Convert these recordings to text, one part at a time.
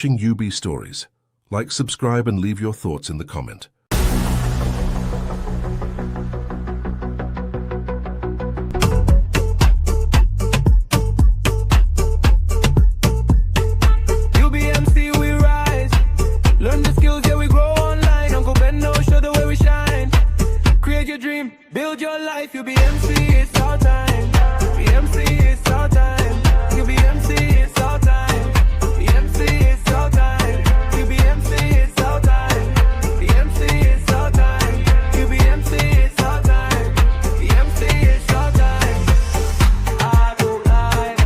UB Stories. Like, subscribe, and leave your thoughts in the comment. UBMC, we rise. Learn the skills, yeah, we grow online. Uncle Ben, no, show the way we shine. Create your dream, build your life. UBMC, it's our time. UBMC, it's our time. UBMC, it's our time. UBMC, it's our time. UBMC, it's our time. UBMC, it's our time. UBMC, it's our time. UBMC, it's our time. I go blind.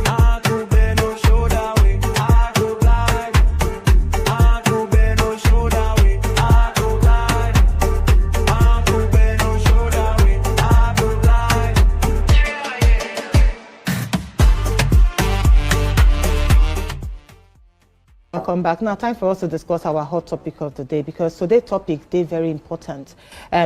I go bend, no shoulder way. I go blind. I go bend, no shoulder way. I go blind. I go bend, no shoulder way. I go blind. Welcome back. Now, time for us to discuss our hot topic of the day, because today's topic is very important,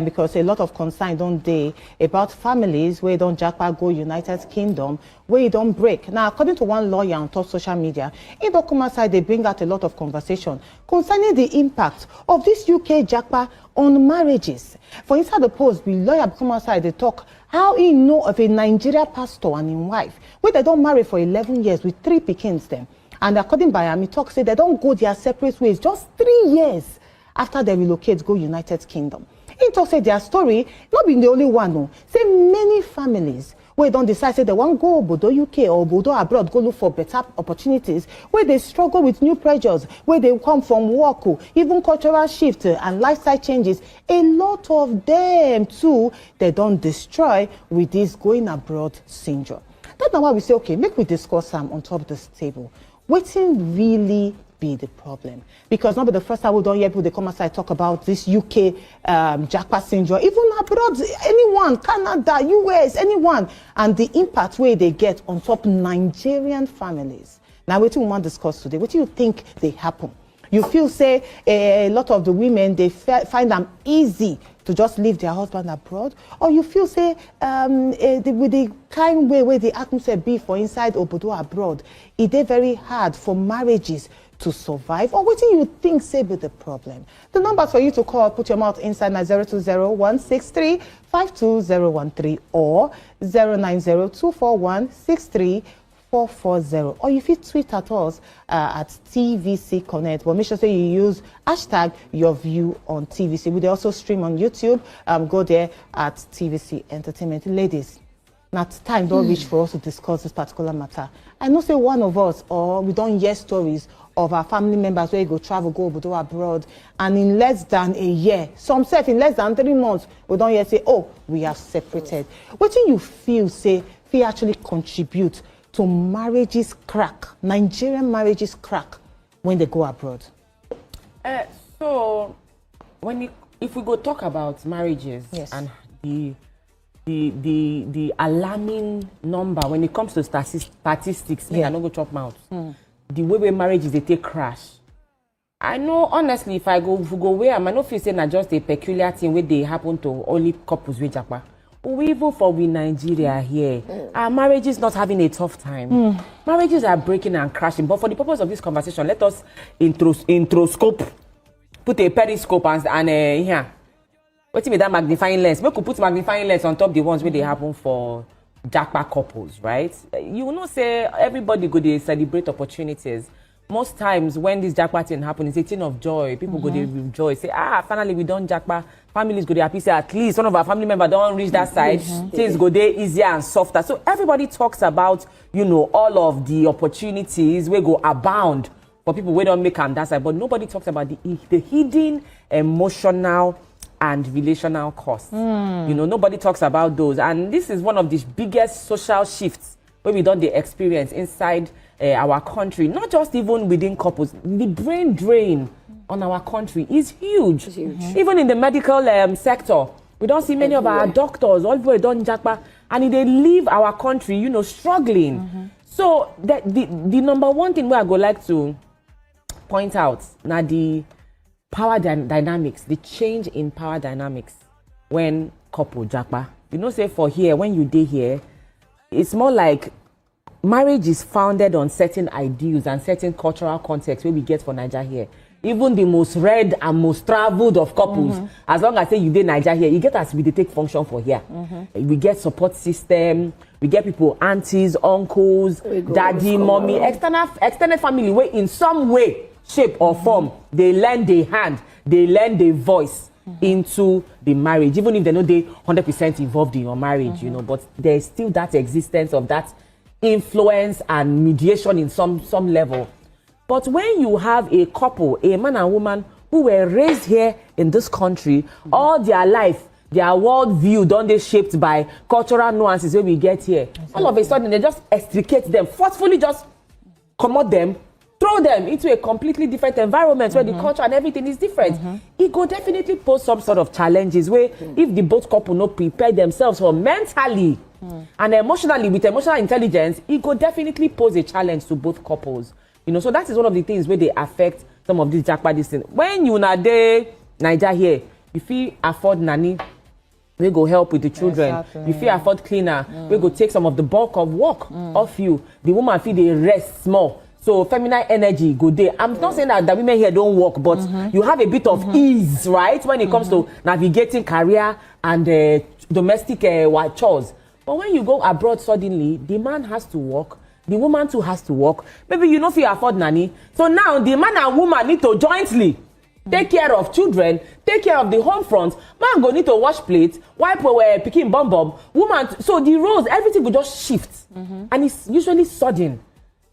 because a lot of concern don't day about families where don't japa go United Kingdom, where you don't break. Now, according to one lawyer on top social media, in document side they bring out a lot of conversation concerning the impact of this UK japa on marriages. For inside the post, the lawyer come outside, they talk how he know of a Nigerian pastor and his wife where they don't marry for 11 years with 3 pikins them. And according by him, he talk say they don't go their separate ways just 3 years after they relocate go United Kingdom. He talk say their story not being the only one, no. Say many families where don't decide say they want go Obodo UK or Obodo abroad, go look for better opportunities, where they struggle with new pressures, where they come from work, even cultural shift and lifestyle changes. A lot of them too, they don't destroy with this going abroad syndrome. That's why we say, okay, make we discuss some on top of this table. Wetin really be the problem? Because not be the first time we don't hear people they come outside talk about this UK japa syndrome, even abroad, anyone, Canada, US, anyone, and the impact where they get on top Nigerian families. Now, what we want to discuss today? What do you think they happen? You feel say a lot of the women they find them easy to just leave their husband abroad, or you feel say with the kind way where the atmosphere be for inside Obodo abroad, it is very hard for marriages to survive, or what do you think say be the problem? The numbers for you to call, put your mouth inside my 020-163-52013 or 090-241-63440, or if you tweet at us at TVC Connect, but make sure say you use hashtag your view on TVC. We also stream on YouTube. Go there at TVC Entertainment. Ladies, now time don't reach for us to discuss this particular matter. I know say one of us, or we don't hear stories of our family members where you go travel, go Obodo abroad, and in less than a year, some say in less than 3 months, we don't hear say, oh, we are separated. What do you feel say we actually contribute to marriages crack, Nigerian marriages crack when they go abroad? So if we go talk about marriages, yes, and the alarming number when it comes to statistics, yeah, I don't go chop mouth. The way marriages they take crash. I know honestly, if I go where I not feel say not just a peculiar thing where they happen to only couples with japa. Even for we Nigeria here, our marriage is not having a tough time. Marriages are breaking and crashing. But for the purpose of this conversation, let us introscope, put a periscope and here. What's with that magnifying lens? We could put magnifying lens on top the ones where they happen for japa couples, right? You will not say everybody go to celebrate opportunities. Most times when this japa thing happen, it's a thing of joy. People go to rejoice, say, finally we done japa. Families go to happy, say at least one of our family members don't reach that side. Things go there easier and softer. So everybody talks about, all of the opportunities we go abound for people we don't make on that side. But nobody talks about the hidden emotional and relational costs. Nobody talks about those. And this is one of the biggest social shifts where we don't experience inside our country, not just even within couples. The brain drain on our country is huge. Even in the medical sector, we don't see many of our doctors all the way done japa, and they leave our country, struggling. So the number one thing where I go like to point out now the power dynamics, the change in power dynamics when couple japa. Say for here, when you day here, it's more like marriage is founded on certain ideals and certain cultural context where we get for Nigeria here. Even the most read and most traveled of couples, as long as say you did Nigeria here, you get as we take function for here. We get support system, we get people, aunties, uncles, daddy, mommy, extended family, where in some way, shape or form, they lend their hand, they lend their voice into the marriage, even if they know they 100% involved in your marriage, you know, but there's still that existence of that influence and mediation in some level. But when you have a couple, a man and woman who were raised here in this country, all their life, their world view don't they shaped by cultural nuances when we get here. All of a sudden, they just extricate them, forcefully just commode them, throw them into a completely different environment where the culture and everything is different. It could definitely pose some sort of challenges where if the both couple not prepare themselves for mentally and emotionally with emotional intelligence, it could definitely pose a challenge to both couples. You know, so that is one of the things where they affect some of these japa things. When you na dey Nigeria here, if you afford nanny, we go help with the children. Exactly. If you afford cleaner, we go take some of the bulk of work off you. The woman feel they rest small. So feminine energy go there. I'm not saying that the women here don't work, but you have a bit of ease, right? When it comes to navigating career and domestic chores. But when you go abroad suddenly, the man has to work. The woman too has to work. Maybe you know if you afford nanny. So now the man and woman need to jointly take care of children, take care of the home front. Man go need to wash plates, wipe away, picking bomb. Woman, so the roles, everything will just shift. And it's usually sudden.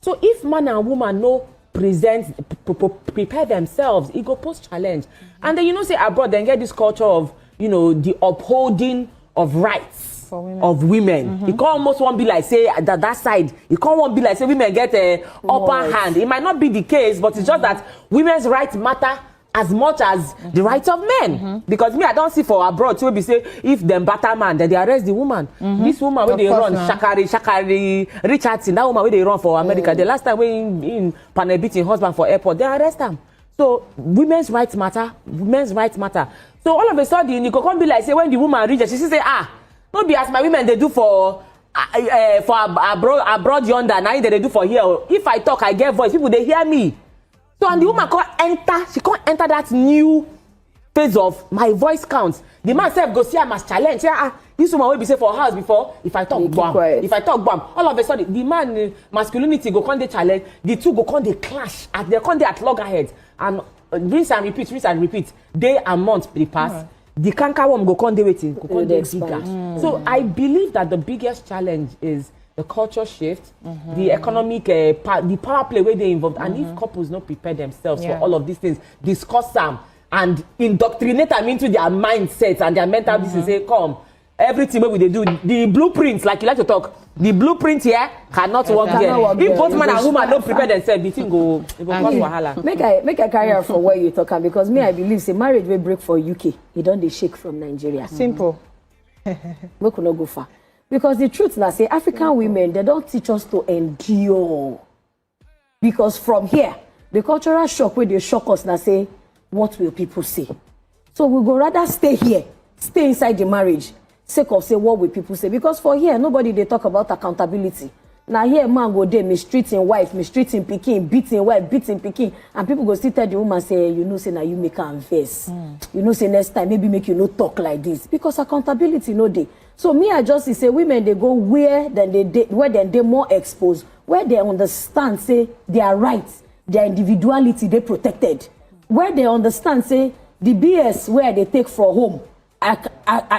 So if man and woman no prepare themselves, it go pose challenge. And then you know say abroad, then get this culture of, you know, the upholding of rights. Of women. It can't almost won't be like say that side. It can't won't be like say women get a upper hand. It might not be the case, but it's just that women's rights matter as much as the rights of men. Because me, I don't see for abroad so we say if them batter man, then they arrest the woman. This woman where they run Shakari Richardson, that woman where they run for America. The last time when in panel beating husband for airport, they arrest them. So women's rights matter. Women's rights matter. So all of a sudden, you can be like say when the woman reaches, she say not be as my women they do for abroad yonder. Now they do for here. If I talk, I get voice. People they hear me. So and the woman can't enter. She can't enter that new phase of my voice counts. The man said go see I must challenge. This woman will be say for house before. If I talk bam, all of a sudden the man masculinity go come they challenge. The two go come they clash. They come they at loggerheads and rinse and repeat. Day and months they pass. The canker worm go come dey waiting, go come dey bigger. So I believe that the biggest challenge is the culture shift, the economic, the power play where they involved, and if couples not prepare themselves for all of these things, discuss them and indoctrinate them into their mindsets and their mental business. Say, come, everything what they do, the blueprints, like you like to talk, the blueprint here cannot work there. If both man and woman don't prepare themselves, the thing go cause wahala. Make a carry out from where you talking, because me I believe say marriage will break for UK. It don't they shake from Nigeria. Simple. We could not go far. Because the truth now say African women, they don't teach us to endure. Because from here, the cultural shock where they shock us now say, what will people say? So we go rather stay here, stay inside the marriage. Sake of say what will people say, because for here nobody they talk about accountability. Now here man go there mistreating wife, mistreating pikin, beating wife, beating pikin, and people go still tell the woman say you know say now you make her invest. You know say next time maybe make you no talk like this, because accountability no dey. So me I just say women they go where they more exposed, where they understand say their rights, their individuality they protected, where they understand say the BS where they take for home.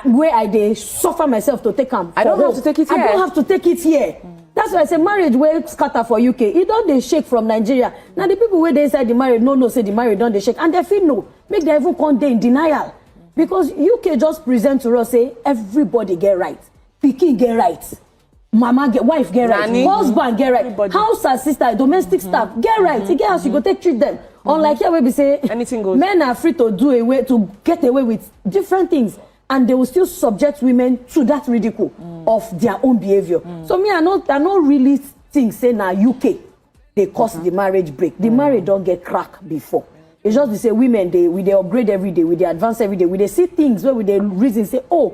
Where I they suffer myself to take them. I don't have to take it here. I don't have to take it here. That's why I say marriage will scatter for UK. It don't they shake from Nigeria. Now the people where they inside the marriage no say the marriage don't they shake, and they feel no. Make them even come there in denial, because UK just present to us say everybody get right, pikin get right, mama get, wife get right, husband get right, everybody. House and sister, domestic staff get right. You get how you go take treat them. Unlike here where we say anything goes. Men are free to get away with different things, and they will still subject women to that ridicule of their own behavior. So me I not really think say now UK they cause the marriage break. The marriage don't get crack before. It's just to say women they upgrade every day, they advance every day, they see things where they reason say, oh,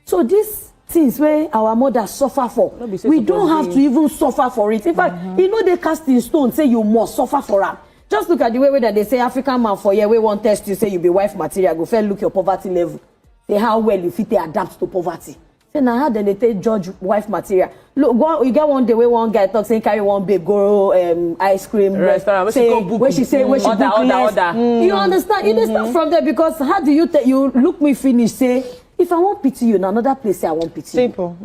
so this things where our mothers suffer for. We don't have to even suffer for it. In fact, you know they cast in stone, say you must suffer for them. Just look at the way that they say African man for year, we won't test you, say you be wife material, go fair look your poverty level. Say how well you fit adapt to poverty. Say now how they take judge wife material. Look, you get one day where one guy talk saying carry one babe go ice cream restaurant where she say where she book less. You understand? You start from there because how do you you look me finish say if I want pity you, in another place say I want pity. Simple.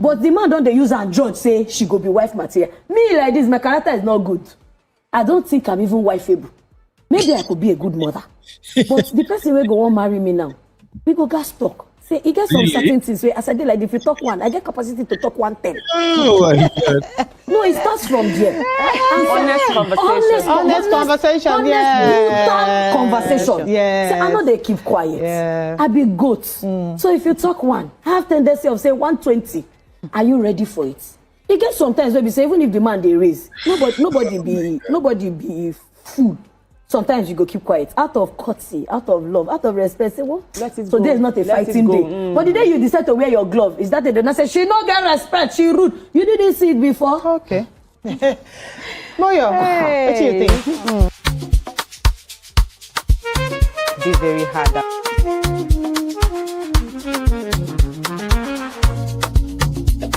But the man don't they use and judge say she go be wife material. Me like this, my character is not good. I don't think I'm even wifeable. Maybe I could be a good mother. But the person will go on marry me now. We go gas talk. Say he gets some certain things where as I did like if you talk one, I get capacity to talk 110. Oh my God. No, it starts from there. Honest conversation. Honest conversation. Honest conversation. Yeah. Say, I know they keep quiet. Yeah. I be goat. So if you talk one, I have tendency of say 120. Are you ready for it? You get sometimes where we say even if the man they raise, nobody be fool. Sometimes you go keep quiet out of courtesy, out of love, out of respect. Say what? So there's not a fighting day. But the day you decide to wear your glove, is that the day? I say she no get respect, she rude. You didn't see it before. Okay. Moyo, what do you think? Be very hard.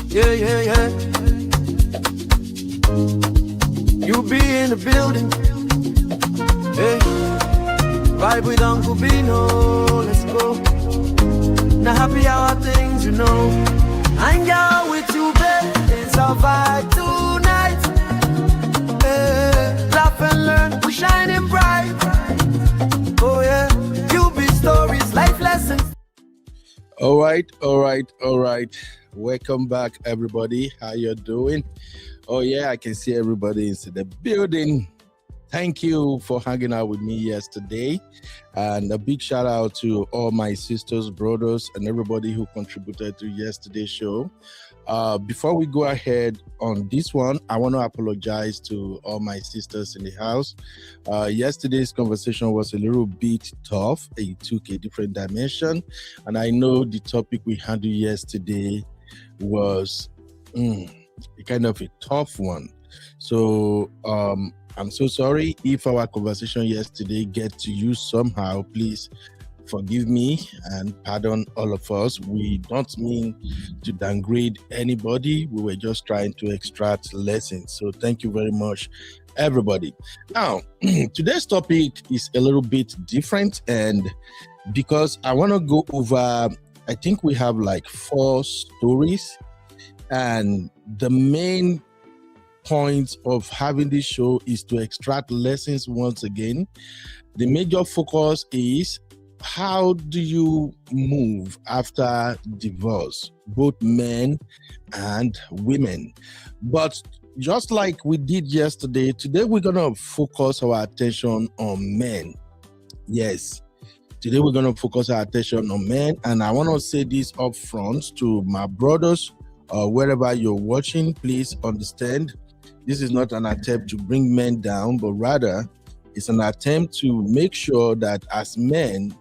Yeah. You be in the building. Hey, vibe with Uncle Bino, let's go. Now happy hour things, you know. Hang out with you, babe. It's our vibe tonight. Hey, laugh and learn, we shining bright. Oh yeah, you be stories, life lessons. All right. Welcome back, everybody. How you doing? Oh yeah, I can see everybody into the building. Thank you for hanging out with me yesterday. And a big shout out to all my sisters, brothers, and everybody who contributed to yesterday's show. Before we go ahead on this one, I want to apologize to all my sisters in the house. Yesterday's conversation was a little bit tough. It took a different dimension. And I know the topic we handled yesterday was a kind of a tough one. So I'm so sorry if our conversation yesterday get to you somehow. Please forgive me and pardon all of us. We don't mean to downgrade anybody. We were just trying to extract lessons. So thank you very much, everybody. Now, today's topic is a little bit different, and because I want to go over, I think we have like 4 stories, and the main point of having this show is to extract lessons once again. The major focus is how do you move after divorce, both men and women. But just like we did yesterday, today we're going to focus our attention on men. Yes, today we're going to focus our attention on men, and I want to say this up front to my brothers, wherever you're watching. Please understand, this is not an attempt to bring men down, but rather it's an attempt to make sure that as men,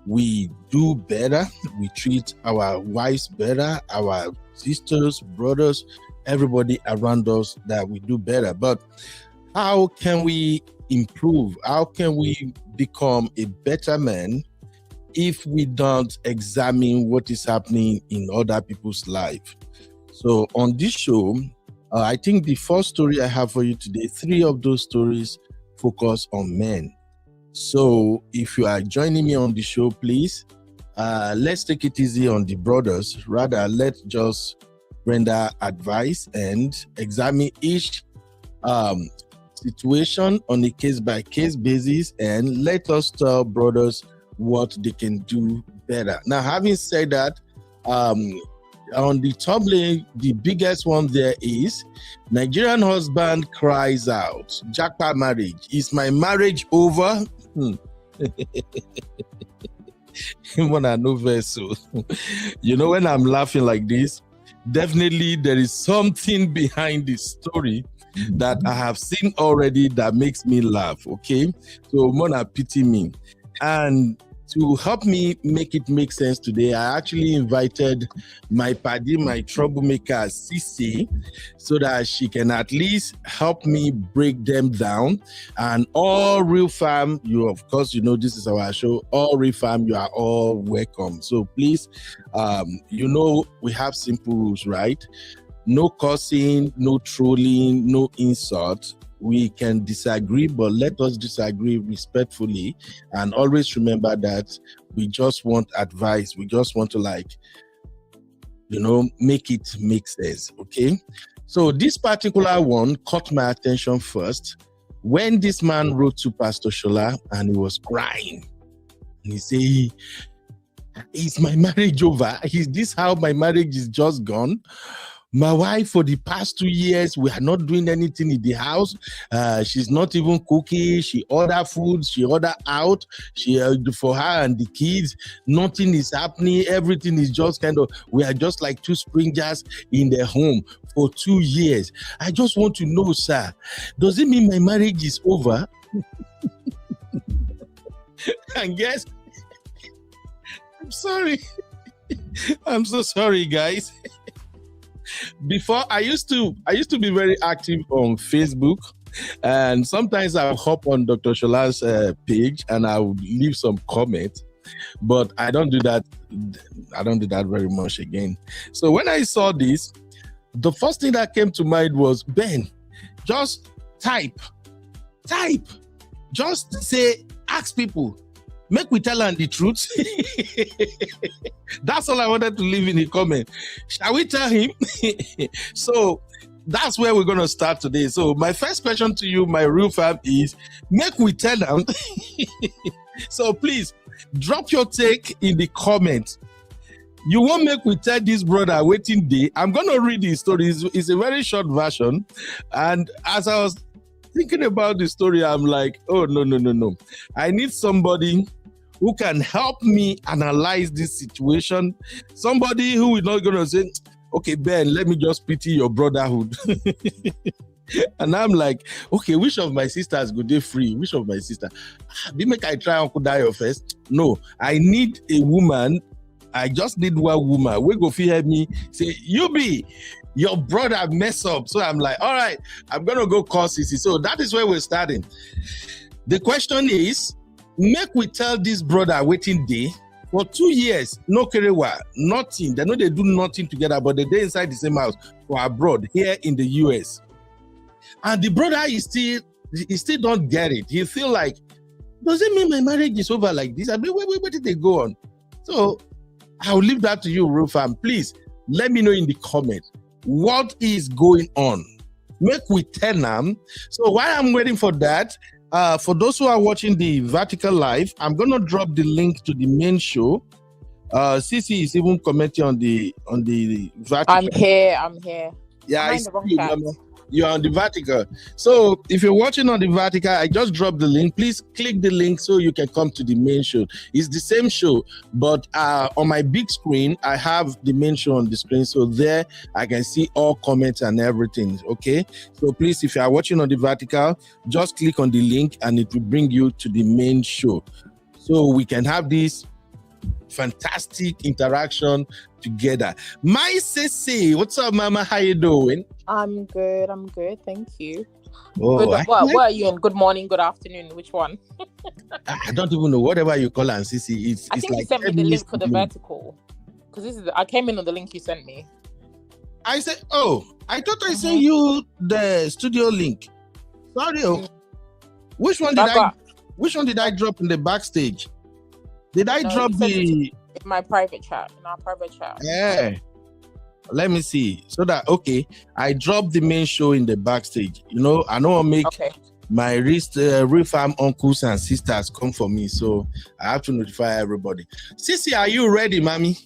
we do better, we treat our wives better, our sisters, brothers, everybody around us, that we do better. But how can we improve? How can we become a better man if we don't examine what is happening in other people's life? So on this show, I think the first story I have for you today, 3 of those stories focus on men. So if you are joining me on the show, please, let's take it easy on the brothers. Rather, let's just render advice and examine each situation on a case-by-case basis, and let us tell brothers what they can do better. Now, having said that, on the top lane, the biggest one there is Nigerian husband cries out, Japa Marriage. Is my marriage over? You know, when I'm laughing like this, definitely there is something behind this story that I have seen already that makes me laugh, okay? So Mona, pity me. And To help me make it make sense today, I actually invited my paddy, my troublemaker, Sisi, so that she can at least help me break them down. And all real fam, you of course, you know this is our show. All real fam, you are all welcome. So please, you know we have simple rules, right? No cursing, no trolling, no insult. We can disagree, but let us disagree respectfully, and always remember that we just want advice. We just want to, like, you know, make it make sense. Okay. So this particular one caught my attention first when this man wrote to Pastor Shola and he was crying. And he said, "Is my marriage over? Is this how my marriage is just gone? My wife, for the past 2 years, we are not doing anything in the house. She's not even cooking. She order food. She order out. She for her and the kids. Nothing is happening. Everything is just kind of, we are just like two strangers in the home for 2 years. I just want to know, sir, does it mean my marriage is over?" And guess, I'm sorry. I'm so sorry, guys. Before, I used to be very active on Facebook, and sometimes I would hop on Dr. Shola's page and I would leave some comments, but I don't do that. I don't do that very much again. So when I saw this, the first thing that came to mind was, Ben, just type, just say, ask people. Make we tell them the truth. That's all I wanted to leave in the comment. Shall we tell him? So that's where we're going to start today. So my first question to you, my real fam, is make we tell them. So please drop your take in the comments. You won't make we tell this brother waiting day. I'm going to read his story. It's a very short version. And as I was thinking about the story, I'm like, oh, no. I need somebody who can help me analyze this situation. Somebody who is not going to say, okay, Ben, let me just pity your brotherhood. And I'm like, okay, which of my sisters go they free? Which of my sister? Be make I try Uncle Dio first? No, I need a woman. I just need one woman. We go feel me say, you be your brother mess up. So I'm like, all right, I'm gonna go call Sisi. So that is where we're starting. The question is, make we tell this brother waiting day for 2 years, no kerewa, nothing. They know they do nothing together, but they're inside the same house for abroad here in the US. And the brother is still don't get it. He feel like, does it mean my marriage is over like this? I mean, where did they go on? So I'll leave that to you, real fam. Please let me know in the comments what is going on. Make we tell them. So while I'm waiting for that, for those who are watching the vertical live, I'm gonna drop the link to the main show. Sisi is even commenting on the vertical. I'm here. Yeah, I see you, Mama. You're on the vertical. So if you're watching on the vertical, I just dropped the link. Please click the link so you can come to the main show. It's the same show, but on my big screen, I have the main show on the screen. So there I can see all comments and everything. Okay. So please, if you are watching on the vertical, just click on the link and it will bring you to the main show. So we can have this fantastic interaction together. My Sisi, what's up, Mama? How you doing? I'm good. Thank you. Oh, What are you in? Good morning, good afternoon. Which one? I don't even know. Whatever you call and Sisi, I think like you sent me the link for the vertical. Because I came in on the link you sent me. I said, oh, I thought I sent you the studio link. Sorry. Which one did I drop in the backstage? Did I drop in my private chat, in our private chat? Yeah. Let me see. So that, okay, I dropped the main show in the backstage. You know, I know I'll make my real fam uncles and sisters come for me. So I have to notify everybody. Sisi, are you ready, mommy?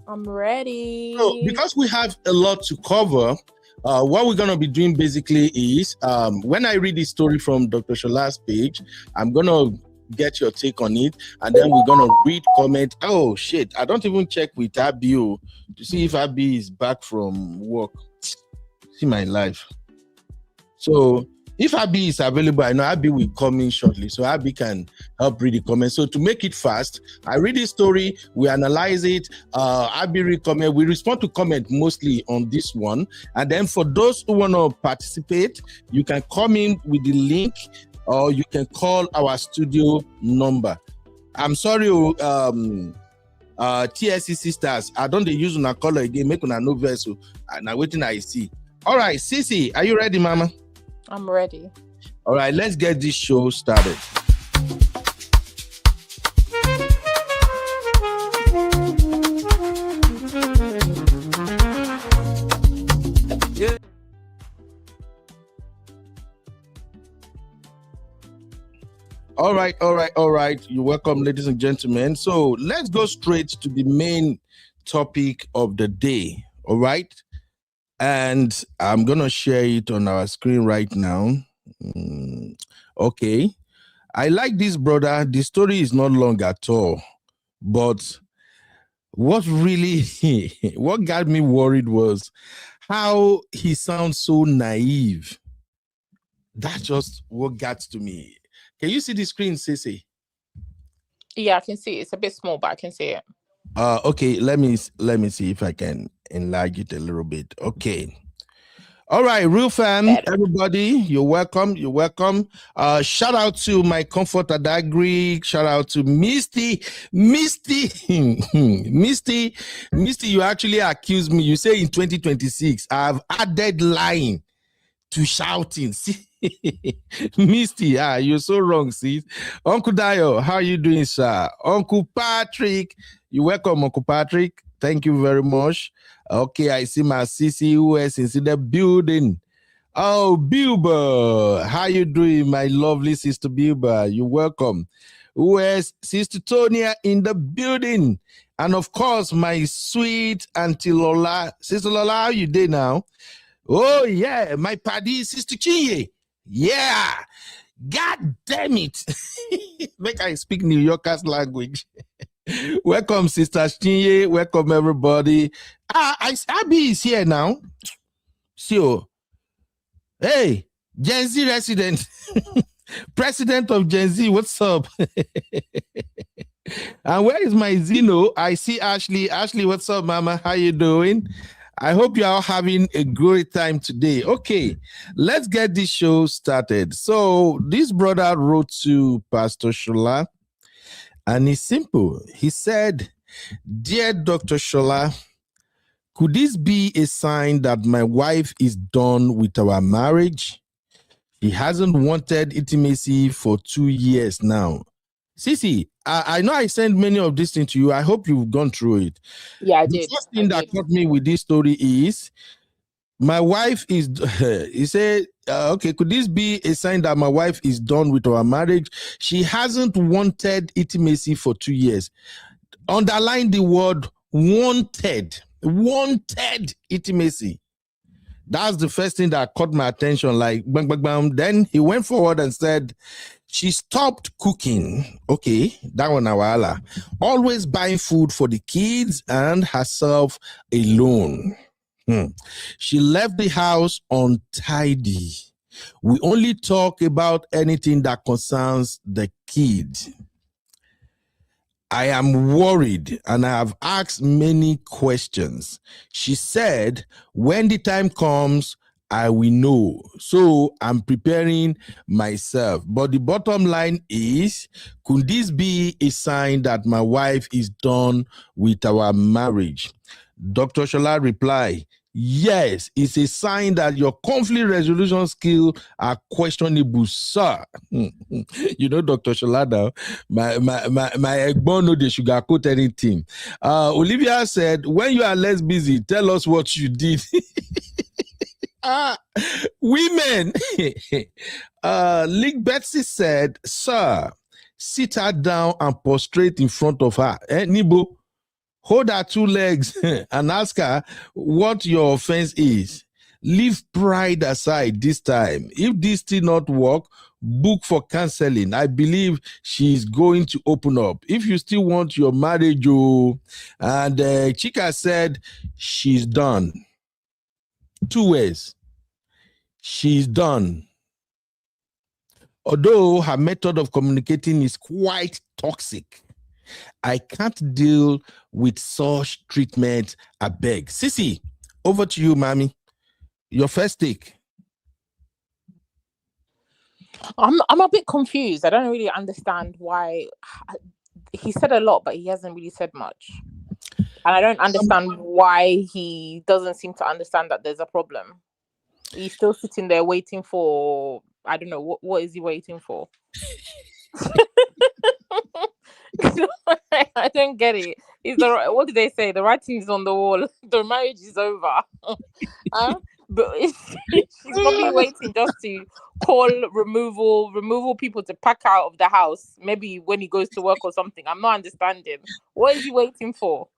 I'm ready. So because we have a lot to cover, what we're going to be doing basically is, when I read the story from Dr. Shola's page, I'm going to get your take on it, and then we're gonna read comment. Oh shit, I don't even check with Abby to see if Abby is back from work. See my life. So If Abby is available, I know Abby will come in shortly, so Abby can help read the comments. So to make it fast, I read the story, we analyze it, Abby read comment, we respond to comment mostly on this one, and then for those who want to participate, you can come in with the link, or you can call our studio number. I'm sorry, TSC sisters, I don't use una color again, make una no vessel, now waiting I see. All right, Sisi, are you ready, Mama? I'm ready. All right, let's get this show started. All right. You're welcome, ladies and gentlemen. So let's go straight to the main topic of the day. All right. And I'm going to share it on our screen right now. Okay. I like this brother. The story is not long at all. But what really, what got me worried was how he sounds so naive. That's just what got to me. Can you see the screen, Sissy? Yeah, I can see it. It's a bit small, but I can see it. Okay, let me see if I can enlarge it a little bit. Okay. All right, real fam, everybody, you're welcome. Shout out to my comfort Adagri. Shout out to Misty. Misty, you actually accused me. You say in 2026, I've added lying to shouting. See? Misty, you're so wrong, sis. Uncle Dio, how are you doing, sir? Uncle Patrick, you're welcome, Uncle Patrick. Thank you very much. Okay, I see my CCUS is in the building. Oh, Bilba, how you doing, my lovely sister Bilba? You're welcome. US Sister Tonia in the building. And of course, my sweet Auntie Lola. Sister Lola, how you doing now? Oh, yeah, my paddy, Sister Chinye. Yeah, God damn it. Make I speak New Yorkers language. Welcome, Sister Chinye. Welcome, everybody. Abby is here now. So, hey, Gen Z resident, president of Gen Z, what's up? And where is my Zeno? I see Ashley. Ashley, what's up, Mama? How you doing? I hope you are having a great time today. Okay, let's get this show started. So this brother wrote to Pastor Shola, and it's simple. He said, "Dear Dr. Shola, could this be a sign that my wife is done with our marriage? She hasn't wanted intimacy for 2 years now." Sissy, I know I sent many of these things to you. I hope you've gone through it. Yeah, I did. The first thing that caught me with this story is my wife is, he said, okay, could this be a sign that my wife is done with our marriage? She hasn't wanted intimacy for 2 years. Underline the word wanted intimacy. That's the first thing that caught my attention. Like, bang, bang, bang. Then he went forward and said, she stopped cooking. Okay, that one, Awala. Always buying food for the kids and herself alone. She left the house untidy. We only talk about anything that concerns the kids. I am worried and I have asked many questions. She said, when the time comes, I will know. So I'm preparing myself. But the bottom line is, could this be a sign that my wife is done with our marriage? Dr. Shola replied, yes, it's a sign that your conflict resolution skills are questionable, sir. You know, Dr. Shola now, my egbon no dey sugarcoat anything. Olivia said, when you are less busy, tell us what you did. Women. Lick Betsy said, sir, sit her down and prostrate in front of her. Nibo, hold her 2 legs and ask her what your offense is. Leave pride aside this time. If this still not work, book for counseling. I believe she's going to open up. If you still want your marriage, and Chika said she's done. 2 ways. She's done. Although her method of communicating is quite toxic, I can't deal with such treatment. I beg. Sissy, over to you, mommy. Your first take. I'm a bit confused. I don't really understand why. He said a lot, but he hasn't really said much. And I don't understand why he doesn't seem to understand that there's a problem. He's still sitting there waiting for, I don't know, what is he waiting for? I don't get it. What did they say? The writing is on the wall. The marriage is over. But she's probably waiting just to call removal people to pack out of the house. Maybe when he goes to work or something. I'm not understanding. What is he waiting for?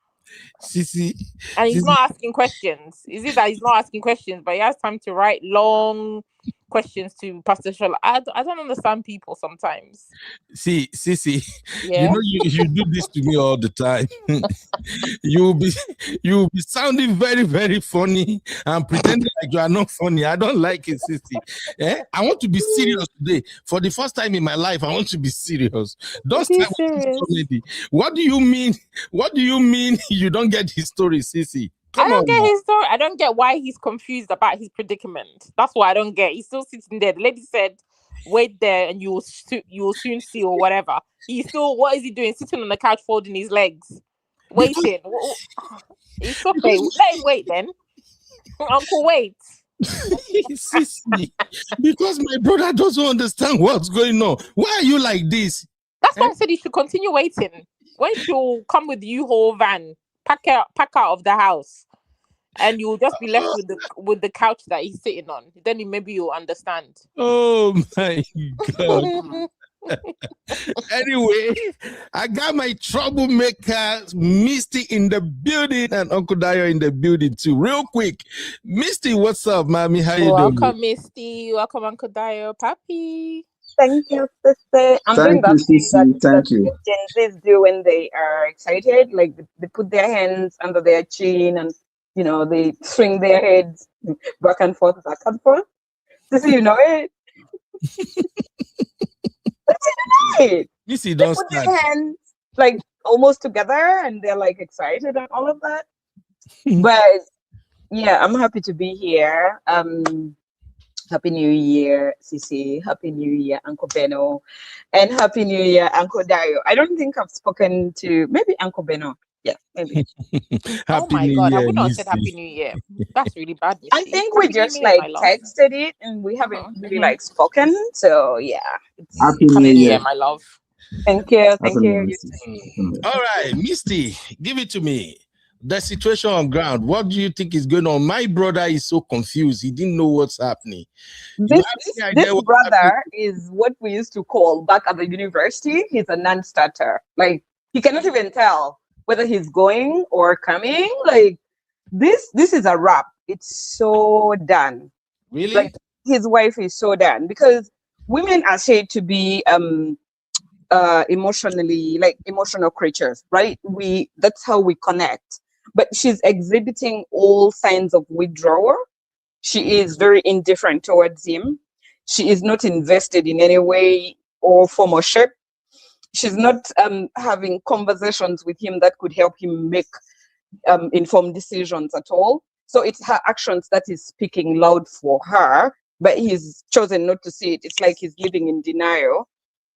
Sissy, and he's not asking questions. Is it that he's not asking questions, but he has time to write long questions to Pastor Shola? I don't understand people sometimes. See, Sissy, Yeah? you do this to me all the time. You'll be sounding very, very funny and pretending like you are not funny. I don't like it, Sissy. I want to be serious today. For the first time in my life, I want to be serious. Don't start with comedy. What do you mean? What do you mean you don't get his story, Sissy? I don't get his story. I don't get why he's confused about his predicament. That's what I don't get. He's still sitting there. The lady said, wait there and you will soon see, or whatever. He's still, what is he doing? Sitting on the couch folding his legs. Waiting. It's okay. Let him wait then. Uncle, wait. Sissy, because my brother doesn't understand what's going on. Why are you like this? That's why I said he should continue waiting. When she'll come with the U-Haul van, pack out of the house, and you'll just be left with the couch that he's sitting on. Then maybe you'll understand. Oh my God. Anyway, I got my troublemaker Misty in the building and Uncle Dayo in the building too. Real quick, Misty, what's up, mommy? How you doing? Welcome, Misty. Welcome, Uncle Dayo. Papi. Thank you, sister. I'm doing that thing that Gen Zs do when they are excited. Like they put their hands under their chin and, they swing their heads back and forth. Sissy, you know it. You see, don't put their hands like almost together and they're like excited and all of that. But yeah, I'm happy to be here. Happy New Year, Sissy. Happy New Year, Uncle Beno. And Happy New Year, Uncle Dayo. I don't think I've spoken to maybe Uncle Beno. Yeah, maybe. Oh my God, I would not have said Happy New Year. That's really bad. Misty. I think we just texted it and we haven't really spoken. So yeah. Happy New Year, my love. Thank you. Thank you. All right, Misty, give it to me. The situation on ground, what do you think is going on? My brother is so confused. He didn't know what's happening. This brother is what we used to call back at the university. He's a non-starter. Like he cannot even tell whether he's going or coming. Like this is a wrap. It's so done. Really? Like his wife is so done because women are said to be emotional creatures, right? That's how we connect. But she's exhibiting all signs of withdrawal. She is very indifferent towards him. She is not invested in any way or form or shape. She's not having conversations with him that could help him make informed decisions at all. So it's her actions that is speaking loud for her, but he's chosen not to see it. It's like he's living in denial.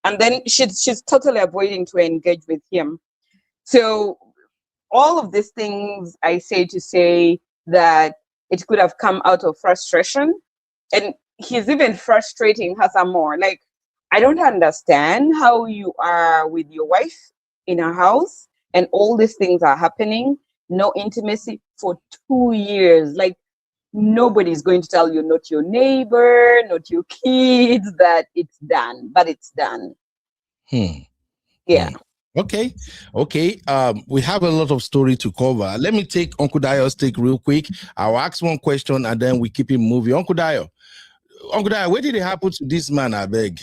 And then she's totally avoiding to engage with him. So all of these things I say to say that it could have come out of frustration. And he's even frustrating her some more. Like, I don't understand how you are with your wife in a house and all these things are happening. No intimacy for 2 years. Like, nobody's going to tell you, not your neighbor, not your kids, that it's done, but it's done. Yeah. Okay. We have a lot of story to cover. Let me take Uncle Dayo's take real quick. I'll ask one question and then we keep him moving. Uncle Dayo, what did it happen to this man, I beg?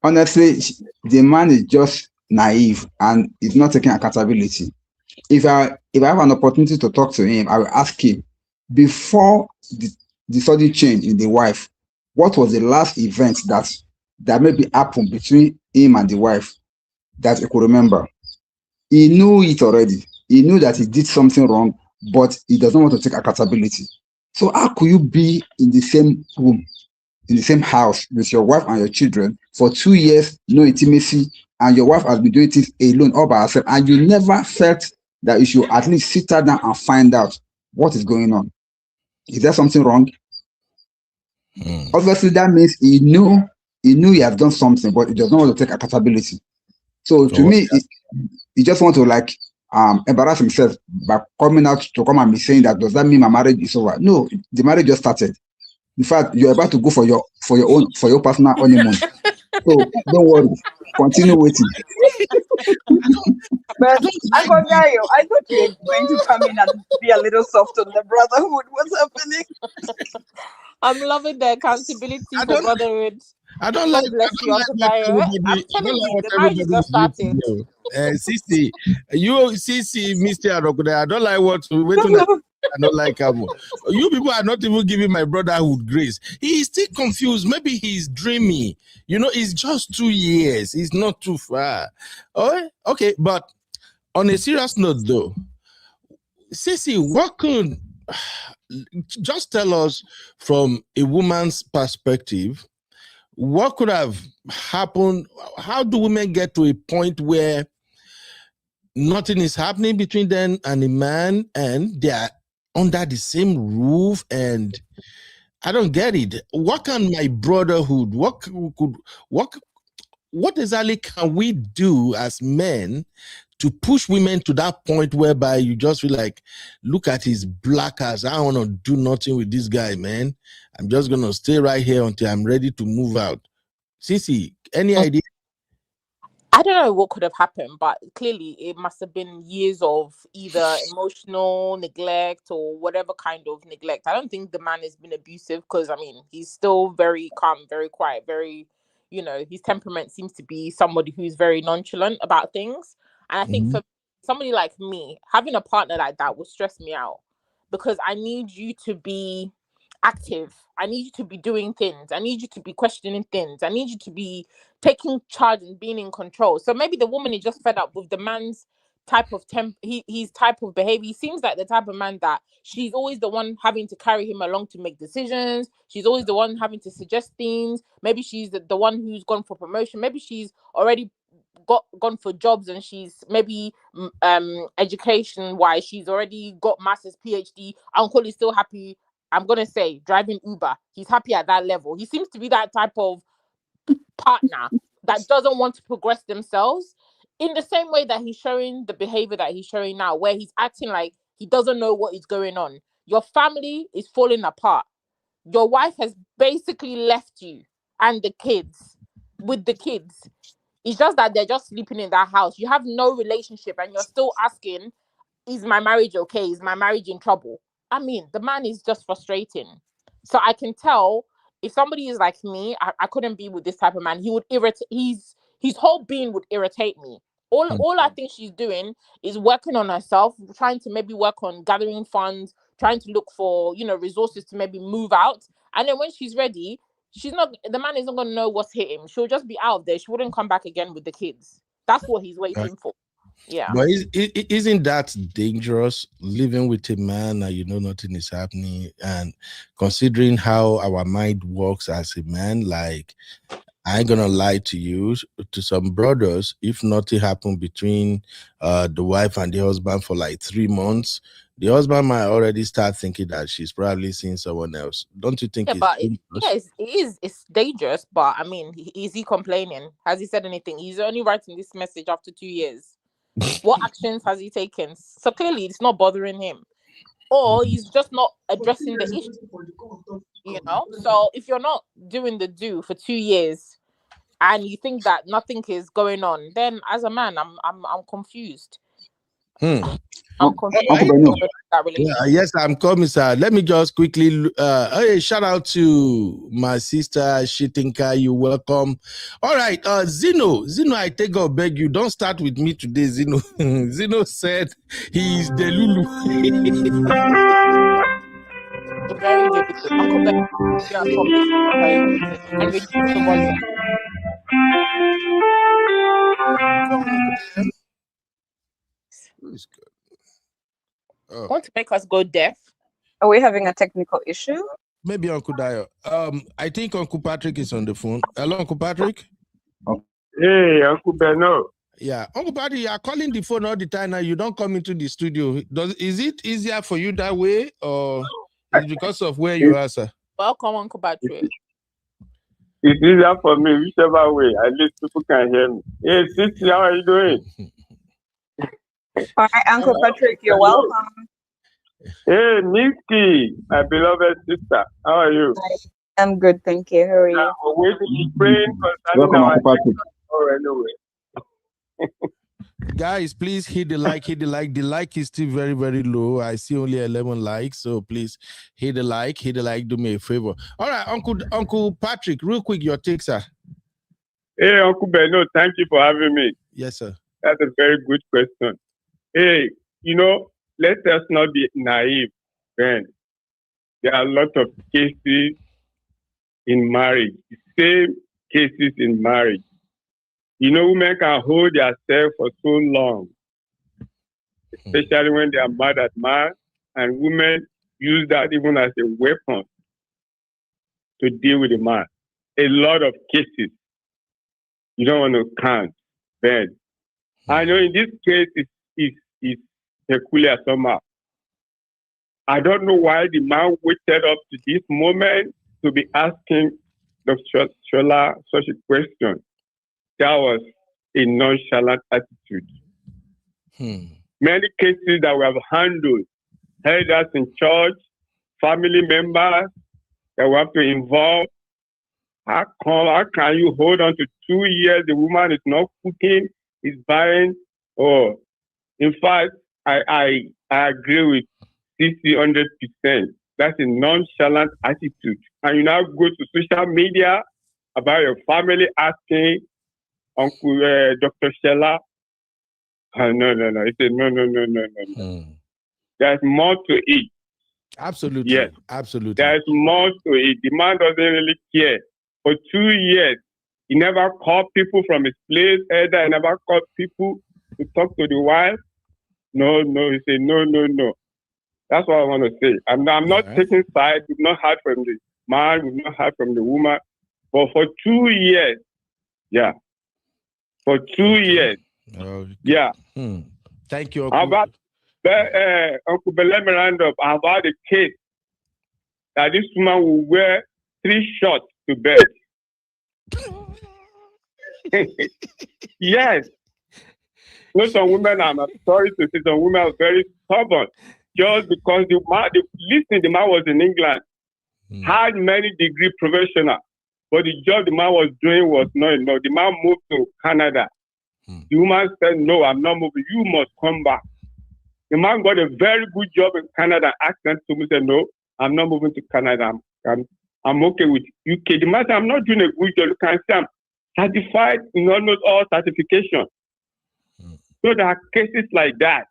Honestly, the man is just naive and is not taking accountability. If I have an opportunity to talk to him, I will ask him, before the sudden change in the wife, what was the last event that maybe happened between him and the wife that he could remember. He knew it already. He knew that he did something wrong, but he doesn't want to take accountability. So how could you be in the same room, in the same house with your wife and your children for 2 years, no intimacy, and your wife has been doing things alone all by herself, and you never felt that you should at least sit her down and find out what is going on? Is there something wrong? Obviously, that means he knew he has done something, but he does not want to take accountability. So to me, he just want to embarrass himself by coming out to come and be saying that, does that mean my marriage is over? No, the marriage just started. In fact, you're about to go for your personal honeymoon. So don't worry, continue waiting. But I thought you were going to come in and be a little soft on the brotherhood. What's happening? I'm loving the accountability for brotherhood. I don't God like. bless you, Uncle Dayo. I'm telling you, the marriage just started. Sisi, Sisi, Mr. Arokuda, I don't like what. I don't like him. You people are not even giving my brotherhood grace. He is still confused. Maybe he's dreamy. It's just 2 years. It's not too far. Oh, okay. But on a serious note, though, Sisi, what could just tell us from a woman's perspective? What could have happened? How do women get to a point where nothing is happening between them and a man, and they are under the same roof? And I don't get it. What can my brotherhood? What exactly can we do as men to push women to that point whereby you just feel like, look at his black ass. I don't want to do nothing with this guy, man. I'm just going to stay right here until I'm ready to move out. Sisi, any idea? I don't know what could have happened, but clearly it must have been years of either emotional neglect or whatever kind of neglect. I don't think the man has been abusive because, he's still very calm, very quiet, very, his temperament seems to be somebody who's very nonchalant about things. And I think for somebody like me, having a partner like that would stress me out because I need you to be active. I need you to be doing things. I need you to be questioning things. I need you to be taking charge and being in control. So maybe the woman is just fed up with the man's type of his type of behavior. He seems like the type of man that she's always the one having to carry him along to make decisions. She's always the one having to suggest things. Maybe she's the one who's gone for promotion. Maybe she's already gone for jobs and she's maybe education wise she's already got master's PhD. Uncle is still happy, I'm gonna say, driving Uber. He's happy at that level. He seems to be that type of partner that doesn't want to progress themselves in the same way that he's showing the behavior that he's showing now, where he's acting like he doesn't know what is going on. Your family is falling apart. Your wife has basically left you and the kids with the kids. It's just that they're just sleeping in that house. You have no relationship and you're still asking, is my marriage okay? Is my marriage in trouble? The man is just frustrating. So I can tell if somebody is like me, I couldn't be with this type of man. He would irritate. His whole being would irritate me. All I think she's doing is working on herself, trying to maybe work on gathering funds, trying to look for, resources to maybe move out. And then when she's ready, the man isn't going to know what's hit him. She'll just be out of there. She wouldn't come back again with the kids. That's what he's waiting for. Yeah. But isn't that dangerous, living with a man and nothing is happening? And considering how our mind works as a man, like, I ain't gonna lie to you, to some brothers, if nothing happened between the wife and the husband for like 3 months, the husband might already start thinking that she's probably seeing someone else. Don't you think? It's dangerous. But is he complaining? Has he said anything? He's only writing this message after 2 years. What actions has he taken? So clearly it's not bothering him, or he's just not addressing the issue. So if you're not doing the do for 2 years and you think that nothing is going on, then as a man, I'm confused. I'm confused. Yes, I'm coming, sir. Let me just quickly shout out to my sister Shitinka. You welcome. All right, Zeno, I take or beg you, don't start with me today, Zeno. Zeno said he's the Lulu. Very difficult. Uncle Ben, you're at public muted and reduce the volume. Come on, Uncle. Who's good? Oh. Want to make us go deaf? Are we having a technical issue? Maybe Uncle Dio. I think Uncle Patrick is on the phone. Hello, Uncle Patrick. Hey, Uncle Beno. Yeah, Uncle Patrick, you are calling the phone all the time now. You don't come into the studio. Is it easier for you that way, or is it because of where you are, sir? Welcome, Uncle Patrick. It's easier for me, whichever way. At least people can hear me. Hey, Sissy, how are you doing? All right, Uncle Patrick, you're welcome. Hey, Nikki, my beloved sister, how are you? I'm good, thank you. How are you? We're waiting to pray concerning Welcome, our Uncle Patrick. anyway. Guys, please hit the like, hit the like. The like is still very, very low. I see only 11 likes, so please hit the like, do me a favor. All right, Uncle Patrick, real quick, your take, sir. Hey, Uncle Beno, thank you for having me. Yes, sir. That's a very good question. Hey, let us not be naive, Ben. There are a lot of cases in marriage, same cases in marriage. Women can hold themselves for so long, especially when they are mad at man, and women use that even as a weapon to deal with the man. A lot of cases. You don't want to count, Ben. I know in this case it's peculiar somehow. I don't know why the man waited up to this moment to be asking Dr. Shola such a question. That was a nonchalant attitude. Many cases that we have handled, elders in church, family members that we have to involve. How can you hold on to 2 years? The woman is not cooking, is buying. Oh, in fact, I agree with 100%. That's a nonchalant attitude. And you now go to social media about your family asking Uncle Dr. Shella. No. He said, no. There's more to it. Absolutely. Yes. Absolutely. There's more to it. The man doesn't really care. For 2 years, he never called people from his place. Either he never called people to talk to the wife. No. He said, no. That's what I want to say. I'm not taking sides. We've not heard from the man. We've not heard from the woman. But for 2 years, yeah. For 2 years. Okay. Yeah. Thank you, Uncle. Uncle Bele Miranda, I've had a case that this woman will wear 3 shorts to bed. Yes. Some women, I'm sorry to say, some women are very stubborn. Just because the man was in England, had many degree professional, but the job the man was doing was not enough. The man moved to Canada. The woman said, no, I'm not moving. You must come back. The man got a very good job in Canada. Accent to me said, no, I'm not moving to Canada. I'm okay with UK. The man said, I'm not doing a good job. You can see I'm certified in almost all certifications. So there are cases like that.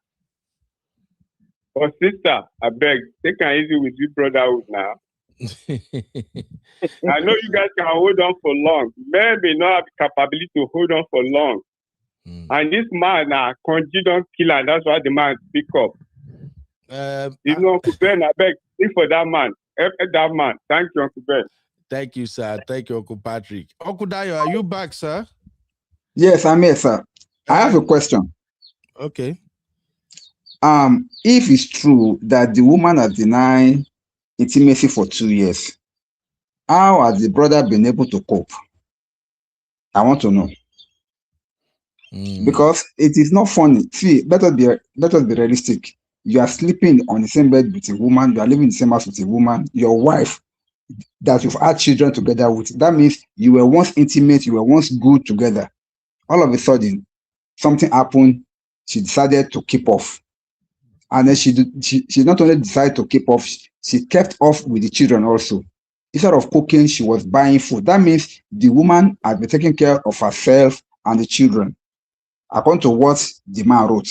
But sister, I beg, take it easy with you brotherhood now. I know you guys can hold on for long. Men may not have the capability to hold on for long. And this man now, Konji don't kill, and that's why the man speak up. Uncle Ben, I beg, speak for that man. Help that man. Thank you, Uncle Ben. Thank you, sir. Thank you, Uncle Patrick. Uncle Dayo, are you back, sir? Yes, I'm here, sir. I have a question. Okay. If it's true that the woman has denied intimacy for 2 years, how has the brother been able to cope? I want to know. Because it is not funny. See, let us be realistic. You are sleeping on the same bed with a woman, you are living in the same house with a woman, your wife that you've had children together with. That means you were once intimate, you were once good together. All of a sudden, something happened, she decided to keep off. And then she not only decided to keep off, she kept off with the children also. Instead of cooking, she was buying food. That means the woman had been taking care of herself and the children, according to what the man wrote.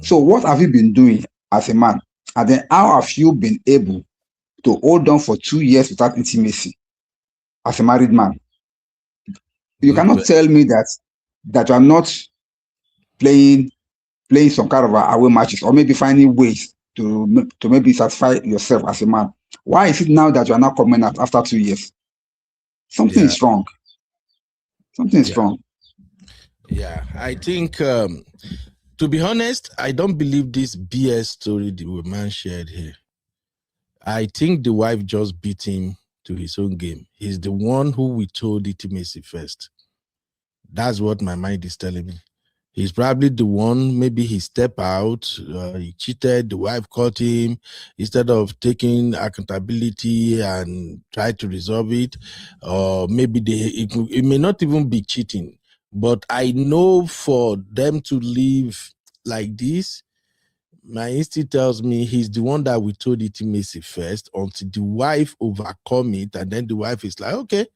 So what have you been doing as a man? And then how have you been able to hold on for 2 years without intimacy as a married man. You cannot tell me that you are not playing some kind of away matches, or maybe finding ways to maybe satisfy yourself as a man. Why is it now that you are not coming out after 2 years? Something is wrong. Something is wrong. Yeah, I think, to be honest, I don't believe this BS story the woman shared here. I think the wife just beat him to his own game. He's the one who withheld intimacy first. That's what my mind is telling me. He's probably the one, maybe he stepped out, he cheated, the wife caught him. Instead of taking accountability and try to resolve it, or maybe it may not even be cheating. But I know for them to live like this, my instinct tells me he's the one that we told intimacy first until the wife overcome it. And then the wife is like, okay,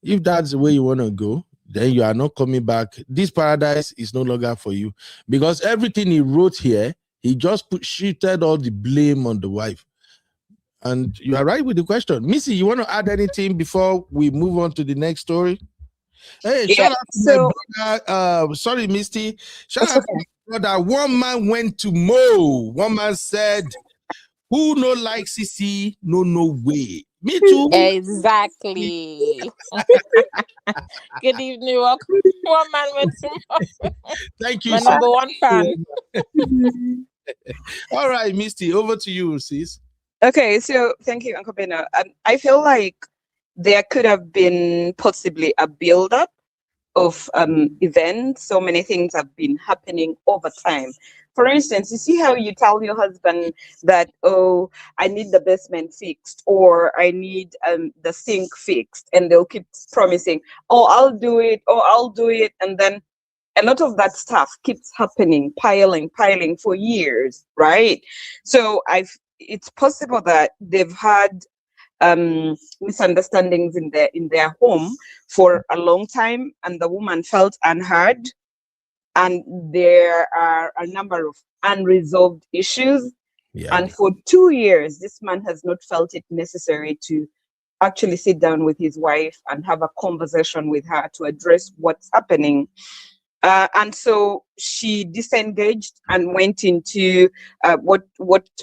if that's the way you want to go, then you are not coming back. This paradise is no longer for you. Because everything he wrote here, he just shifted all the blame on the wife. And you are right with the question. Missy, you want to add anything before we move on to the next story? Hey, shout out to my brother. Sorry, Misty. Shout out to my brother. One man went to mow. One man said, who no like CC, no way. Me too. Exactly. Good evening. Welcome. One man went to mow. Thank you. My number one fan. All right, Misty, over to you, sis. Okay, so thank you, Uncle Beno. I feel like there could have been possibly a build-up of events. So many things have been happening over time. For instance, you see how you tell your husband that, oh, I need the basement fixed, or I need the sink fixed, and they'll keep promising, oh, I'll do it, and then a lot of that stuff keeps happening, piling for years, right? So it's possible that they've had misunderstandings in their home for a long time, and the woman felt unheard, and there are a number of unresolved issues. And for 2 years, this man has not felt it necessary to actually sit down with his wife and have a conversation with her to address what's happening. And so she disengaged and went into what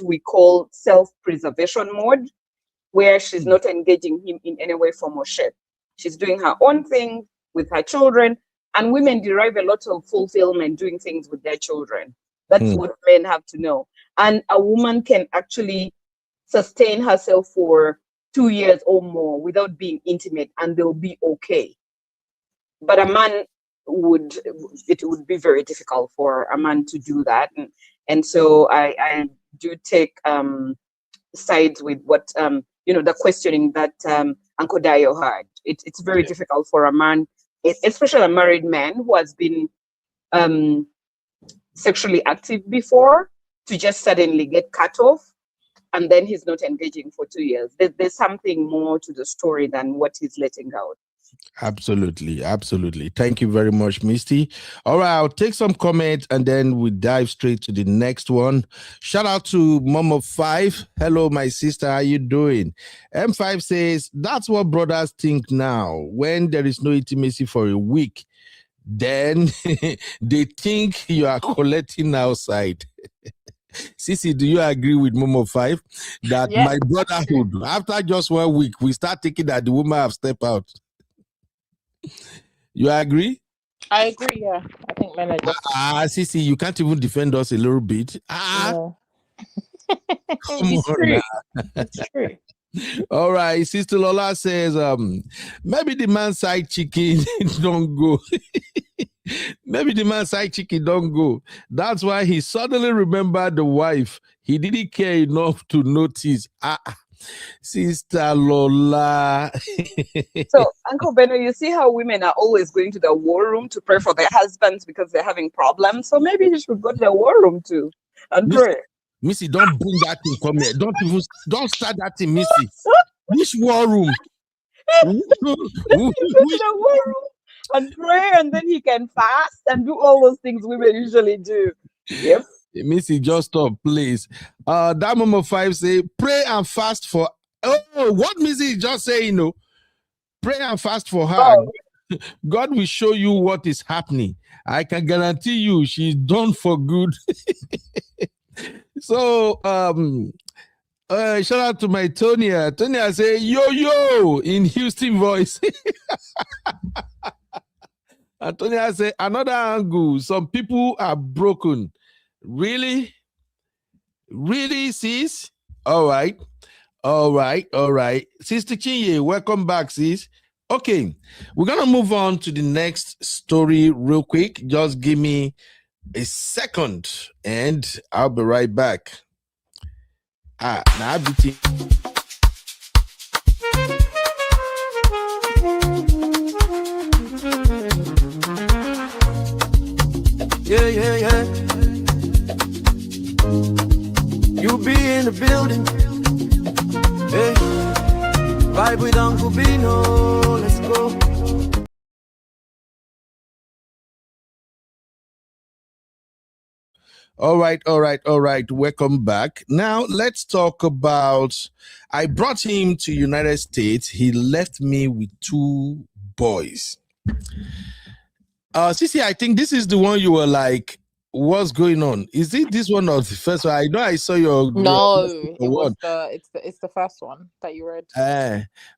we call self-preservation mode, where she's not engaging him in any way, form, or shape. She's doing her own thing with her children, and women derive a lot of fulfillment doing things with their children. That's what men have to know. And a woman can actually sustain herself for 2 years or more without being intimate, and they'll be okay. But a man it would be very difficult for a man to do that. And so I do take sides with what, the questioning that Uncle Dio had. It's very difficult for a man, especially a married man who has been sexually active before, to just suddenly get cut off, and then he's not engaging for 2 years. There's something more to the story than what he's letting out. Absolutely. Thank you very much, Misty. All right, I'll take some comments and then we dive straight to the next one. Shout out to Mom of 5. Hello, my sister. How you doing? M5 says, that's what brothers think now. When there is no intimacy for a week, then they think you are collecting outside. Sissy, do you agree with Momo 5 that my brotherhood, after just 1 week, we start thinking that the woman have stepped out? You agree? I agree, yeah. I think men are just... Sissy, you can't even defend us a little bit. No. Come on. It's true. All right, Sister Lola says, maybe the man's side chicken don't go. Maybe the man's side chicken don't go. That's why he suddenly remembered the wife. He didn't care enough to notice. Sister Lola. So, Uncle Beno, you see how women are always going to the war room to pray for their husbands because they're having problems? So maybe you should go to the war room too and pray. Missy, don't bring that thing. Come here. Don't start that thing, Missy. Which war room? Go to the war room and pray, and then he can fast and do all those things women usually do. Yep. Missy, just stop, please. That Mama 5 say, pray and fast for Oh, what music just saying, pray and fast for her. Oh. God will show you what is happening. I can guarantee you she's done for good. So, shout out to my Tonya. Tonya say, yo, in Houston voice. And Tonya say, another angle. Some people are broken. Really? Really, sis? All right. Sister Chinye, welcome back, sis. Okay, we're going to move on to the next story real quick. Just give me a second and I'll be right back. Now I'll be Yeah. You be in the building. Hey, vibe with Uncle Bino. Let's go. All right. Welcome back. Now let's talk about. I brought him to United States. He left me with 2 boys. Sisi, I think this is the one you were like, what's going on? Is it this one or the first one? I know I saw your No, one. it's the first one that you read.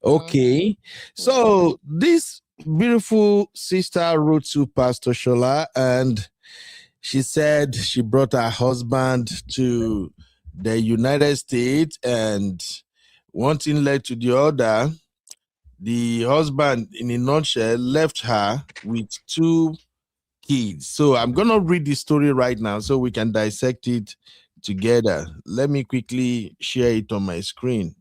Okay. So this beautiful sister wrote to Pastor Shola, and she said she brought her husband to the United States, and one thing led to the other. The husband, in a nutshell, left her with 2 kids. So I'm going to read the story right now so we can dissect it together. Let me quickly share it on my screen.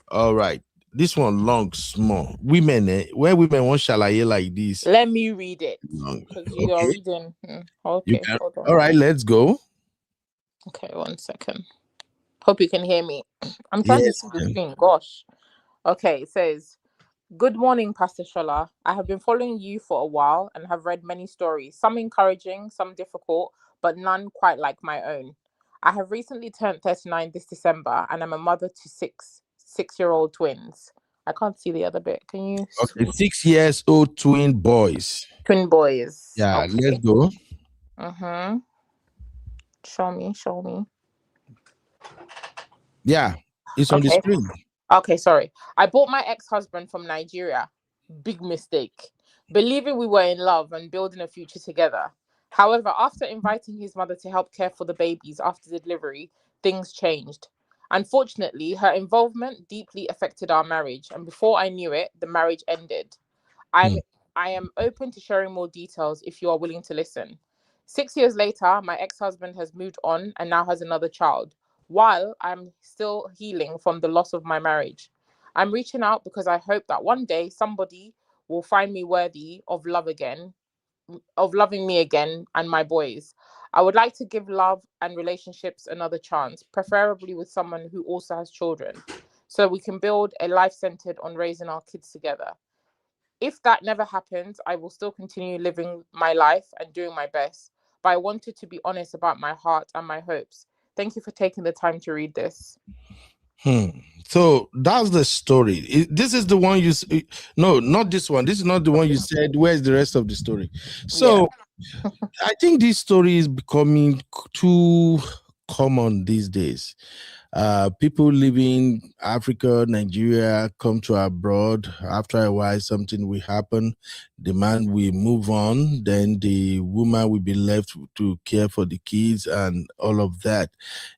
All right. This one long, small. Women, where women want shalaye like this. Let me read it. Because you are reading. Okay, hold on. All right, let's go. Okay, 1 second. Hope you can hear me. I'm trying to see the screen. Gosh. Okay, it says, good morning, Pastor Shola. I have been following you for a while and have read many stories, some encouraging, some difficult, but none quite like my own. I have recently turned 39 this December, and I'm a mother to 6-year-old twins. I can't see the other bit. Can you? Okay, 6-year-old twin boys. Twin boys. Yeah, okay. Let's go. Show me. Yeah, it's on the screen. Okay, sorry. I bought my ex-husband from Nigeria. Big mistake. Believing we were in love and building a future together. However, after inviting his mother to help care for the babies after the delivery, things changed. Unfortunately, her involvement deeply affected our marriage, and before I knew it, the marriage ended. I am open to sharing more details if you are willing to listen. 6 years later, my ex-husband has moved on and now has another child, while I'm still healing from the loss of my marriage. I'm reaching out because I hope that one day somebody will find me worthy of loving me again and my boys. I would like to give love and relationships another chance, preferably with someone who also has children, so we can build a life centered on raising our kids together. If that never happens, I will still continue living my life and doing my best. But I wanted to be honest about my heart and my hopes. Thank you for taking the time to read this. So that's the story. This is the one no, not this one. This is not the one you said. Where's the rest of the story? So I think this story is becoming too common these days. People leaving Africa, Nigeria, come to abroad. After a while, something will happen. The man will move on. Then the woman will be left to care for the kids and all of that.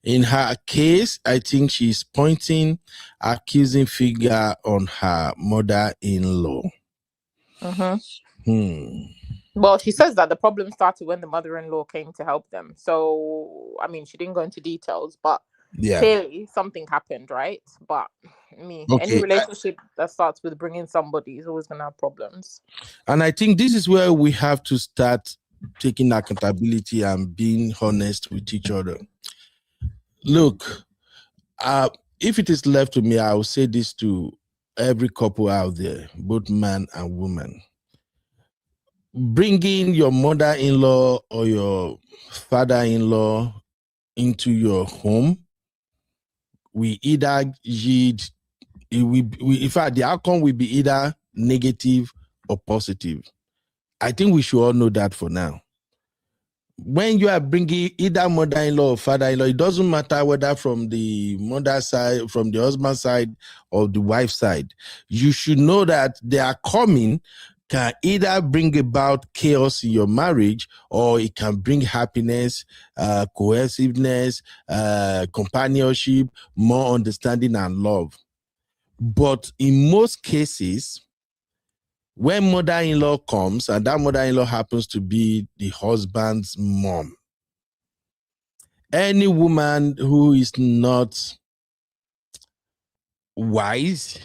In her case, I think she's pointing accusing finger on her mother-in-law. Well, she says that the problem started when the mother-in-law came to help them. So, I mean, she didn't go into details, but clearly something happened, right? But any relationship that starts with bringing somebody is always going to have problems. And I think this is where we have to start taking accountability and being honest with each other. Look, if it is left to me, I will say this to every couple out there, both man and woman. Bringing your mother-in-law or your father-in-law into your home we either yield, in fact, the outcome will be either negative or positive. I think we should all know that for now. When you are bringing either mother-in-law or father-in-law, it doesn't matter whether from the mother's side, from the husband's side, or the wife's side. You should know that they are coming can either bring about chaos in your marriage, or it can bring happiness, cohesiveness, companionship, more understanding and love. But in most cases, when mother-in-law comes, and that mother-in-law happens to be the husband's mom, any woman who is not wise,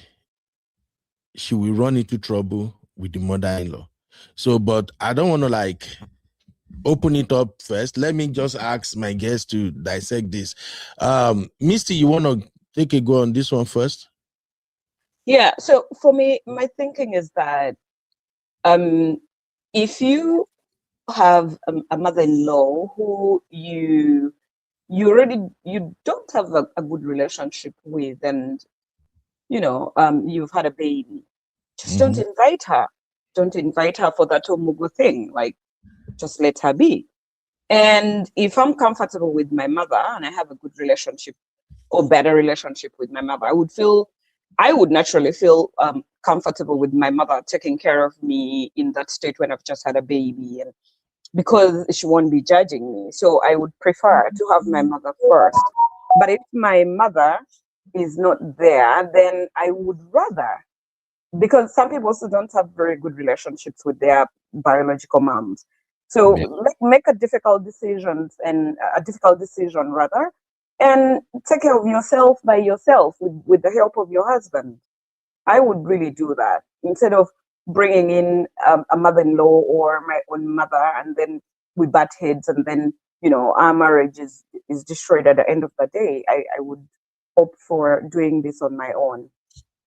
she will run into trouble with the mother-in-law. So, but I don't want to open it up first. Let me just ask my guests to dissect this. Misty, you want to take a go on this one first? Yeah, so for me, my thinking is that if you have a mother-in-law who you don't have a good relationship with, and you've had a baby, just don't invite her. Don't invite her for that omugu thing. Just let her be. And if I'm comfortable with my mother and I have a good relationship or better relationship with my mother, I would naturally feel comfortable with my mother taking care of me in that state when I've just had a baby, and because she won't be judging me. So I would prefer to have my mother first. But if my mother is not there, then I would rather, because some people also don't have very good relationships with their biological moms. So make a difficult decision rather, and take care of yourself by yourself with the help of your husband. I would really do that instead of bringing in a mother-in-law or my own mother, and then we butt heads, and then our marriage is destroyed at the end of the day. I would opt for doing this on my own.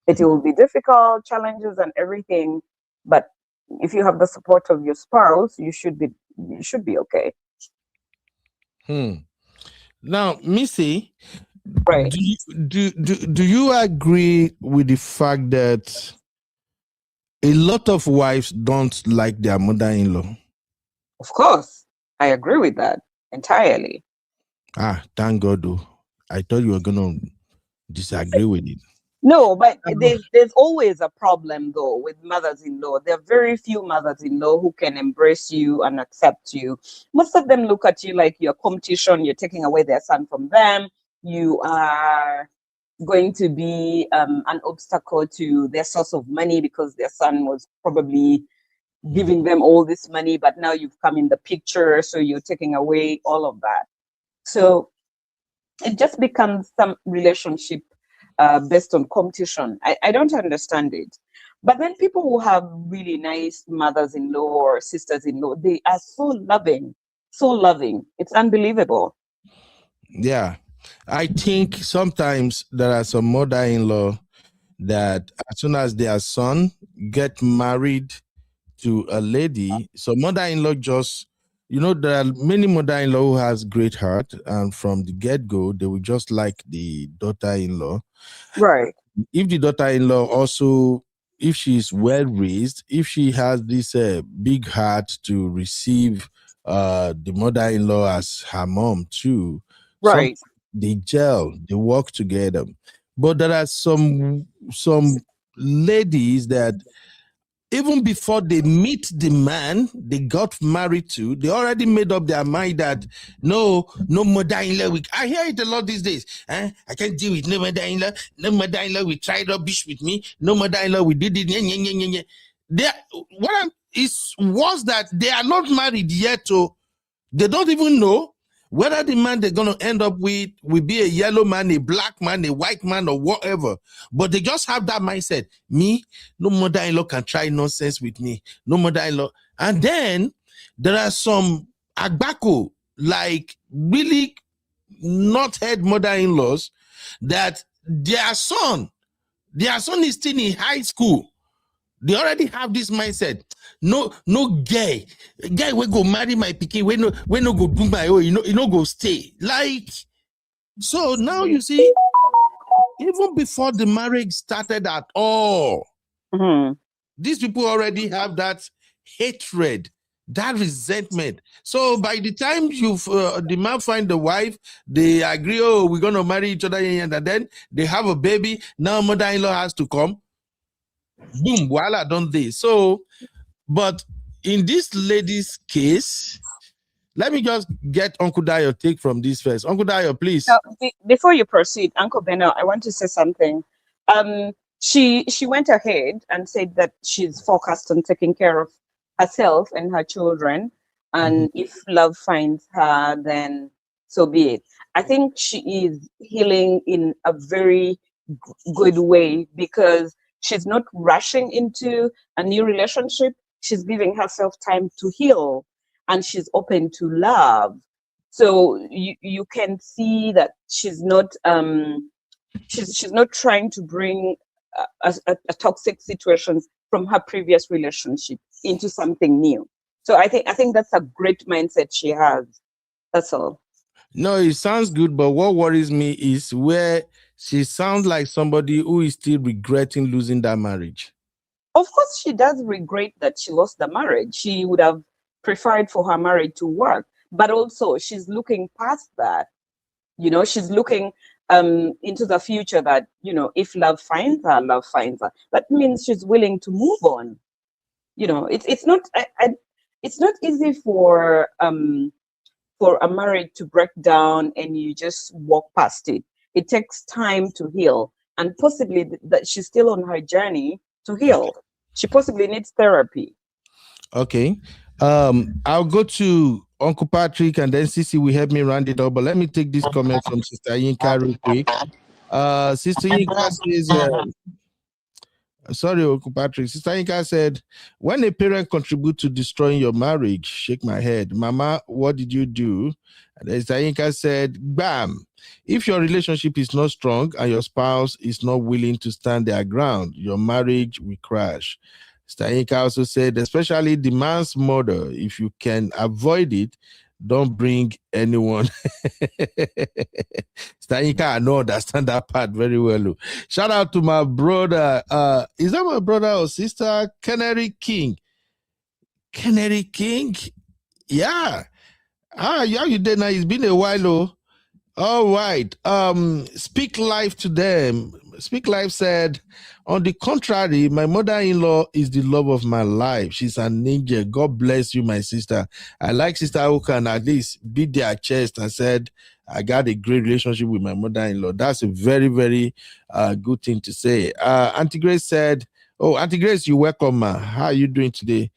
It will be difficult, challenges and everything, but if you have the support of your spouse, you should be okay. Now, Missy, right? Do you agree with the fact that a lot of wives don't like their mother-in-law? Of course, I agree with that entirely. Thank God, though. I thought you were gonna disagree with it. No, but there's always a problem though with mothers-in-law. There are very few mothers-in-law who can embrace you and accept you. Most of them look at you like you're competition. You're taking away their son from them. You are going to be an obstacle to their source of money, because their son was probably giving them all this money, but now you've come in the picture, so you're taking away all of that. So it just becomes some relationship based on competition. I don't understand it. But then people who have really nice mothers-in-law or sisters-in-law, they are so loving. It's unbelievable. Yeah. I think sometimes there are some mother-in-law that as soon as their son get married to a lady, so mother-in-law just, there are many mother-in-law who has great heart, and from the get-go, they will just like the daughter-in-law. Right. If the daughter-in-law also, if she is well-raised, if she has this big heart to receive the mother-in-law as her mom too, right? They gel, they work together. But there are some ladies that even before they meet the man they got married to, they already made up their mind that no mother-in-law. I hear it a lot these days. I can't deal with no mother-in-law. No mother-in-law will try rubbish with me. No mother-in-law will do it. It's worse that they are not married yet, so they don't even know whether the man they're going to end up with will be a yellow man, a black man, a white man, or whatever. But they just have that mindset. Me, no mother-in-law can try nonsense with me. No mother-in-law. And then there are some agbako, like really not head mother-in-laws, that their son is still in high school. They already have this mindset. No guy will go marry my pikin. We no go do my own. You know go stay. Like, so now you see, even before the marriage started at all. These people already have that hatred, that resentment. So by the time the man find the wife, they agree, oh, we're going to marry each other, and then they have a baby. Now mother-in-law has to come. Boom, voila, don't they? So, but in this lady's case, let me just get Uncle Dayo take from this first. Uncle Dayo, please. Now, before you proceed, Uncle Beno, I want to say something. She went ahead and said that she's focused on taking care of herself and her children, and if love finds her, then so be it. I think she is healing in a very good way because she's not rushing into a new relationship. She's giving herself time to heal, and she's open to love. So you can see that she's not she's not trying to bring a toxic situation from her previous relationship into something new. So I think that's a great mindset she has. That's all. No, it sounds good, but what worries me is where she sounds like somebody who is still regretting losing that marriage. Of course, she does regret that she lost the marriage. She would have preferred for her marriage to work, but also she's looking past that. She's looking into the future that, if love finds her, love finds her. That means she's willing to move on. It's not easy for a marriage to break down and you just walk past it. It takes time to heal, and possibly that she's still on her journey to heal. She possibly needs therapy. Okay. I'll go to Uncle Patrick, and then Sissy will help me round it up. But let me take this comment from Sister Yinka real quick. Sister Yinka says, sorry, Uncle Patrick. Sister Yinka said, when a parent contributes to destroying your marriage, shake my head. Mama, what did you do? And Sister Yinka said, bam. If your relationship is not strong and your spouse is not willing to stand their ground, your marriage will crash. Stanika also said, especially the man's mother, if you can avoid it, don't bring anyone. Stanika, I know understand that part very well. Shout out to my brother. Is that my brother or sister? Canary King. Canary King? Yeah. Yeah, you did now. It's been a while. All right. Speak Life to them. Speak Life said, on the contrary, my mother-in-law is the love of my life. She's an angel. God bless you, my sister. I like sister who can at least beat their chest and said, I got a great relationship with my mother-in-law. That's a very, very good thing to say. Auntie Grace said, oh, Auntie Grace, you're welcome, ma. How are you doing today?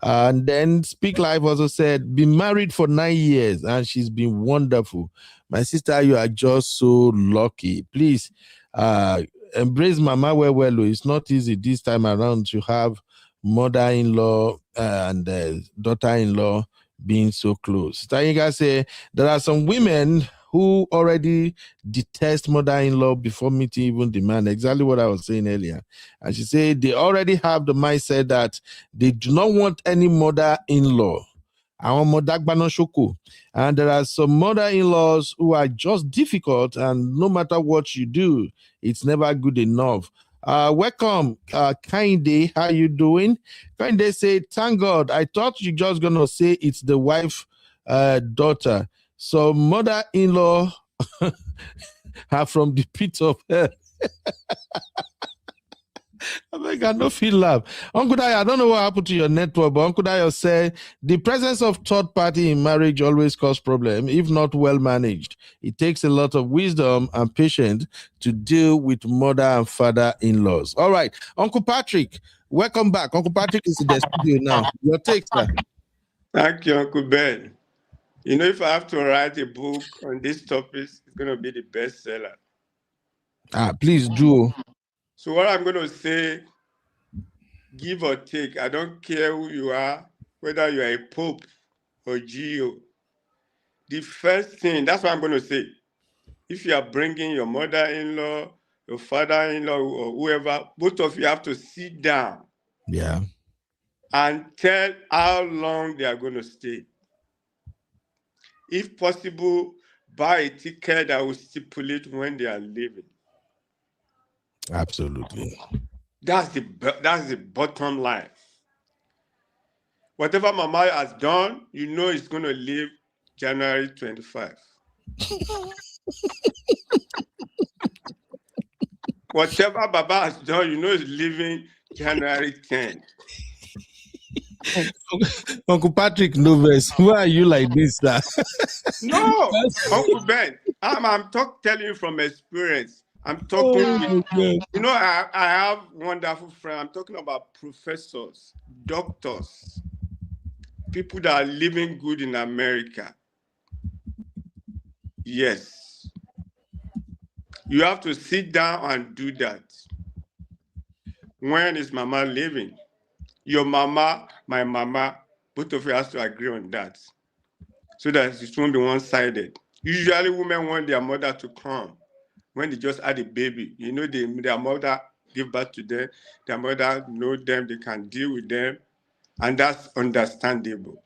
And then Speak Life also said, been married for 9 years and she's been wonderful. My sister, you are just so lucky. Please embrace Mama well. It's not easy this time around to have mother-in-law and daughter-in-law being so close. Tayiga say there are some women who already detest mother-in-law before meeting even the man. Exactly what I was saying earlier. And she said they already have the mindset that they do not want any mother-in-law. And there are some mother-in-laws who are just difficult, and no matter what you do, it's never good enough. Welcome, Kainde. How you doing? Kainde say, thank God. I thought you just gonna say it's the wife, daughter. So mother-in-law are from the pit of hell. I don't feel laugh. Uncle Dayo, I don't know what happened to your network, but Uncle Dayo said the presence of third party in marriage always causes problems, if not well managed. It takes a lot of wisdom and patience to deal with mother and father-in-laws. All right, Uncle Patrick, welcome back. Uncle Patrick is in the studio now. Your take, sir. Thank you, Uncle Ben. If I have to write a book on this topic, it's going to be the bestseller. Please do. So what I'm going to say, give or take, I don't care who you are, whether you are a pope or Geo. The first thing, that's what I'm going to say. If you are bringing your mother-in-law, your father-in-law, or whoever, both of you have to sit down. Yeah. And tell how long they are going to stay. If possible, buy a ticket that will stipulate when they are leaving. Absolutely. That's the bottom line. Whatever Mama has done, you know it's going to leave January 25. Whatever Baba has done, you know it's leaving January 10. Uncle Patrick Novus, why are you like this, sir? No, Uncle Ben, I'm telling you from experience. I'm talking with, you know, I have wonderful friends. I'm talking about professors, doctors, people that are living good in America. Yes. You have to sit down and do that. When is Mama leaving? Your mama, my mama, both of you have to agree on that, so that it won't be one-sided. Usually women want their mother to come when they just had a baby. You know, their mother give birth to them, their mother know them, they can deal with them, and that's understandable.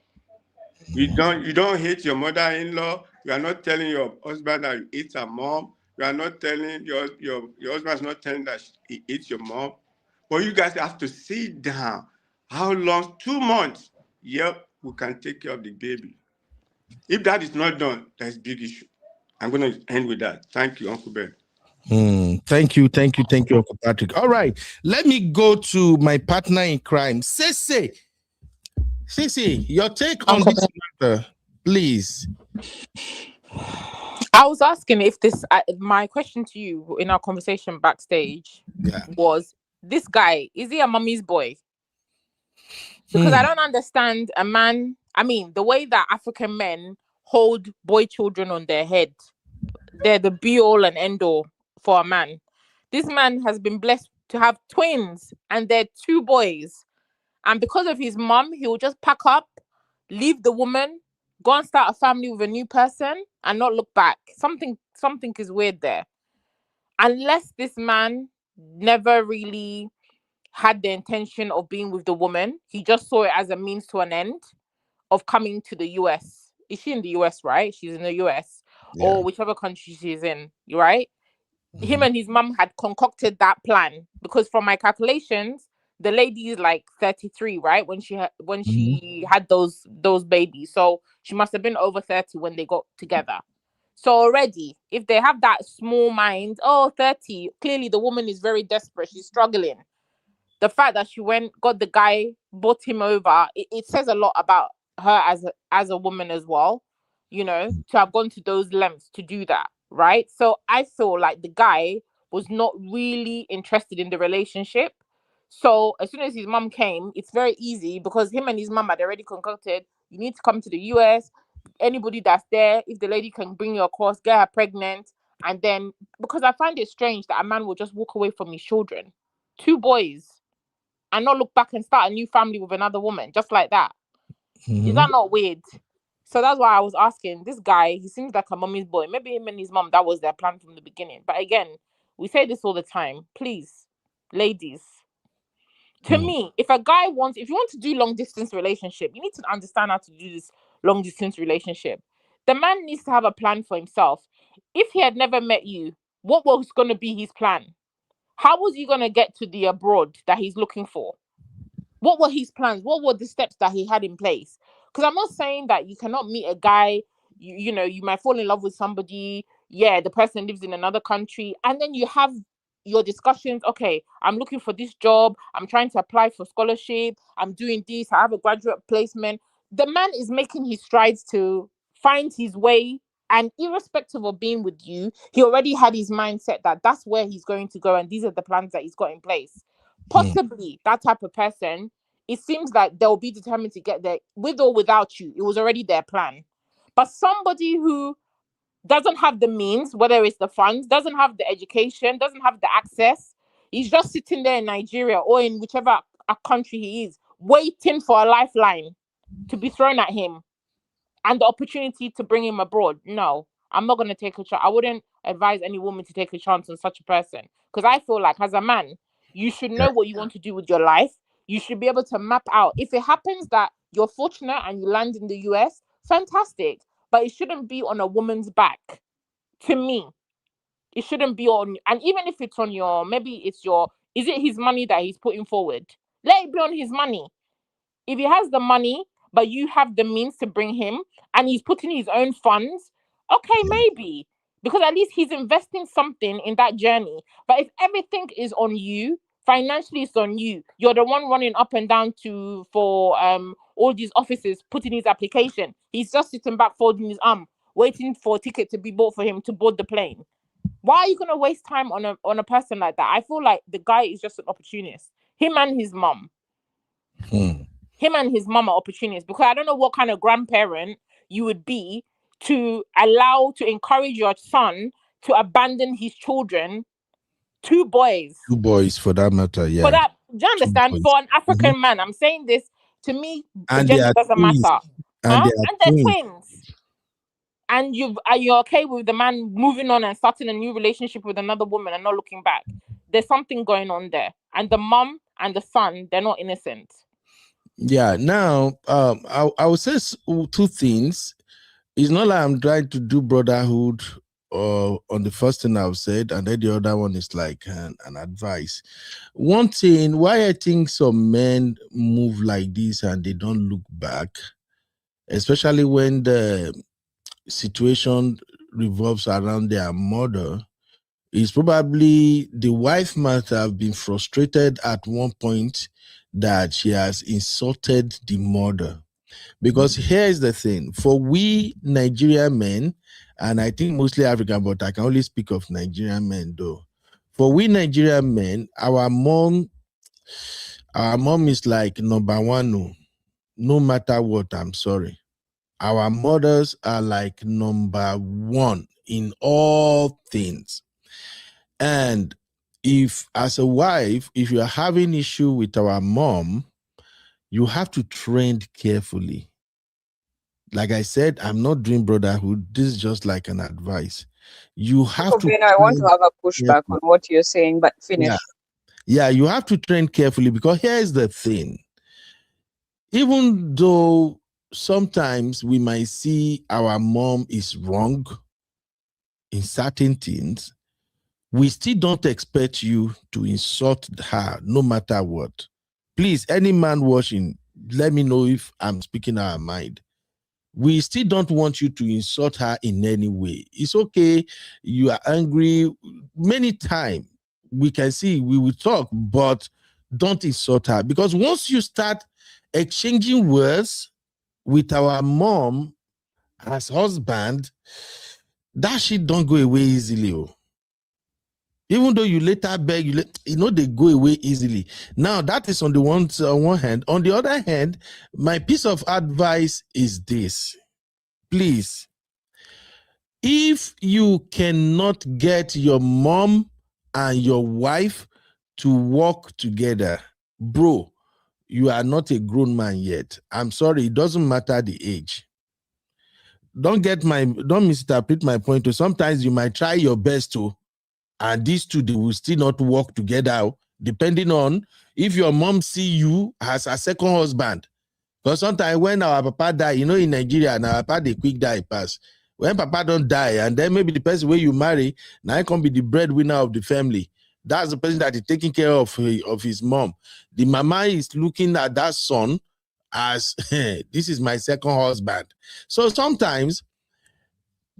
You don't hate your mother-in-law. You are not telling your husband that you hate her mom. You are not telling your husband's not telling that he hates your mom. But you guys have to sit down. How long? 2 months. Yep, we can take care of the baby. If that is not done, that's a big issue. I'm going to end with that. Thank you, Uncle Ben. Thank you, Uncle Patrick. All right, let me go to my partner in crime, Sissy. Sissy, your take on this matter, please. I was asking if this, my question to you in our conversation backstage was, this guy, is he a mommy's boy? Because I don't understand a man. I mean, the way that African men hold boy children on their head, they're the be all and end all for a man. This man has been blessed to have twins, and they're 2 boys. And because of his mom, he will just pack up, leave the woman, go and start a family with a new person, and not look back. Something is weird there. Unless this man never really had the intention of being with the woman, he just saw it as a means to an end of coming to the US. Is she in the US, right? She's in the US, or whichever country she's in, right? Him and his mom had concocted that plan, because from my calculations, the lady is like 33, right? When she had those babies. So she must have been over 30 when they got together. So already, if they have that small mind, 30, clearly the woman is very desperate. She's struggling. The fact that she got the guy, bought him over, it says a lot about her as a woman as well, you know, to have gone to those lengths to do that, right? So I feel like the guy was not really interested in the relationship. So as soon as his mom came, it's very easy, because him and his mom had already concocted, you need to come to the US. Anybody that's there, if the lady can bring you across, get her pregnant. And then, because I find it strange that a man will just walk away from his children, 2 boys, and not look back and start a new family with another woman, just like that. Is that not weird? So that's why I was asking, this guy, he seems like a mommy's boy. Maybe him and his mom, that was their plan from the beginning. But again, we say this all the time. Please, ladies, to me, if you want to do long distance relationship, you need to understand how to do this long distance relationship. The man needs to have a plan for himself. If he had never met you, what was going to be his plan? How was he going to get to the abroad that he's looking for? What were his plans? What were the steps that he had in place? Because I'm not saying that you cannot meet a guy, you know, you might fall in love with somebody. Yeah, the person lives in another country. And then you have your discussions. Okay, I'm looking for this job. I'm trying to apply for scholarship. I'm doing this. I have a graduate placement. The man is making his strides to find his way. And irrespective of being with you, he already had his mindset that that's where he's going to go. And these are the plans that he's got in place. Possibly that type of person, it seems like they'll be determined to get there with or without you. It was already their plan. But somebody who doesn't have the means, whether it's the funds, doesn't have the education, doesn't have the access, he's just sitting there in Nigeria or in whichever country he is, waiting for a lifeline to be thrown at him and the opportunity to bring him abroad. No, I'm not going to take a chance. I wouldn't advise any woman to take a chance on such a person, because I feel like as a man, you should know what you want to do with your life. You should be able to map out. If it happens that you're fortunate and you land in the US, fantastic. But it shouldn't be on a woman's back, to me. It shouldn't be on, and even if it's on your, maybe it's your, is it his money that he's putting forward? Let it be on his money. If he has the money, but you have the means to bring him, and he's putting his own funds, okay, maybe. Because at least he's investing something in that journey. But if everything is on you, financially it's on you. You're the one running up and down for all these offices, putting his application. He's just sitting back, folding his arm, waiting for a ticket to be bought for him to board the plane. Why are you gonna waste time on a person like that? I feel like the guy is just an opportunist. Him and his mum. Him and his mum are opportunists, because I don't know what kind of grandparent you would be to encourage your son to abandon his children. Two boys for that matter, yeah. For that, do you understand? For an African man, I'm saying this, to me, And the gender they are doesn't twins. matter. And they And are they're twins. twins. And you're okay with the man moving on and starting a new relationship with another woman and not looking back. There's something going on there. And the mum and the son, they're not innocent. Yeah. Now, I would say two things. It's not like I'm trying to do brotherhood on the first thing I've said, and then the other one is like an advice. One thing, why I think some men move like this and they don't look back, especially when the situation revolves around their mother, is probably the wife might have been frustrated at one point that she has insulted the mother. Because here is the thing, for we Nigerian men, and I think mostly African, but I can only speak of Nigerian men though. For we Nigerian men, our mom is like number one, no matter what, I'm sorry. Our mothers are like number one in all things. And if, as a wife, if you are having issue with our mom, you have to tread carefully. Like I said, I'm not doing brotherhood. This is just like an advice. You have to. I want to have a pushback on what you're saying, but finish. Yeah, you have to train carefully, because here's the thing. Even though sometimes we might see our mom is wrong in certain things, we still don't expect you to insult her no matter what. Please, any man watching, let me know if I'm speaking our mind. We still don't want you to insult her in any way. It's okay. You are angry. Many times we can see, we will talk, but don't insult her. Because once you start exchanging words with our mom as husband, that shit don't go away easily. Even though you later beg, they go away easily. Now, that is on the one hand. On the other hand, my piece of advice is this. Please, if you cannot get your mom and your wife to work together, bro, you are not a grown man yet. I'm sorry, it doesn't matter the age. Don't misinterpret my point. Sometimes you might try your best to, and these two, they will still not work together, depending on if your mom see you as a second husband. Because sometimes when our papa die, in Nigeria, and our papa, they quick die pass. When papa don't die, and then maybe the person where you marry, now he can be the breadwinner of the family. That's the person that is taking care of his mom. The mama is looking at that son as, this is my second husband. So sometimes,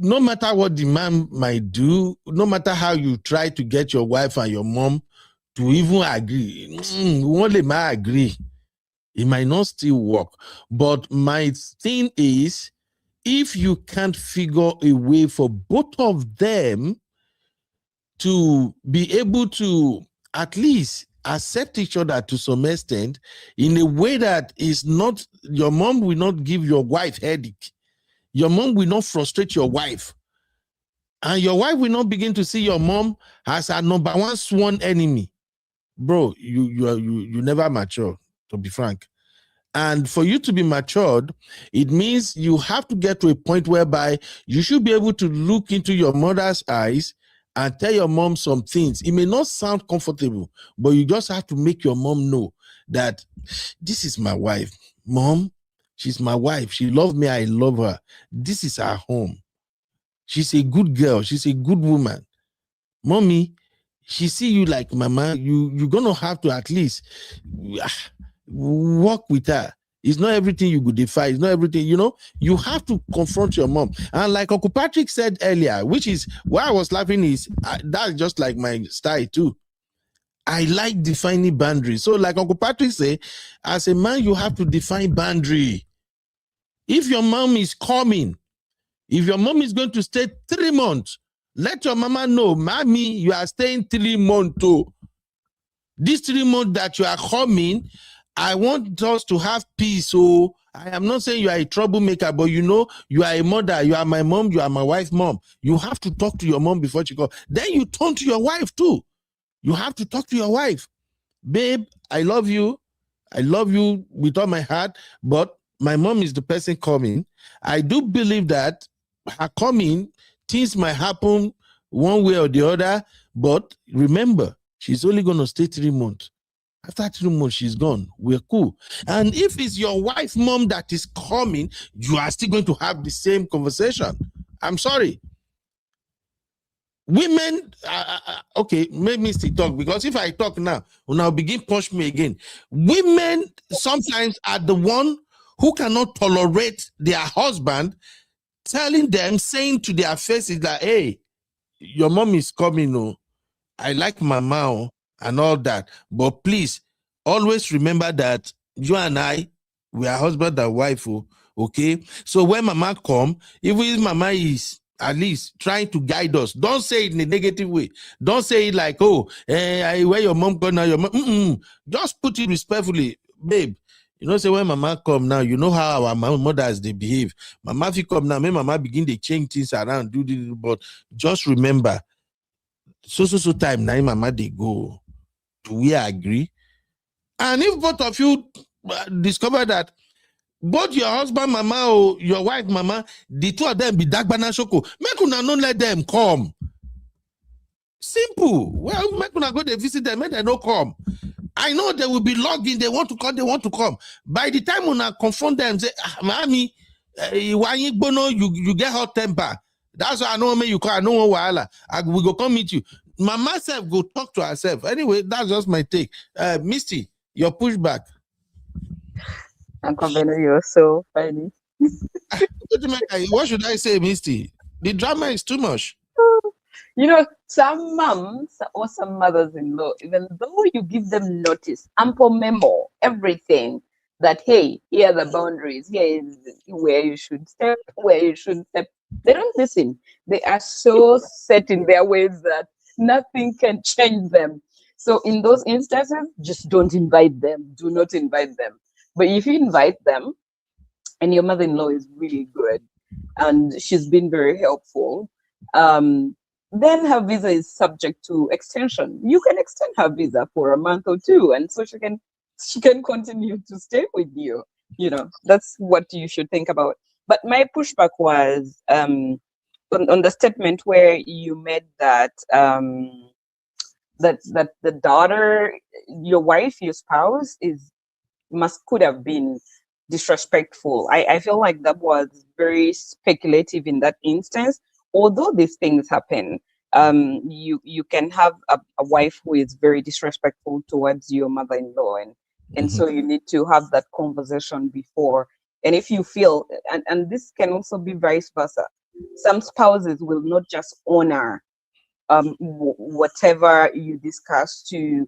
no matter what the man might do, no matter how you try to get your wife and your mom to even agree, only might agree. It might not still work. But my thing is, if you can't figure a way for both of them to be able to at least accept each other to some extent in a way that is not, your mom will not give your wife headache. Your mom will not frustrate your wife. And your wife will not begin to see your mom as her number one sworn enemy. Bro, you never mature, to be frank. And for you to be matured, it means you have to get to a point whereby you should be able to look into your mother's eyes and tell your mom some things. It may not sound comfortable, but you just have to make your mom know that this is my wife. Mom, she's my wife. She loves me. I love her. This is our home. She's a good girl. She's a good woman. mommy, she see you like mama, you're gonna have to at least work with her. It's not everything you could defy. It's not everything, you have to confront your mom. And like Uncle Patrick said earlier, which is why I was laughing, is that's just like my style too. I like defining boundaries. So like Uncle Patrick said, as a man, you have to define boundary. If your mom is coming, if your mom is going to stay 3 months, let your mama know, mommy, you are staying 3 months too. These 3 months that you are coming, I want us to have peace. So I am not saying you are a troublemaker, but you are a mother. You are my mom. You are my wife's mom. You have to talk to your mom before she goes. Then you turn to your wife too. You have to talk to your wife. Babe, I love you. I love you with all my heart, but my mom is the person coming. I do believe that her coming, things might happen one way or the other, but remember, she's only going to stay 3 months. After 3 months, she's gone. We're cool. And if it's your wife's mom that is coming, you are still going to have the same conversation. I'm sorry. Women, okay, make me still talk, because if I talk now, will begin push me again. Women sometimes are the one who cannot tolerate their husband telling them, saying to their faces that, hey, your mom is coming, oh, I like mama, oh, and all that. But please, always remember that you and I, we are husband and wife, oh, okay? So when mama come, even if mama is at least trying to guide us, don't say it in a negative way. Don't say it like, oh, where your mom go now, your mom. Just put it respectfully, babe. Say when mama come now, you know how our mothers, they behave. Mama, if you come now, may mama begin to change things around, but just remember, so time now, mama, they go. Do we agree? And if both of you discover that both your husband, mama, or your wife, mama, the two of them be dagbana shoko, make una not let them come. Simple. Well, make una go to visit them, make them no come. I know they will be logging, they want to come. By the time una confront them, say, mommy, you get hot temper. That's why I know me you call, I know wahala. We go come meet you. Mama self go talk to herself. Anyway, that's just my take. Misty, your pushback. Uncle Beno, you're so funny. What should I say, Misty? The drama is too much. Some moms or some mothers-in-law, even though you give them notice, ample memo, everything, that, hey, here are the boundaries, here is where you should step, where you shouldn't step, they don't listen. They are so set in their ways that nothing can change them. So in those instances, just don't invite them. Do not invite them. But if you invite them, and your mother-in-law is really good, and she's been very helpful, then her visa is subject to extension. You can extend her visa for a month or two, and so she can continue to stay with you. That's what you should think about. But my pushback was on the statement where you made that that the daughter, your wife, your spouse could have been disrespectful. I feel like that was very speculative in that instance. Although these things happen, you can have a wife who is very disrespectful towards your mother-in-law, and so you need to have that conversation before. And if you feel, and this can also be vice versa, some spouses will not just honor whatever you discuss to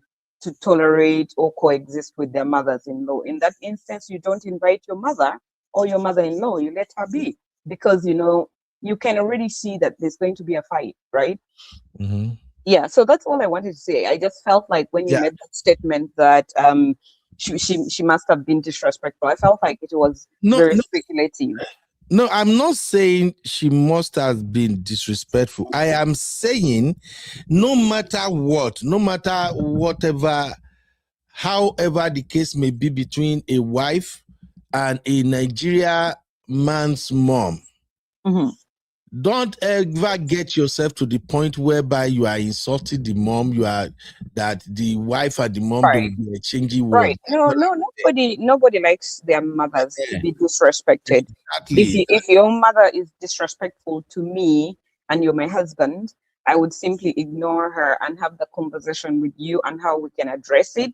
tolerate or coexist with their mothers-in-law. In that instance, you don't invite your mother or your mother-in-law. You let her be, because you can already see that there's going to be a fight, right? Yeah, so that's all I wanted to say. I just felt like when you made that statement that she must have been disrespectful, I felt like it was very speculative. No, I'm not saying she must have been disrespectful. I am saying no matter what, no matter whatever, however the case may be between a wife and a Nigeria man's mom, don't ever get yourself to the point whereby you are insulting the mom, that the wife and the mom, Right. they will be exchanging words. Right. No, nobody likes their mothers to be disrespected. Exactly. If your mother is disrespectful to me and you're my husband, I would simply ignore her and have the conversation with you on how we can address it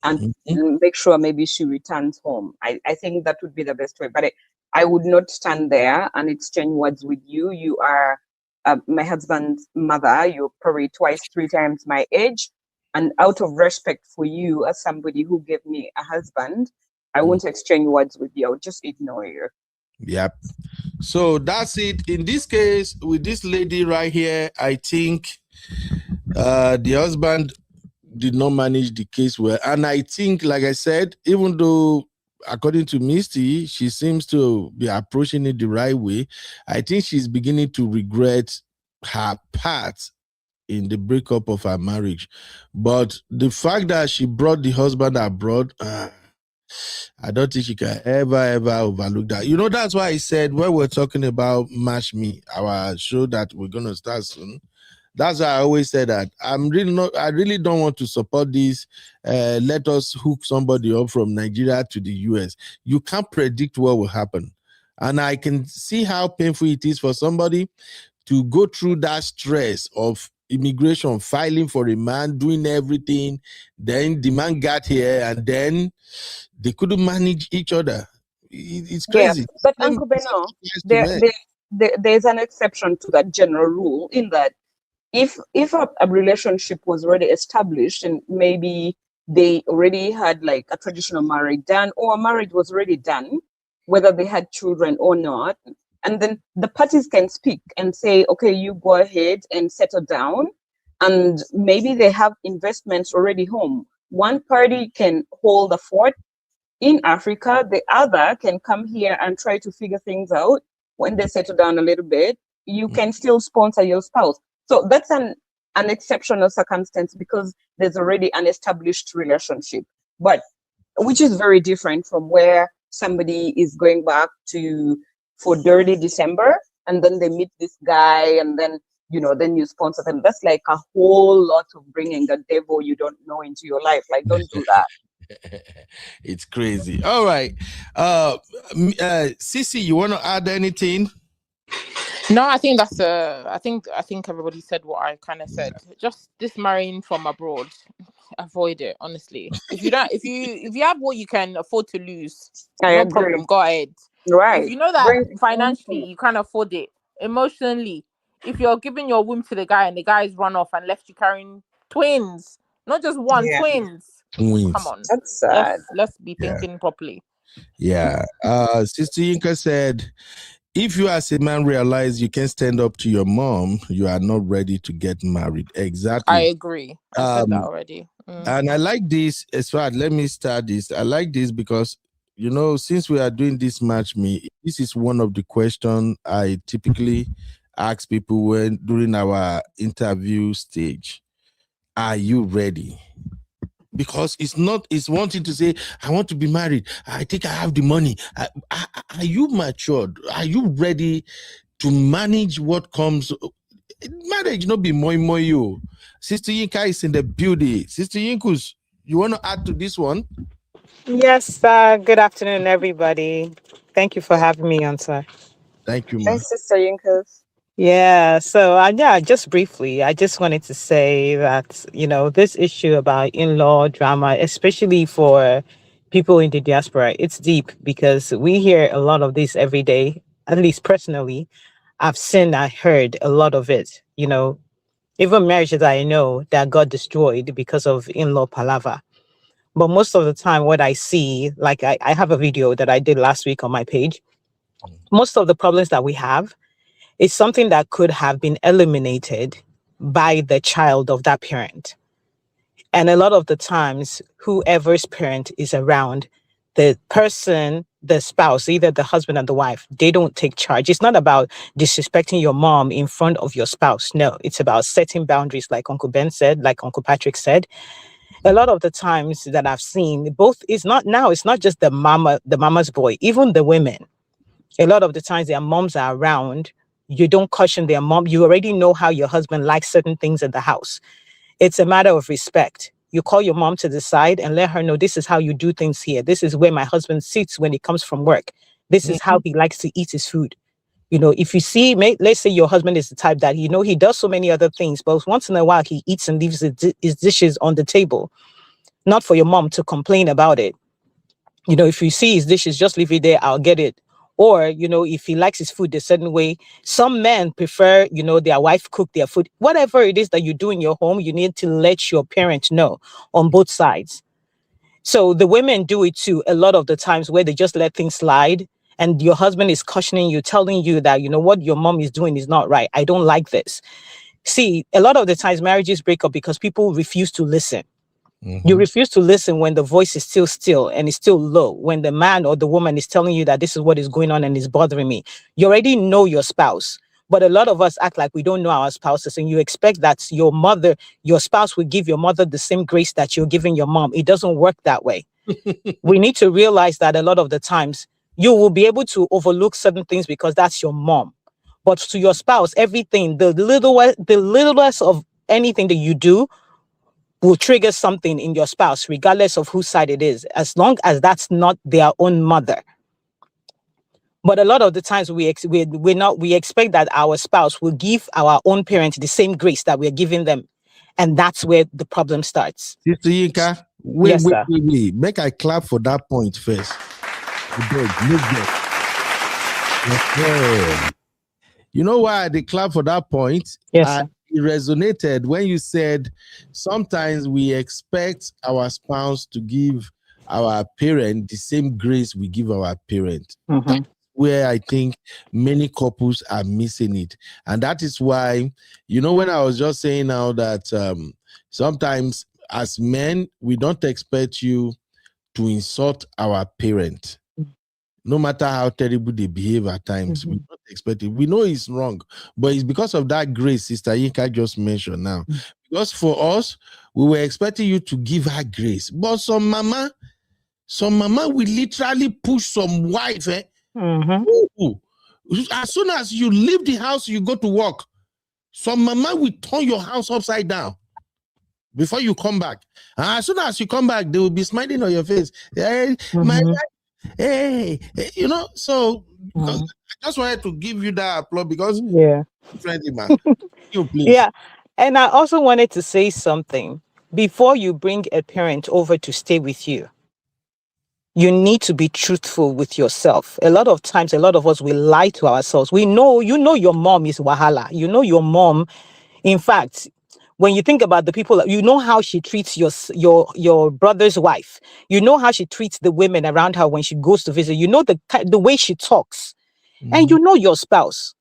and make sure maybe she returns home. I think that would be the best way. But I would not stand there and exchange words with you. You are my husband's mother. You're probably twice, 3 times my age. And out of respect for you as somebody who gave me a husband, I won't exchange words with you. I'll just ignore you. Yep. So that's it. In this case, with this lady right here, I think the husband did not manage the case well. And I think, like I said, even though according to Misty, she seems to be approaching it the right way, I think she's beginning to regret her part in the breakup of her marriage. But the fact that she brought the husband abroad, I don't think she can ever overlook that. You know, that's why I said when we're talking about Match Me, our show that we're going to start soon, that's why I always say that I really don't want to support this. Let us hook somebody up from Nigeria to the US. You can't predict what will happen. And I can see how painful it is for somebody to go through that stress of immigration, filing for a man, doing everything. Then the man got here and then they couldn't manage each other. It's crazy. Yeah, but Uncle Beno, there's an exception to that general rule in that if a relationship was already established and maybe they already had like a traditional marriage done or a marriage was already done, whether they had children or not, and then the parties can speak and say, okay, you go ahead and settle down, and maybe they have investments already home. One party can hold the fort in Africa, the other can come here and try to figure things out. When they settle down a little bit, you can still sponsor your spouse. So that's an exceptional circumstance because there's already an established relationship, but which is very different from where somebody is going back to for dirty December and then they meet this guy and then then you sponsor them. That's like a whole lot of bringing the devil you don't know into your life. Like, don't do that. It's crazy. All right. Sissy, you want to add anything? No, I think that's I think everybody said what I kind of said. Just this marrying from abroad, avoid it. Honestly, if you have what you can afford to lose, no problem. Go ahead. Right. If you know that financially you can't afford it, emotionally, if you're giving your womb to the guy and the guy's run off and left you carrying twins, not just one, twins. Come on, that's sad. Let's be thinking properly. Yeah. Sister Yinka said, if you as a man realize you can stand up to your mom, you are not ready to get married. Exactly. I agree. I said that already. And I like this as far. Let me start this. I like this because, since we are doing this Match Me, this is one of the questions I typically ask people during our interview stage. Are you ready? Because it's wanting to say, I want to be married. I think I have the money. Are you matured? Are you ready to manage what comes? Marriage not be moi you. Sister Yinka is in the building. Sister Yinkus, you want to add to this one? Yes, good afternoon, everybody. Thank you for having me on, sir. Thank you, ma. Thanks, Sister Yinkus. Yeah, so just briefly, I just wanted to say that, this issue about in-law drama, especially for people in the diaspora, it's deep because we hear a lot of this every day. At least personally, I heard a lot of it, even marriages I know that got destroyed because of in-law palaver. But most of the time, what I see, like I have a video that I did last week on my page. Most of the problems that we have is something that could have been eliminated by the child of that parent. And a lot of the times, whoever's parent is around, the person, the spouse, either the husband or the wife, they don't take charge. It's not about disrespecting your mom in front of your spouse. No, it's about setting boundaries, like Uncle Ben said, like Uncle Patrick said. A lot of the times that I've seen, it's not just the mama's boy, even the women. A lot of the times their moms are around. You don't caution their mom. You already know how your husband likes certain things in the house. It's a matter of respect. You call your mom to the side and let her know, this is how you do things here. This is where my husband sits when he comes from work. This is how he likes to eat his food. You know, if you see, let's say your husband is the type that, you know, he does so many other things, but once in a while he eats and leaves his dishes on the table, not for your mom to complain about it. You know, if you see his dishes, just leave it there, I'll get it. Or, you know, if he likes his food a certain way, some men prefer, you know, their wife cook their food. Whatever it is that you do in your home, you need to let your parent know on both sides. So the women do it too, a lot of the times where they just let things slide. And your husband is cautioning you, telling you that, you know, what your mom is doing is not right. I don't like this. See, a lot of the times marriages break up because people refuse to listen. You refuse to listen when the voice is still and it's still low, when the man or the woman is telling you that this is what is going on and is bothering me. You already know your spouse, but a lot of us act like we don't know our spouses, and you expect that your spouse will give your mother the same grace that you're giving your mom. It doesn't work that way. We need to realize that a lot of the times you will be able to overlook certain things because that's your mom. But to your spouse, everything, the littlest of anything that you do will trigger something in your spouse, regardless of whose side it is, as long as that's not their own mother. But a lot of the times we expect that our spouse will give our own parents the same grace that we're giving them. And that's where the problem starts. Sister Yinka, Yes, sir. wait. Make I clap for that point first. Okay. You know why they clap for that point? Yes, sir. It resonated when you said sometimes we expect our spouse to give our parent the same grace we give our parent. That's where I think many couples are missing it. And that is why, you know, when I was just saying now that sometimes as men, we don't expect you to insult our parent. No matter how terrible they behave at times, we don't expect it. We know it's wrong, but it's because of that grace Sister Yinka just mentioned now. Because for us, we were expecting you to give her grace. But some mama will literally push some wife. Ooh. As soon as you leave the house, you go to work. Some mama will turn your house upside down before you come back. And as soon as you come back, they will be smiling on your face. Hey, hey, you know, so I just wanted to give you that applause because friendly man. You please. Yeah. And I also wanted to say something. Before you bring a parent over to stay with you, you need to be truthful with yourself. A lot of times, a lot of us will lie to ourselves. We know, you know, your mom is wahala. You know, your mom, in fact, when you think about the people, you know how she treats your brother's wife. You know how she treats the women around her when she goes to visit. You know the way she talks, and you know your spouse.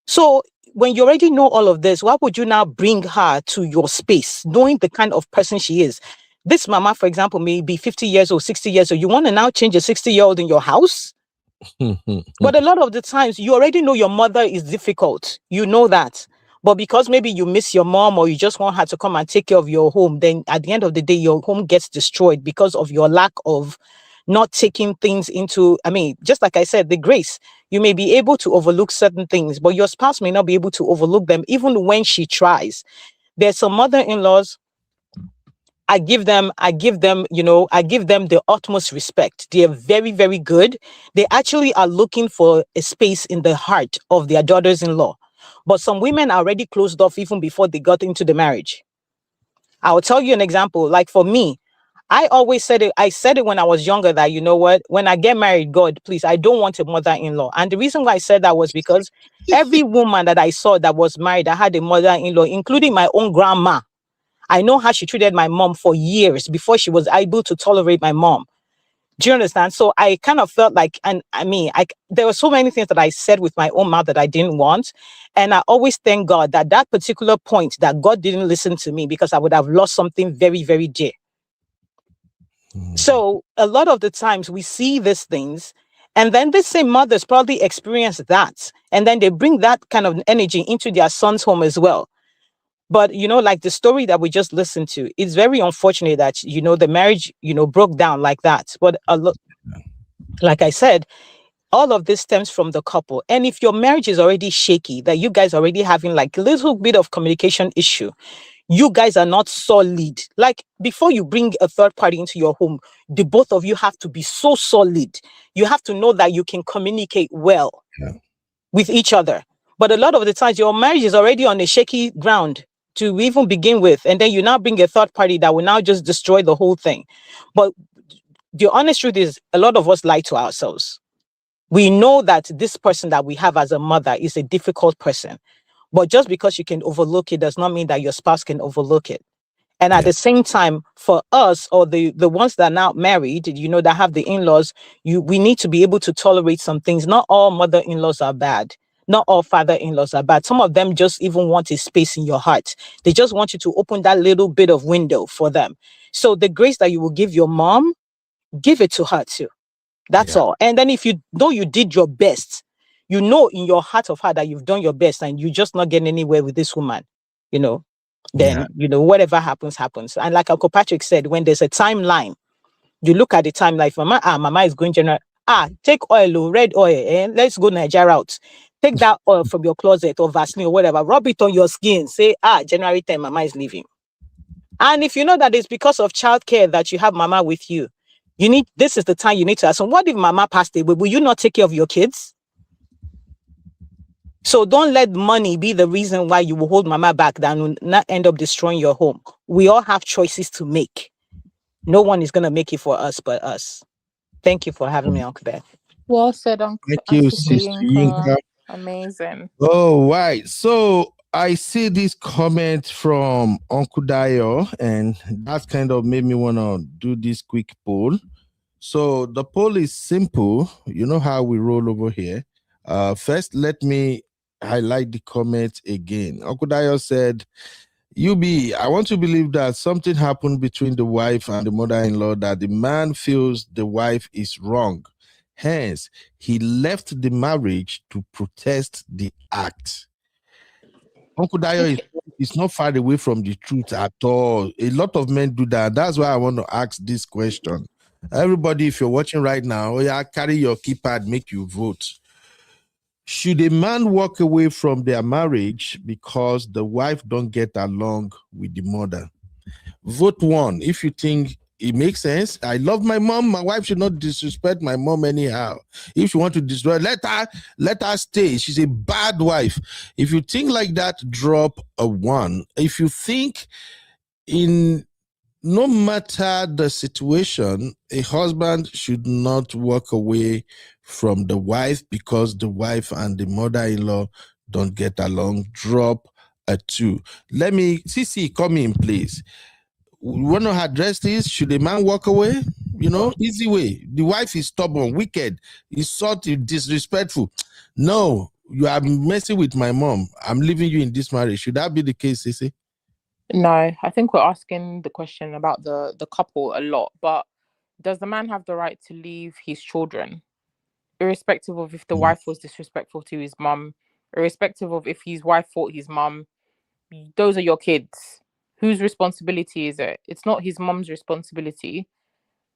So when you already know all of this, why would you now bring her to your space, knowing the kind of person she is? This mama, for example, may be 50 years old, 60 years old. You want to now change a 60-year-old in your house? But a lot of the times, you already know your mother is difficult. You know that. But because maybe you miss your mom or you just want her to come and take care of your home, then at the end of the day, your home gets destroyed because of your lack of not taking things into, I mean, just like I said, the grace. You may be able to overlook certain things, but your spouse may not be able to overlook them even when she tries. There's some mother-in-laws, I give them the utmost respect. They are very, very good. They actually are looking for a space in the heart of their daughters-in-law. But some women are already closed off even before they got into the marriage. I'll tell you an example. Like for me, I always said it. I said it when I was younger that, you know what, when I get married, God, please, I don't want a mother-in-law. And the reason why I said that was because every woman that I saw that was married, I had a mother-in-law, including my own grandma. I know how she treated my mom for years before she was able to tolerate my mom. Do you understand? So I kind of felt like, and I mean, there were so many things that I said with my own mouth that I didn't want. And I always thank God that that particular point that God didn't listen to me, because I would have lost something very, very dear. So a lot of the times we see these things, and then the same mothers probably experience that. And then they bring that kind of energy into their son's home as well. But, you know, like the story that we just listened to, it's very unfortunate that, you know, the marriage, you know, broke down like that. But like I said, all of this stems from the couple. And if your marriage is already shaky, that you guys are already having like a little bit of communication issue, you guys are not solid. Like before you bring a third party into your home, the both of you have to be so solid. You have to know that you can communicate well. with each other. But a lot of the times your marriage is already on a shaky ground to even begin with. And then you now bring a third party that will now just destroy the whole thing. But the honest truth is a lot of us lie to ourselves. We know that this person that we have as a mother is a difficult person. But just because you can overlook it does not mean that your spouse can overlook it. And at the same time, for us or the ones that are now married, that have the in-laws, we need to be able to tolerate some things. Not all mother-in-laws are bad. Not all father-in-laws are bad. Some of them just even want a space in your heart. They just want you to open that little bit of window for them. So the grace that you will give your mom, give it to her too. That's all. And then if you know you did your best, in your heart of heart that you've done your best and you're just not getting anywhere with this woman, then, whatever happens, happens. And like Uncle Patrick said, when there's a timeline, you look at the timeline, mama is going general. Take oil, red oil, and let's go Nigeria route. Take that oil from your closet or Vaseline or whatever, rub it on your skin, say, January 10, mama is leaving. And if you know that it's because of childcare that you have mama with you, this is the time you need to ask, so what if mama passed away? Will you not take care of your kids? So don't let money be the reason why you will hold mama back that will not end up destroying your home. We all have choices to make. No one is going to make it for us but us. Thank you for having me, Uncle Beth. Well said, Uncle. Thank you, Sister Yinka. Amazing. Oh, right. So I see this comment from Uncle Dayo, and that kind of made me want to do this quick poll. So the poll is simple. You know how we roll over here. First, let me highlight the comment again. Uncle Dayo said, I want to believe that something happened between the wife and the mother-in-law that the man feels the wife is wrong. Hence, he left the marriage to protest the act. Uncle Dayo is not far away from the truth at all. A lot of men do that. That's why I want to ask this question. Everybody, if you're watching right now, carry your keypad, make you vote. Should a man walk away from their marriage because the wife don't get along with the mother? Vote 1 if you think it makes sense. I love my mom. My wife should not disrespect my mom anyhow. If you want to destroy, let her stay. She's a bad wife. If you think like that, drop a 1. If you think no matter the situation, a husband should not walk away from the wife because the wife and the mother-in-law don't get along, drop a 2. Let me, Sisi, come in, please. We want to address this. Should a man walk away? Easy way. The wife is stubborn, wicked, is disrespectful. No, you are messing with my mom. I'm leaving you in this marriage. Should that be the case, Sisi? No, I think we're asking the question about the couple a lot, but does the man have the right to leave his children, irrespective of if the wife was disrespectful to his mum, irrespective of if his wife fought his mum? Those are your kids. Whose responsibility is it? It's not his mum's responsibility.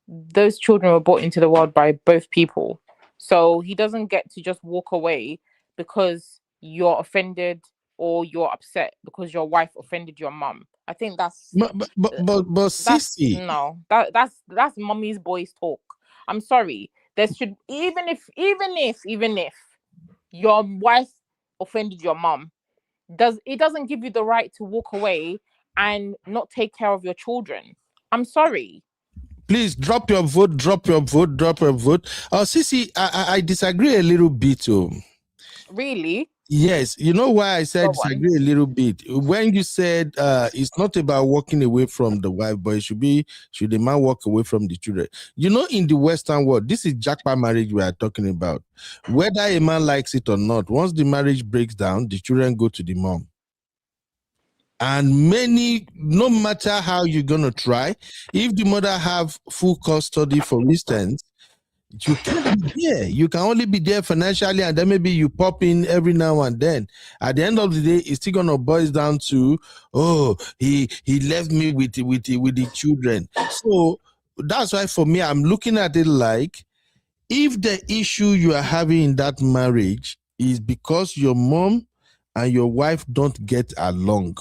Those children were brought into the world by both people. So he doesn't get to just walk away because you're offended or you're upset because your wife offended your mum. I think that's Sissy. No, that's mommy's boys talk. I'm sorry. There should even if your wife offended your mum, it doesn't give you the right to walk away and not take care of your children. I'm sorry. Please drop your vote. Sissy, I disagree a little bit. Really? Yes. You know why I said disagree a little bit? When you said it's not about walking away from the wife, but should the man walk away from the children? In the Western world, this is Japa Marriage we are talking about. Whether a man likes it or not, once the marriage breaks down, the children go to the mom. And no matter how you're going to try, if the mother have full custody, for instance, you can't be there. You can only be there financially, and then maybe you pop in every now and then. At the end of the day, it's still going to boil down to, he left me with the children. So that's why for me, I'm looking at it like, if the issue you are having in that marriage is because your mom and your wife don't get along,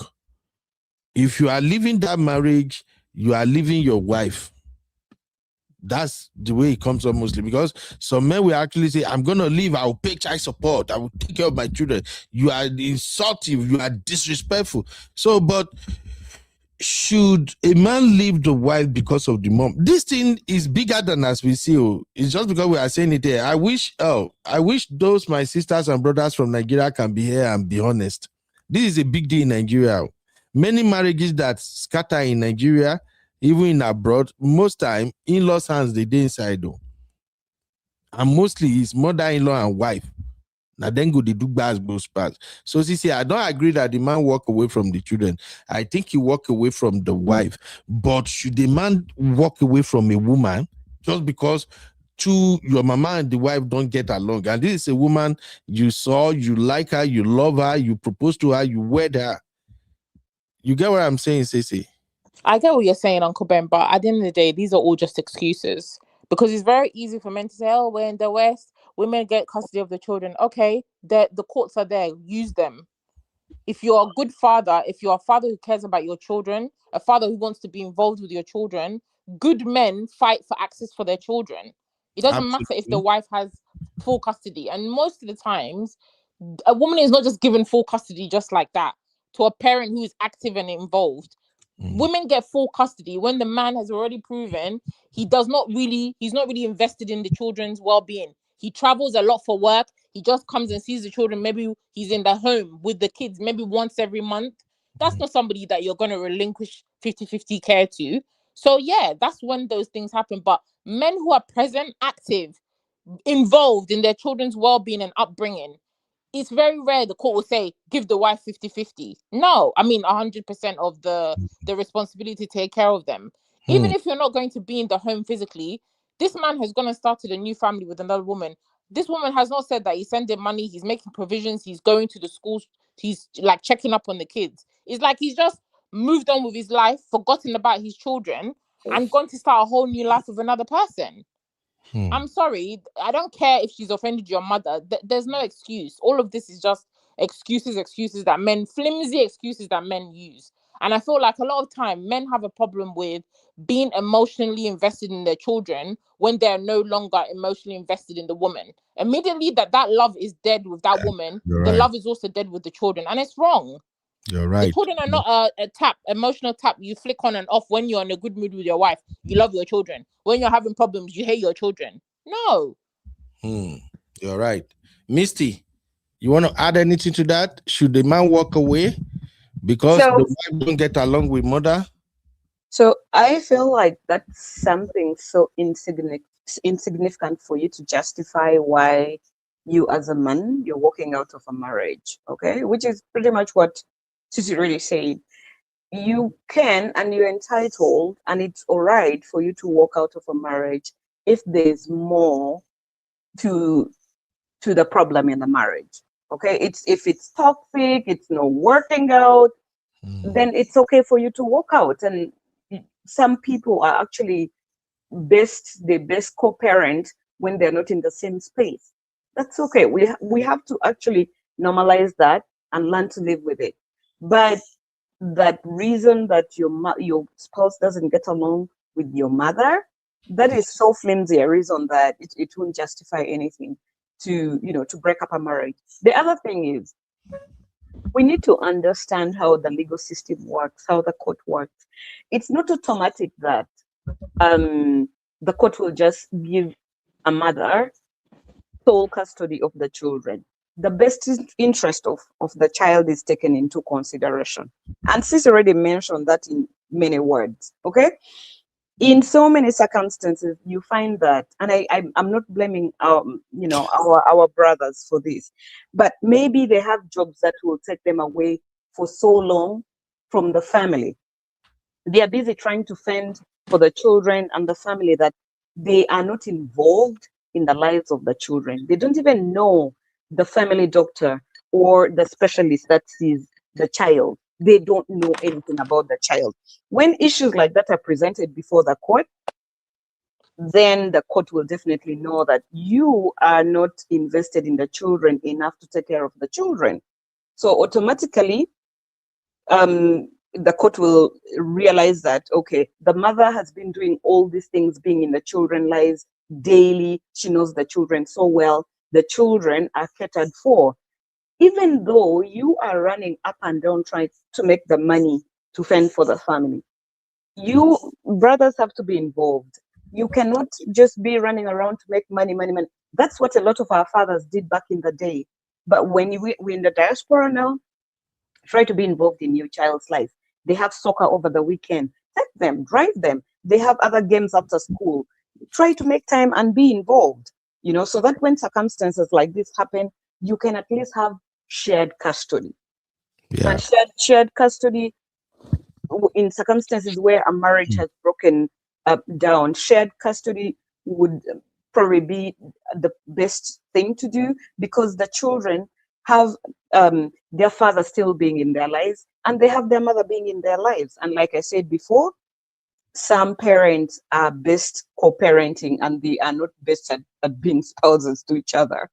if you are leaving that marriage, you are leaving your wife. That's the way it comes up mostly, because some men will actually say, I'm going to leave, I will pay child support, I will take care of my children. You are insultive, you are disrespectful. So, but should a man leave the wife because of the mom? This thing is bigger than as we see. It's just because we are saying it here. I wish those my sisters and brothers from Nigeria can be here and be honest. This is a big deal in Nigeria. Many marriages that scatter in Nigeria, even in abroad, most time in-laws hands they dey inside though. And mostly it's mother-in-law and wife. Now then go they do both parts. So see, I don't agree that the man walk away from the children. I think he walk away from the wife. But should the man walk away from a woman just because your mama and the wife don't get along? And this is a woman you saw, you like her, you love her, you propose to her, you wed her. You get what I'm saying, Cece? I get what you're saying, Uncle Ben, but at the end of the day, these are all just excuses. Because it's very easy for men to say, oh, we're in the West, women get custody of the children. Okay, the courts are there, use them. If you're a good father, if you're a father who cares about your children, a father who wants to be involved with your children, good men fight for access for their children. It doesn't matter if the wife has full custody. And most of the times, a woman is not just given full custody just like that to a parent who is active and involved. Women get full custody when the man has already proven he's not really invested in the children's well-being. He travels a lot for work. He just comes and sees the children. Maybe he's in the home with the kids maybe once every month. That's not somebody that you're going to relinquish 50-50 care to. So yeah, that's when those things happen. But men who are present, active, involved in their children's well-being and upbringing, it's very rare the court will say, give the wife 50-50. No, I mean 100% of the responsibility to take care of them. Even if you're not going to be in the home physically, this man has gone and started a new family with another woman. This woman has not said that he's sending money, he's making provisions, he's going to the schools, he's like checking up on the kids. It's like he's just moved on with his life, forgotten about his children, and gone to start a whole new life with another person. I'm sorry, I don't care if she's offended your mother. There's no excuse. All of this is just excuses that flimsy excuses that men use. And I feel like a lot of time men have a problem with being emotionally invested in their children when they're no longer emotionally invested in the woman. Immediately that love is dead with that woman, the love is also dead with the children. And it's wrong. You're right. The children are not a emotional tap you flick on and off when you're in a good mood with your wife. You love your children. When you're having problems, you hate your children. No. You're right. Misty, you want to add anything to that? Should the man walk away because the wife don't get along with mother? So I feel like that's something so insignificant for you to justify why you as a man, you're walking out of a marriage, okay? Which is pretty much what Sisi really said. You can and you're entitled, and it's all right for you to walk out of a marriage if there's more to the problem in the marriage. Okay, if it's toxic, it's not working out, then it's okay for you to walk out. And some people are actually the best co-parent when they're not in the same space. That's okay. We have to actually normalize that and learn to live with it. But that reason that your spouse doesn't get along with your mother, that is so flimsy a reason that it won't justify anything to break up a marriage. The other thing is, we need to understand how the legal system works, how the court works. It's not automatic that the court will just give a mother sole custody of the children. The best interest of the child is taken into consideration. And Sis already mentioned that in many words, okay? In so many circumstances, you find that, and I'm not blaming our brothers for this, but maybe they have jobs that will take them away for so long from the family. They are busy trying to fend for the children and the family that they are not involved in the lives of the children. They don't even know the family doctor or the specialist that sees the child. They don't know anything about the child. When issues like that are presented before the court, then the court will definitely know that you are not invested in the children enough to take care of the children. So automatically, the court will realize that, okay, the mother has been doing all these things, being in the children's lives daily. She knows the children so well. The children are catered for. Even though you are running up and down trying to make the money to fend for the family, you brothers have to be involved. You cannot just be running around to make money. That's what a lot of our fathers did back in the day. But when we're in the diaspora now, try to be involved in your child's life. They have soccer over the weekend. Take them, drive them. They have other games after school. Try to make time and be involved, so that when circumstances like this happen, you can at least have shared custody. Yeah. And shared custody in circumstances where a marriage has broken down, shared custody would probably be the best thing to do, because the children have their father still being in their lives, and they have their mother being in their lives. And like I said before, some parents are best co-parenting, and they are not best at being spouses to each other.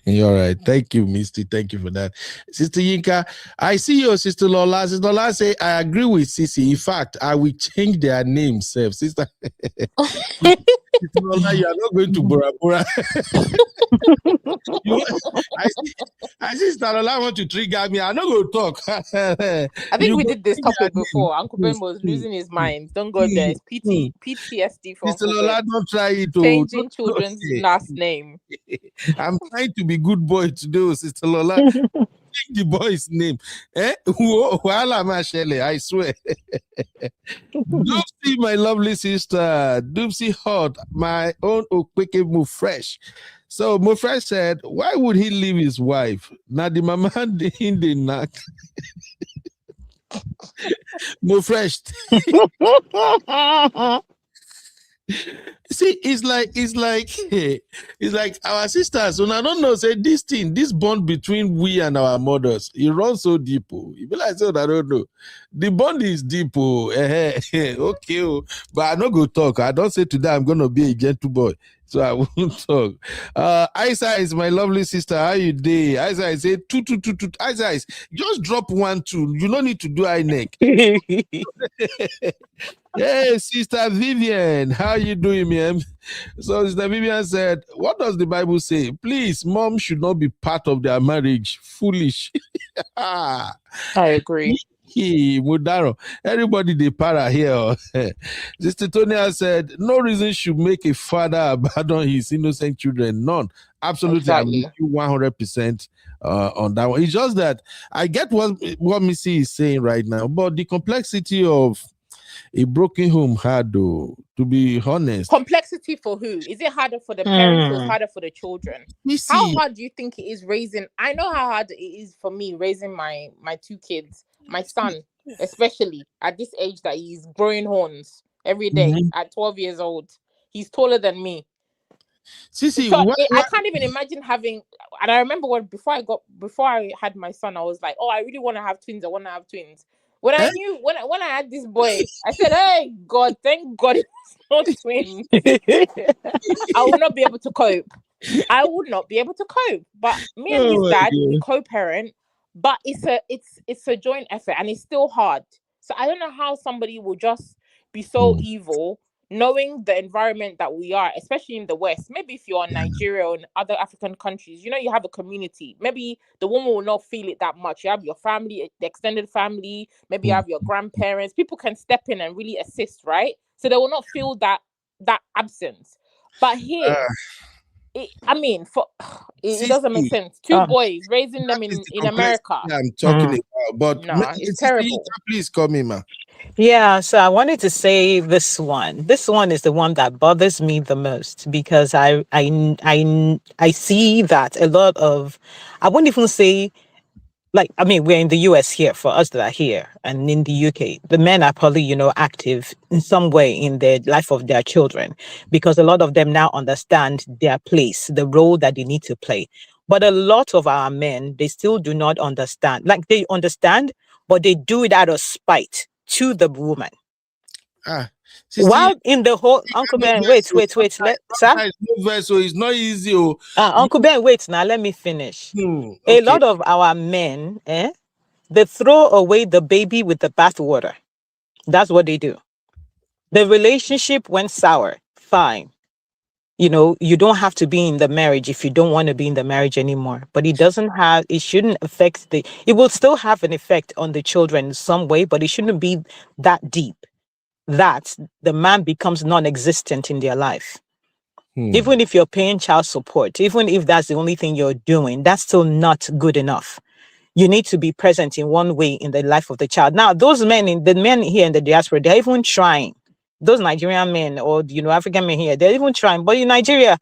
You're right. Thank you, Misty. Thank you for that. Sister Yinka, I see your Sister Lola. Sister Lola say, I agree with Sisi. In fact, I will change their names, Sister. Sister Lola, you are not going to Bora Bora. I see Sister Lola want to trigger me. I'm not going to talk. I think we did this topic before. Uncle Ben was losing his mind. Don't go there. It's PTSD for Sister Uncle Lola, Ben. don't try it. Changing children's last name. I'm trying to be good boy today, Sister Lola. Change the boy's name. I swear. Doopsy, my lovely sister. Doopsy Hot, my own Okweke Mufresh. So Mufresh said, why would he leave his wife? Now the mama in the knock. Mufresh. See, it's like our sisters. And I don't know, say this bond between we and our mothers, it runs so deep. You be like, so I don't know. The bond is deep. Okay, but I don't go talk. I don't say today I'm gonna be a gentle boy, so I won't talk. Isa is my lovely sister. How you day? Isa is say two. Isa is just drop 1 2. You don't need to do eye neck. Hey, Sister Vivian, how you doing, man? So Sister Vivian said, what does the Bible say? Please, mom should not be part of their marriage. Foolish. I agree. Mudaro. Everybody they para here. Sister Tonia said, no reason should make a father abandon his innocent children. None. Absolutely. Exactly. I'm 100% on that one. It's just that I get what Missy is saying right now, but the complexity of a broken home hard, though, to be honest. Complexity for who? Is it harder for the parents or harder for the children? Missy, How hard do you think it is raising? I know how hard it is for me raising my 2 kids. My son, especially at this age that he's growing horns every day at 12 years old. He's taller than me. Sissy, So I can't even imagine having. And I remember before I had my son, I was like, oh, I really want to have twins. I want to have twins. When I knew when I had this boy, I said, hey God, thank God it's not twins. I will not be able to cope. I would not be able to cope. But me and his dad, we co-parent, but it's a joint effort and it's still hard. So I don't know how somebody will just be so evil, knowing the environment that we are, especially in the West. Maybe if you're in Nigeria or in other African countries, you have a community. Maybe the woman will not feel it that much. You have your family, the extended family, maybe you have your grandparents. People can step in and really assist, right? So they will not feel that absence. But here, it doesn't make sense. 2 boys, raising them in America. I'm talking about, but no, it's terrible. Please call me, ma. Yeah, so I wanted to say this one. This one is the one that bothers me the most because I see that a lot of, I wouldn't even say, we're in the US here, for us that are here, and in the UK, the men are probably, active in some way in the life of their children because a lot of them now understand their place, the role that they need to play. But a lot of our men, they still do not understand. Like they understand, but they do it out of spite to the woman. While in the whole Uncle Ben, wait, sir. So it's not easy. Uncle Ben, wait now, let me finish. Okay. A lot of our men, They throw away the baby with the bathwater. That's what they do. The relationship went sour. Fine. You don't have to be in the marriage if you don't want to be in the marriage anymore. But it shouldn't affect it will still have an effect on the children in some way, but it shouldn't be that deep that the man becomes non-existent in their life. Even if you're paying child support, even if that's the only thing you're doing, that's still not good enough. You need to be present in one way in the life of the child. Now, the men here in the diaspora, they're even trying. Those Nigerian men or, African men here, they're even trying. But in Nigeria,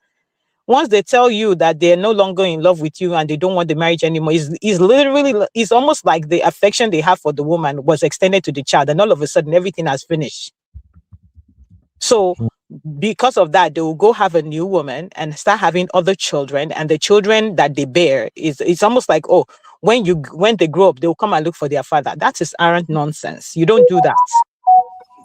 once they tell you that they're no longer in love with you and they don't want the marriage anymore, it's almost like the affection they have for the woman was extended to the child. And all of a sudden, everything has finished. So because of that, they will go have a new woman and start having other children. And the children that they bear it's almost like, when they grow up, they'll come and look for their father. That is arrant nonsense. You don't do that.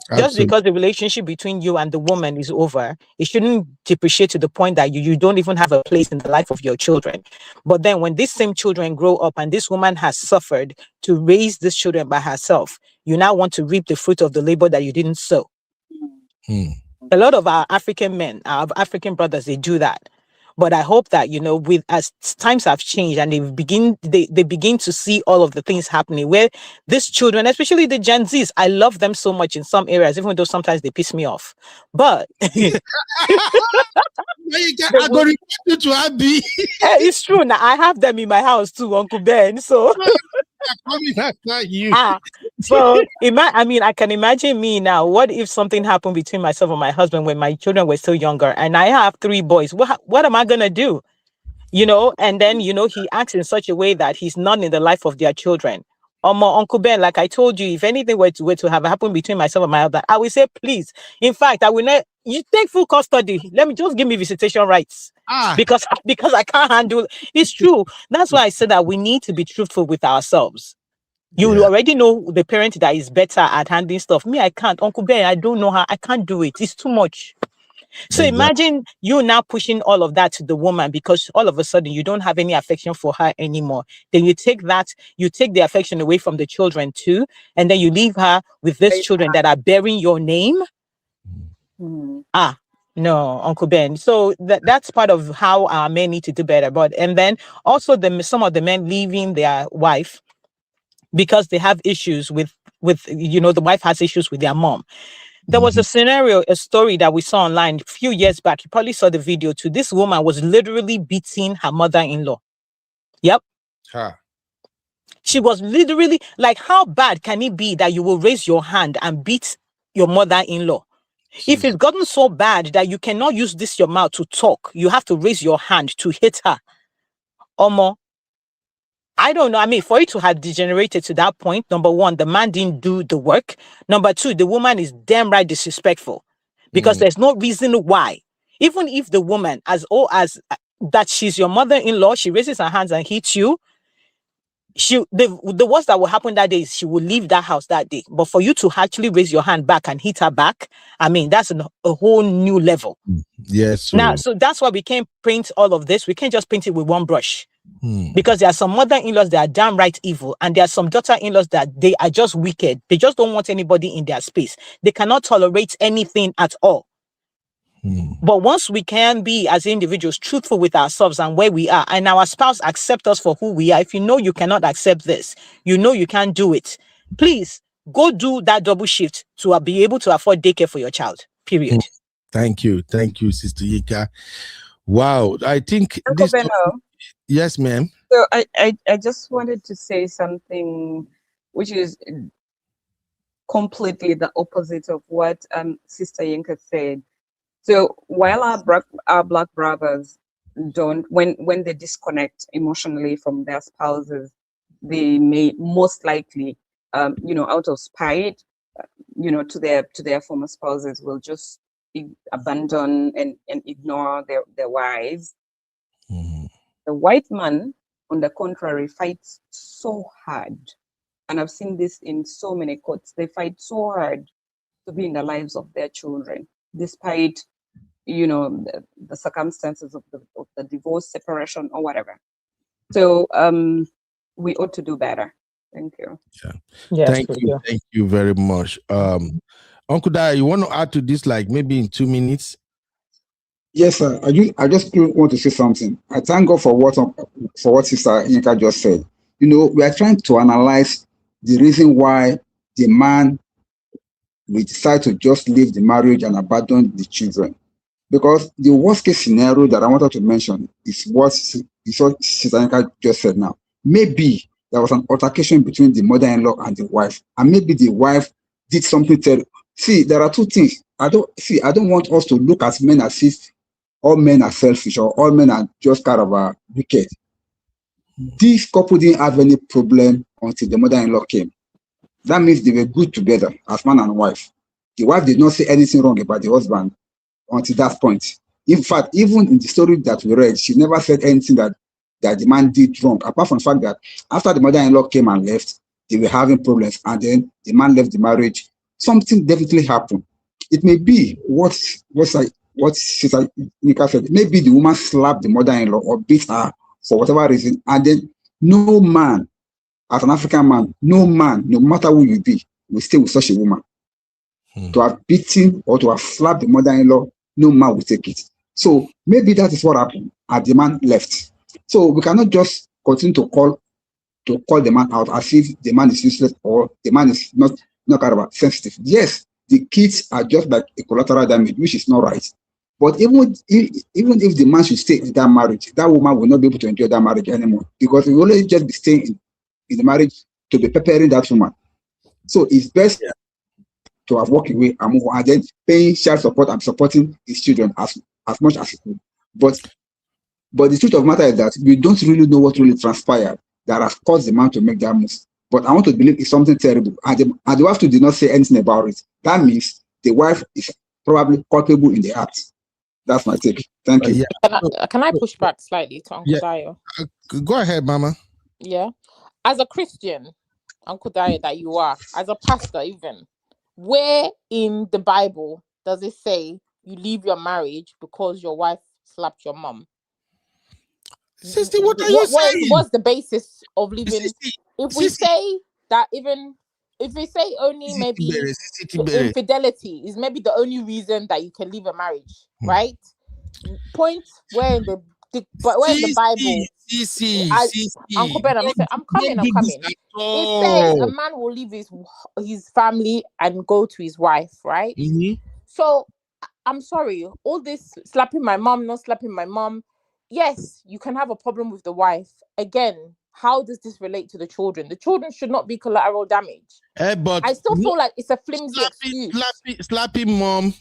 Absolutely. Just because the relationship between you and the woman is over, it shouldn't depreciate to the point that you don't even have a place in the life of your children. But then when these same children grow up and this woman has suffered to raise these children by herself, you now want to reap the fruit of the labor that you didn't sow. A lot of our African men, our African brothers, they do that. But I hope that, as times have changed and they begin to see all of the things happening where these children, especially the Gen Zs, I love them so much in some areas, even though sometimes they piss me off. But I go to you to Abby. It's true. Now I have them in my house too, Uncle Ben. So so I can imagine me now. What if something happened between myself and my husband when my children were still younger, and I have 3 boys? What am I gonna do? And then he acts in such a way that he's not in the life of their children. My Uncle Ben, like I told you, if anything were to have happened between myself and my husband, I will say, please. In fact, I will not. You take full custody. Let me just give me visitation rights. Because I can't handle. It's true. That's why I said that we need to be truthful with ourselves. You already know the parent that is better at handling stuff. Me, I can't. Uncle Ben, I don't know how. I can't do it. It's too much. So imagine you now pushing all of that to the woman because all of a sudden you don't have any affection for her anymore. Then you take the affection away from the children too. And then you leave her with these children that are bearing your name. No, Uncle Ben. So that's part of how our men need to do better. And then also some of the men leaving their wife because they have issues with the wife has issues with their mom. There was a story that we saw online a few years back. You probably saw the video too. This woman was literally beating her mother-in-law. Yep. She was literally like, how bad can it be that you will raise your hand and beat your mother-in-law? If it's gotten so bad that you cannot use your mouth to talk, you have to raise your hand to hit her. I don't know. For it to have degenerated to that point, number one, the man didn't do the work. Number two, the woman is damn right disrespectful because there's no reason why. Even if the woman, as that she's your mother-in-law, she raises her hands and hits you, the worst that will happen that day is she will leave that house that day. But for you to actually raise your hand back and hit her back, that's a whole new level. Yes. Now, so that's why we can't paint all of this. We can't just paint it with one brush. Because there are some mother-in-laws that are downright evil, and there are some daughter-in-laws that they are just wicked. They just don't want anybody in their space. They cannot tolerate anything at all. But once we can be, as individuals, truthful with ourselves and where we are, and our spouse accept us for who we are, if you know you cannot accept this, you know you can't do it, please go do that double shift to be able to afford daycare for your child, period. Thank you, Sister Yika. Wow, I think Uncle Benno. Yes, ma'am. So I just wanted to say something which is completely the opposite of what Sister Yinka said. So while our black brothers when they disconnect emotionally from their spouses, they may most likely, out of spite, to their former spouses, will just abandon and ignore their wives. The white man, on the contrary, fights so hard. And I've seen this in so many courts. They fight so hard to be in the lives of their children, despite, the circumstances of the divorce, separation, or whatever. So we ought to do better. Thank you. Yeah. Yes, Thank you. Thank you very much. Uncle Dai, you want to add to this, like maybe in 2 minutes? Yes, sir. I just want to say something. I thank God for what Sister Yinka just said. You know, we are trying to analyze the reason why the man will decide to just leave the marriage and abandon the children. Because the worst case scenario that I wanted to mention is what Sister Yinka just said now. Maybe there was an altercation between the mother-in-law and the wife, and maybe the wife did something terrible. See, there are two things. I don't want us to look at men as if all men are selfish or all men are just kind of wicked. This couple didn't have any problem until the mother-in-law came. That means they were good together as man and wife. The wife did not say anything wrong about the husband until that point. In fact, even in the story that we read, she never said anything that the man did wrong, apart from the fact that after the mother-in-law came and left, they were having problems, and then the man left the marriage. Something definitely happened. It may be what Sister Nika said. Maybe the woman slapped the mother-in-law or beat her for whatever reason, and then no man, as an African man, no man, no matter who you be, will stay with such a woman. To have beaten or to have slapped the mother-in-law, no man will take it. So maybe that is what happened, and the man left. So we cannot just continue to call the man out as if the man is useless or the man is not kind of sensitive. Yes, the kids are just like a collateral damage, which is not right. But even if the man should stay in that marriage, that woman will not be able to enjoy that marriage anymore, because he will only just be staying in the marriage to be preparing that woman. So it's best to have walked away and move on, and then paying child support and supporting his children as much as he could. But the truth of the matter is that we don't really know what really transpired that has caused the man to make that move. But I want to believe it's something terrible, and the wife did not say anything about it. That means the wife is probably culpable in the act. That's my take. Thank you. Can I push back slightly to Uncle Dayo? Go ahead, Mama. Yeah. As a Christian, Uncle Dayo, that you are, as a pastor even, where in the Bible does it say you leave your marriage because your wife slapped your mom? Sister, what are you saying? What's the basis of leaving? If we say that, even if we say only maybe infidelity is maybe the only reason that you can leave a marriage, right? Point where in the Bible, Uncle Ben, I'm coming. It says a man will leave his family and go to his wife, right? So I'm sorry, all this slapping my mom, not slapping my mom. Yes, you can have a problem with the wife. Again, how does this relate to the children? The children should not be collateral damage. But I still feel like it's a flimsy excuse. Slapping mom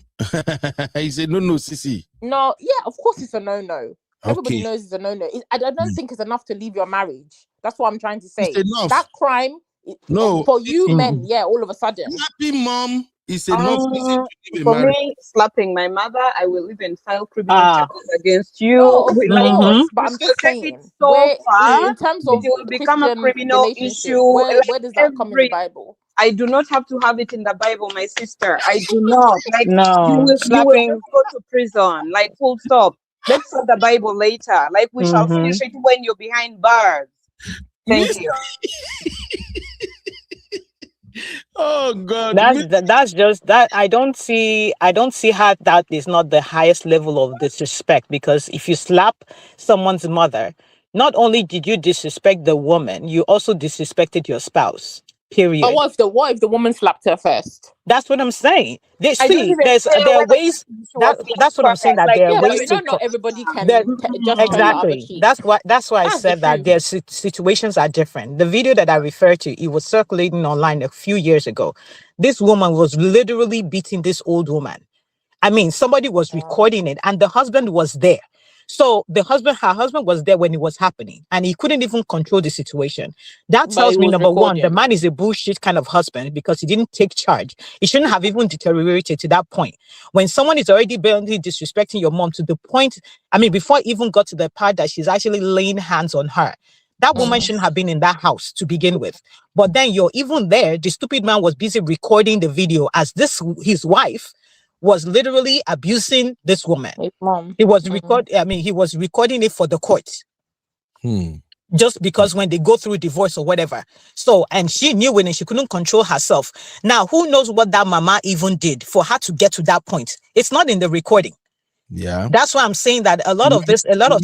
is a no, Sissy. No, yeah, of course it's a no. Everybody knows it's a no. I don't think it's enough to leave your marriage. That's what I'm trying to say. That crime, for you men, all of a sudden. Slapping mom is enough reason to leave a for marriage. me, slapping my mother, I will even file criminal charges against you. No, of course, but I'm just saying, so far, in terms of it will become a Christian criminal issue. Where does that come in the Bible? I do not have to have it in the Bible, my sister. I do not. Like, no, you will just go to prison. Like, full stop. Let's read the Bible later. Like, we shall finish it when you're behind bars. Thank you. Oh God, that's just that. I don't see how that is not the highest level of disrespect, because if you slap someone's mother, not only did you disrespect the woman, you also disrespected your spouse. Period. But what if the woman slapped her first? That's what I'm saying. There are ways. That's what I'm saying. That there are ways to. Not everybody can just exactly. That's why I said that their situations are different. The video that I referred to, it was circulating online a few years ago. This woman was literally beating this old woman. I mean, somebody was recording it, and the husband was there. So her husband was there when it was happening, and he couldn't even control the situation. That tells me, number one, the man is a bullshit kind of husband, because he didn't take charge. He shouldn't have even deteriorated to that point. When someone is already barely disrespecting your mom to the point, I mean, before it even got to the part that she's actually laying hands on her, that woman shouldn't have been in that house to begin with. But then you're even there, the stupid man was busy recording the video as his wife was literally abusing this woman. His mom. He was he was recording it for the court. just because when they go through divorce or whatever. So, and she knew it and she couldn't control herself. Now, who knows what that mama even did for her to get to that point? It's not in the recording. Yeah. That's why I'm saying that a lot of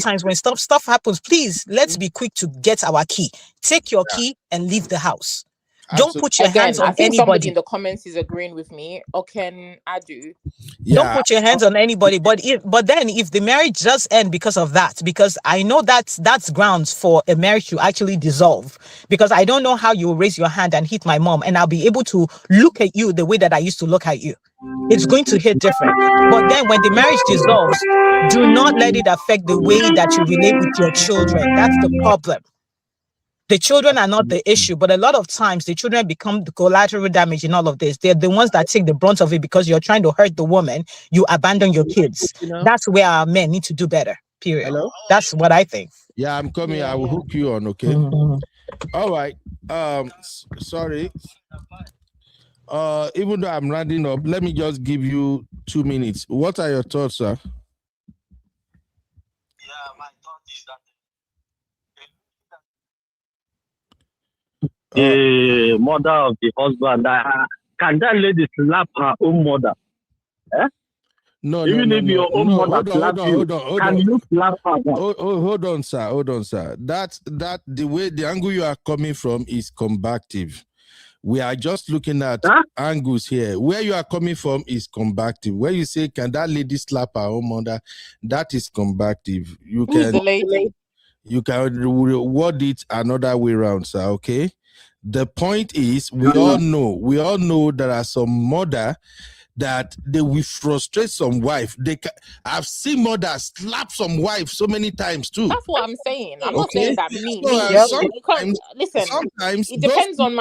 times when stuff happens, please, let's be quick to get our key. Take your key and leave the house. Don't put your hands on I think somebody anybody. in the comments is agreeing with me. Oken Adu. Don't put your hands on anybody. But then if the marriage does end because of that, because I know that's grounds for a marriage to actually dissolve. Because I don't know how you will raise your hand and hit my mom, and I'll be able to look at you the way that I used to look at you. It's going to hit different. But then when the marriage dissolves, do not let it affect the way that you relate with your children. That's the problem. The children are not the issue, but a lot of times the children become the collateral damage in all of this. They're the ones that take the brunt of it because you're trying to hurt the woman. You abandon your kids. That's where our men need to do better, period. Hello? That's what I think. Yeah, I'm coming. I will hook you on, okay? All right. Sorry. Even though I'm rounding up, let me just give you 2 minutes. What are your thoughts, sir? The mother of the husband, can that lady slap her own mother? Eh? No, even if your own mother slaps you, can you slap her? Hold on, sir. That the way the angle you are coming from is combative. We are just looking at angles here. Where you are coming from is combative. Where you say, can that lady slap her own mother? That is combative. Who is the lady? You can word it another way around, sir, okay? The point is, we all know there are some mother that they will frustrate some wife. I've seen mothers slap some wife so many times too. That's what I'm saying. I'm not saying that me. Listen, sometimes it depends on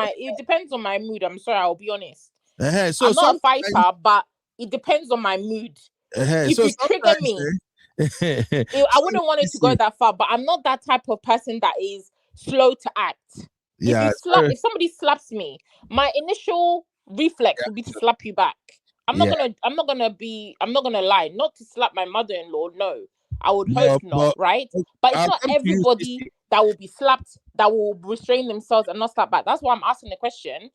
my mood. I'm sorry, I'll be honest. So I'm not a fighter, but it depends on my mood. If you trigger me, I wouldn't want it to go that far, but I'm not that type of person that is slow to act. If somebody slaps me, my initial reflex would be to slap you back. I'm not gonna lie, not to slap my mother-in-law, no. I would hope not, right? But it's not everybody that will be slapped that will restrain themselves and not slap back. That's why I'm asking the question.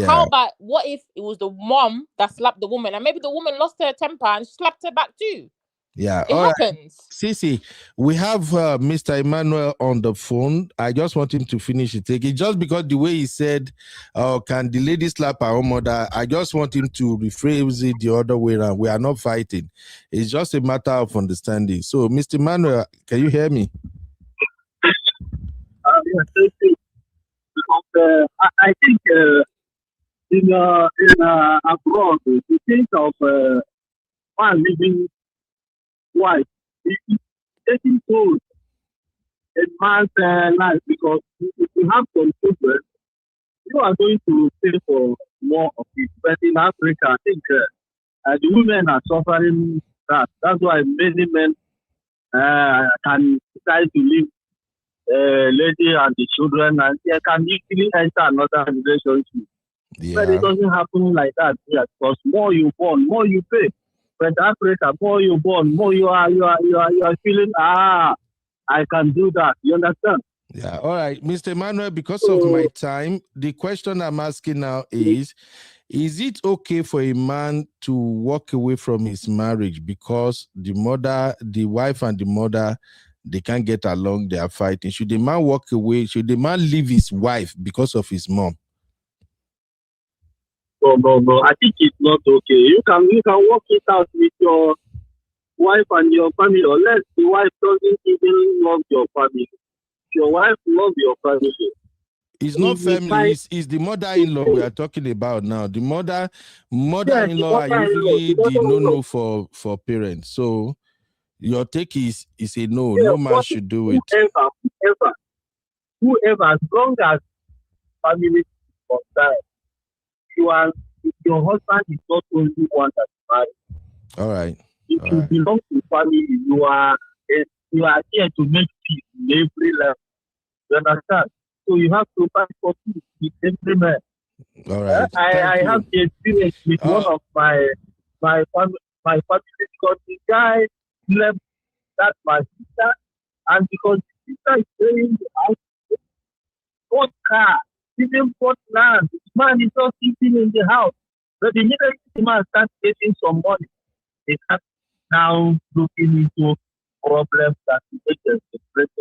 How about what if it was the mom that slapped the woman and maybe the woman lost her temper and slapped her back too? Yeah, it happens. Sisi, we have Mr. Emmanuel on the phone. I just want him to finish it. Take it just because the way he said, can the lady slap her own mother? I just want him to rephrase it the other way around. We are not fighting. It's just a matter of understanding. So, Mr. Emmanuel, can you hear me? Yes, thank you. Because I think in abroad, the thing of one living wife is taking toll a man's life, because if you have some children, you are going to pay for more of it. But in Africa, I think the women are suffering that. That's why many men can decide to leave lady and the children, and they can easily enter another relationship. But it doesn't happen like that here, because more you born, more you pay. But Africa, more you born, more you are feeling, I can do that. You understand? Yeah. All right, Mr. Emmanuel, because of my time, the question I'm asking now is it okay for a man to walk away from his marriage because the wife and the mother, they can't get along, they are fighting? Should the man walk away? Should the man leave his wife because of his mom? No. I think it's not okay. You can work it out with your wife and your family, unless the wife doesn't even love your family. If your wife loves your family, it's not family, it's the mother-in-law we are talking about now. The mother-in-law are usually the no for parents. So your take is a no. No man should do it. Whoever, as long as family is concerned, if your husband is not only one that is married. All right. If you belong to family, you are here to make peace in every level. You understand? So you have to fight for peace with every man. All right. I have the experience with one of my family, because the guy left that my sister, and because the sister is staying in the house, bought car, even bought land. The man is just sitting in the house. But immediately the man starts getting some money, they start now looking into problems that the lady is depressed.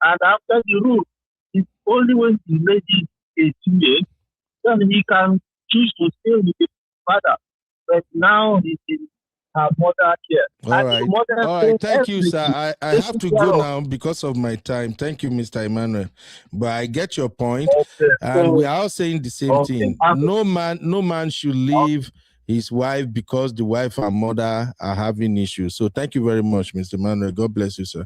And after the rule, it's only when the lady is 18, then he can choose to stay with the father. But now he's in her mother care. All right. All right. Thank you, sir. I have to go now because of my time. Thank you, Mr. Emmanuel. But I get your point. Okay. And we are all saying the same thing. No man should leave his wife because the wife and mother are having issues. So thank you very much, Mr. Emmanuel. God bless you, sir.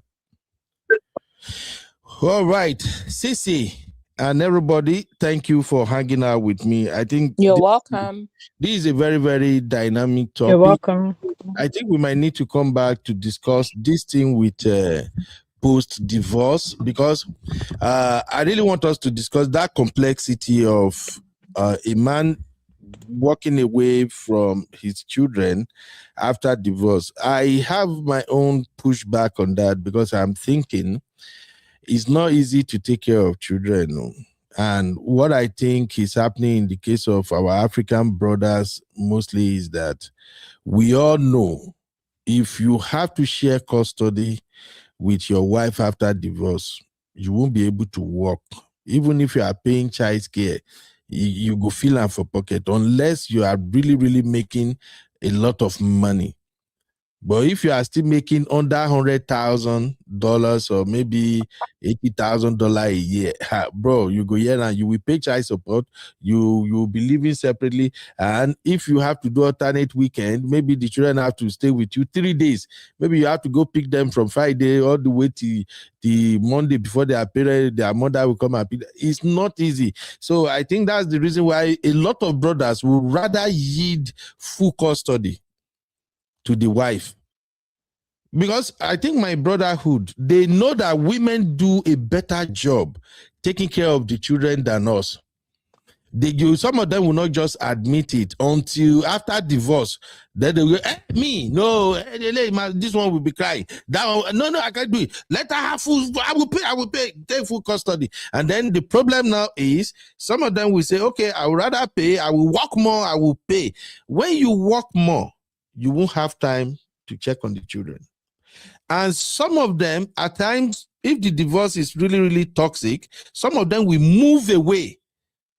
All right. Sissy and everybody, thank you for hanging out with me. I think you're welcome. This is a very, very dynamic topic. You're welcome. I think we might need to come back to discuss this thing with post-divorce, because I really want us to discuss that complexity of a man walking away from his children after divorce. I have my own pushback on that because I'm thinking it's not easy to take care of children. And what I think is happening in the case of our African brothers mostly is that we all know if you have to share custody with your wife after divorce, you won't be able to work. Even if you are paying child care, you go feel am for pocket unless you are really, really making a lot of money. But if you are still making under $100,000 or maybe $80,000 a year, bro, you go here and you will pay child support. You will be living separately. And if you have to do alternate weekend, maybe the children have to stay with you 3 days. Maybe you have to go pick them from Friday all the way to the Monday before their mother will come and pick them. It's not easy. So I think that's the reason why a lot of brothers would rather yield full custody to the wife. Because I think my brotherhood, they know that women do a better job taking care of the children than us. Some of them will not just admit it until after divorce. Then they will, me, no, this one will be crying. That one, no, I can't do it. Let her have full, I will pay, take full custody. And then the problem now is, some of them will say, okay, I would rather pay, I will work more, I will pay. When you work more, you won't have time to check on the children. And some of them, at times, if the divorce is really, really toxic, some of them will move away.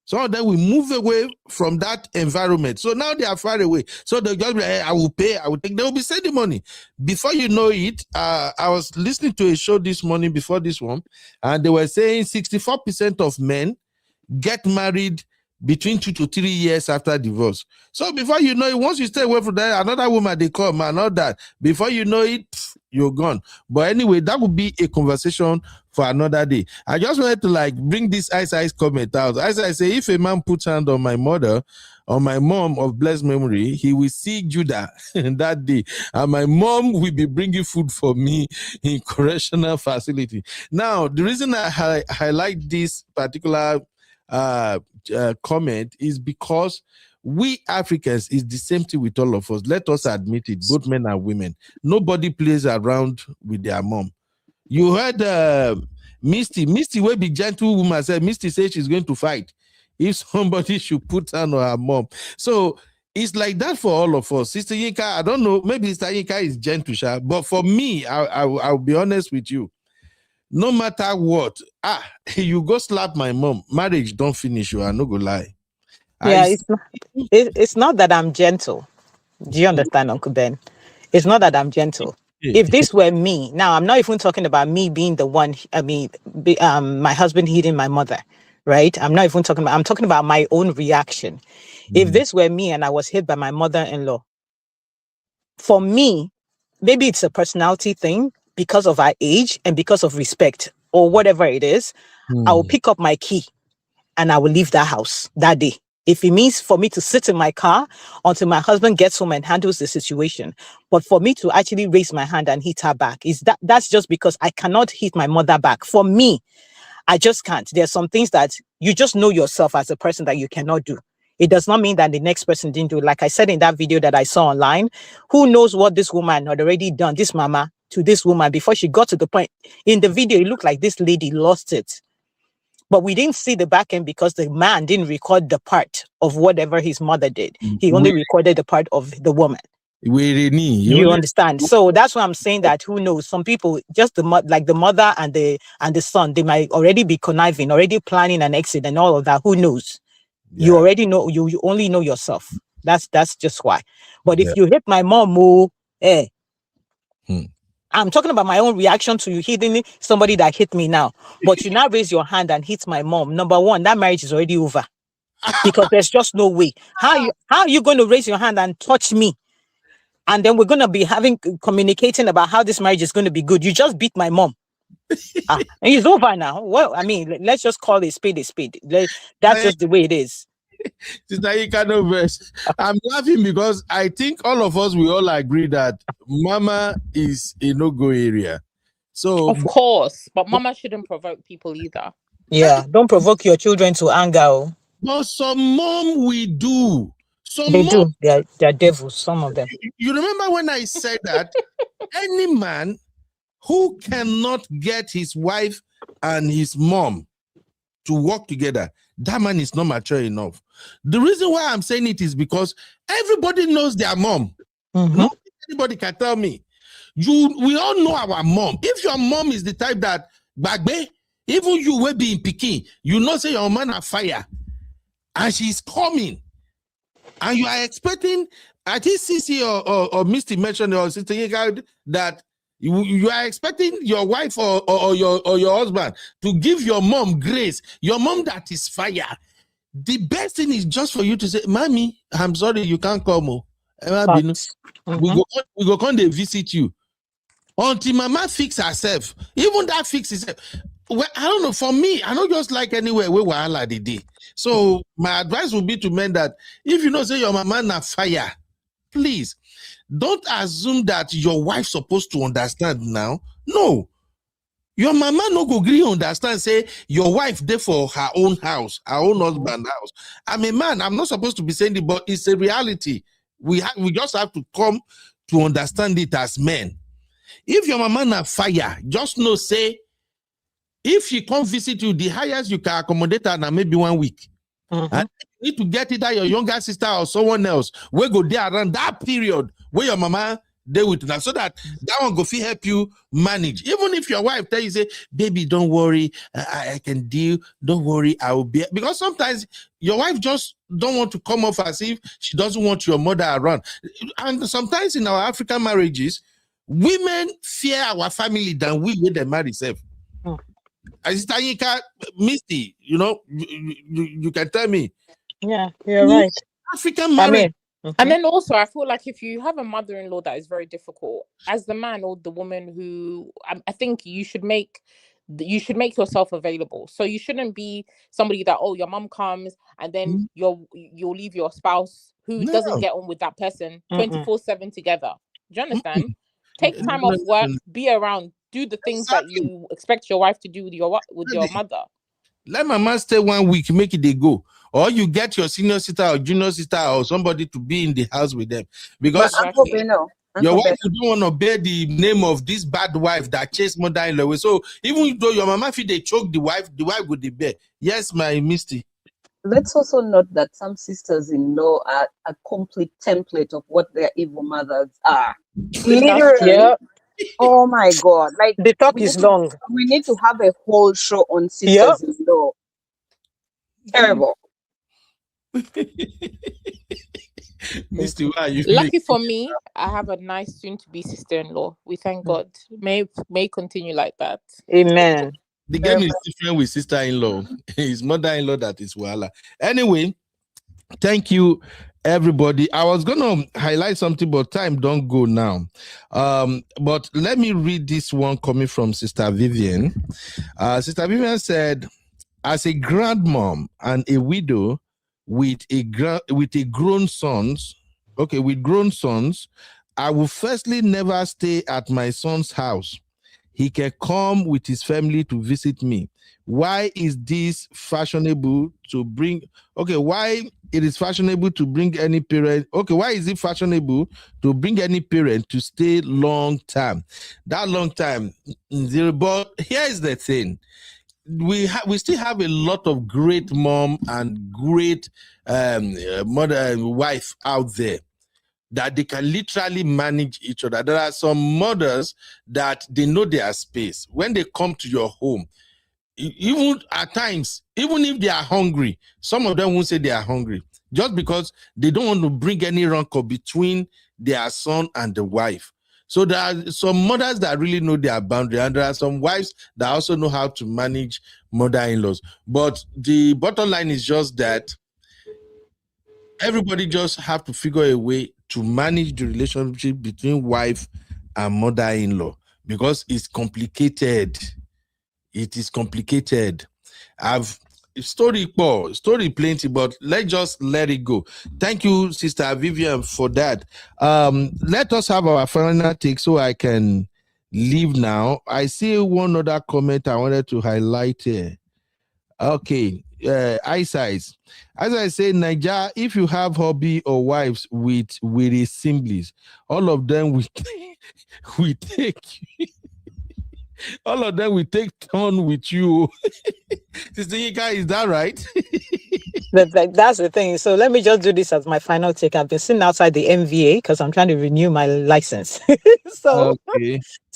Some of them will move away from that environment. So now they are far away. So they'll just be like, hey, I will pay, I will take. They will be sending money. Before you know it, I was listening to a show this morning before this one, and they were saying 64% of men get married between 2 to 3 years after divorce. So before you know it, once you stay away from that, another woman, they come, and all that. Before you know it, you're gone. But anyway, that would be a conversation for another day. I just wanted to bring this ice comment out. As I say, if a man puts hand on my mother, on my mom of blessed memory, he will see Judah that day, and my mom will be bringing food for me in correctional facility. Now, the reason I highlight this particular comment is because we Africans is the same thing with all of us. Let us admit it, both men and women. Nobody plays around with their mom. You heard Misty will be gentle woman said, Misty said she's going to fight if somebody should put her on her mom. So it's like that for all of us. Sister Yinka, I don't know, maybe Sister Yinka is gentle, but for me, I'll be honest with you. No matter what, you go slap my mom, marriage don't finish you, I no go lie. Yeah, it's not that I'm gentle. Do you understand, Uncle Ben? It's not that I'm gentle. If this were me, now I'm not even talking about me being the one, my husband hitting my mother, right? I'm talking about my own reaction. Mm-hmm. If this were me and I was hit by my mother-in-law, for me, maybe it's a personality thing because of our age and because of respect or whatever it is, I will pick up my key and I will leave that house that day. If it means for me to sit in my car until my husband gets home and handles the situation, but for me to actually raise my hand and hit her back, that's just because I cannot hit my mother back. For me, I just can't. There's some things that you just know yourself as a person that you cannot do. It does not mean that the next person didn't do it. Like I said in that video that I saw online, who knows what this woman had already done, this mama, to this woman before she got to the point. In the video, it looked like this lady lost it. But we didn't see the back end because the man didn't record the part of whatever his mother did. He only recorded the part of the woman. You understand? So that's why I'm saying that who knows? Some people, just the mother and the son, they might already be conniving, already planning an exit and all of that. Who knows? Yeah. You already know. You only know yourself. That's just why. But if you hit my mom, I'm talking about my own reaction to you hitting somebody that hit me now. But you now raise your hand and hit my mom. Number one, that marriage is already over because there's just no way. How are you going to raise your hand and touch me? And then we're going to be communicating about how this marriage is going to be good. You just beat my mom. And it's over now. Well, I mean, let's just call it spade a spade. That's just the way it is. Sister Ika, I'm laughing because I think all of us, we all agree that mama is a no-go area. So of course, but mama shouldn't provoke people either. Yeah, don't provoke your children to anger. But some mom we do. They do. They're devils, some of them. You remember when I said that any man who cannot get his wife and his mom to work together, that man is not mature enough. The reason why I'm saying it is because everybody knows their mom. Not anybody can tell me. We all know our mom. If your mom is the type that, Bagbe, even you will be in Peking, you know, say your man are fire, and she's coming, and you are expecting, I think Sisi or Misty mentioned or Sister Yega that you are expecting your wife or your husband to give your mom grace, your mom that is fire. The best thing is just for you to say, Mommy, I'm sorry, you can't come. We go come they visit you. Until mama fix herself. Even that fix herself. Well, I don't know. For me, I don't just like anywhere where wahala the day. So my advice would be to men that if you know say your mama na fire, please don't assume that your wife's supposed to understand now. No. Your mama no go agree understand, say your wife there for her own house, her own husband house. I'm a man, I'm not supposed to be saying it, but it's a reality. We just have to come to understand it as men. If your mama na fire, just know, say, if she come visit you, the highest you can accommodate her na maybe 1 week. And you need to get either your younger sister or someone else. We go there around that period where your mama there with now, so that one go fit help you manage. Even if your wife tell you, say, baby, don't worry, I can deal, don't worry, I will be. Because sometimes your wife just don't want to come off as if she doesn't want your mother around. And sometimes in our African marriages, women fear our family than we with them marry self. As Tanyika, Misty, you know, you can tell me. Yeah, you're right. African marriage. And then also, I feel like if you have a mother-in-law that is very difficult, as the man or the woman who, I think you should make yourself available. So you shouldn't be somebody that, oh, your mom comes and then you'll leave your spouse who doesn't get on with that person 24/7 together. Do you understand? Take time off work, be around, do the things that you expect your wife to do with your mother. Let mama stay 1 week, make it they go. Or you get your senior sister or junior sister or somebody to be in the house with them. Because your wife, you don't want to bear the name of this bad wife that chased mother-in-law away. So even though your mama feel they choke the wife would be bear. Yes, my Misty. Let's also note that some sisters-in-law are a complete template of what their evil mothers are. Literally. Yeah. Oh my God. Like the talk is long. We need to have a whole show on sisters-in-law. Terrible. Misty, why are you lucky for me? I have a nice soon-to-be sister-in-law. We thank God. May continue like that. Amen. The game is different with sister-in-law. It's mother-in-law that is wala. Anyway, thank you, everybody. I was gonna highlight something, but time don't go now. But let me read this one coming from Sister Vivian. Sister Vivian said, as a grandmom and a widow with grown sons, I will firstly never stay at my son's house. He can come with his family to visit me. Why is this fashionable to bring? Okay, why it is fashionable to bring any parent? Okay, why is it fashionable to bring any parent to stay long time? That long time, but here is the thing. we still have a lot of great mom and great mother and wife out there that they can literally manage each other. There are some mothers that they know their space. When they come to your home, even at times, even if they are hungry, some of them won't say they are hungry just because they don't want to bring any rancor between their son and the wife. So there are some mothers that really know their boundary, and there are some wives that also know how to manage mother-in-laws. But the bottom line is just that everybody just have to figure a way to manage the relationship between wife and mother-in-law, because it's complicated. It is complicated. I've story plenty, but let's just let it go. Thank you, Sister Vivian, for that. Let us have our final take so I can leave now. I see one other comment I wanted to highlight here. Okay, eyesight. As I say, Nigeria, if you have hubby or wives with his siblings, all of them we take all of them will take turn with you. Sister Yika, is that right? That's the thing. So let me just do this as my final take. I've been sitting outside the MVA because I'm trying to renew my license. So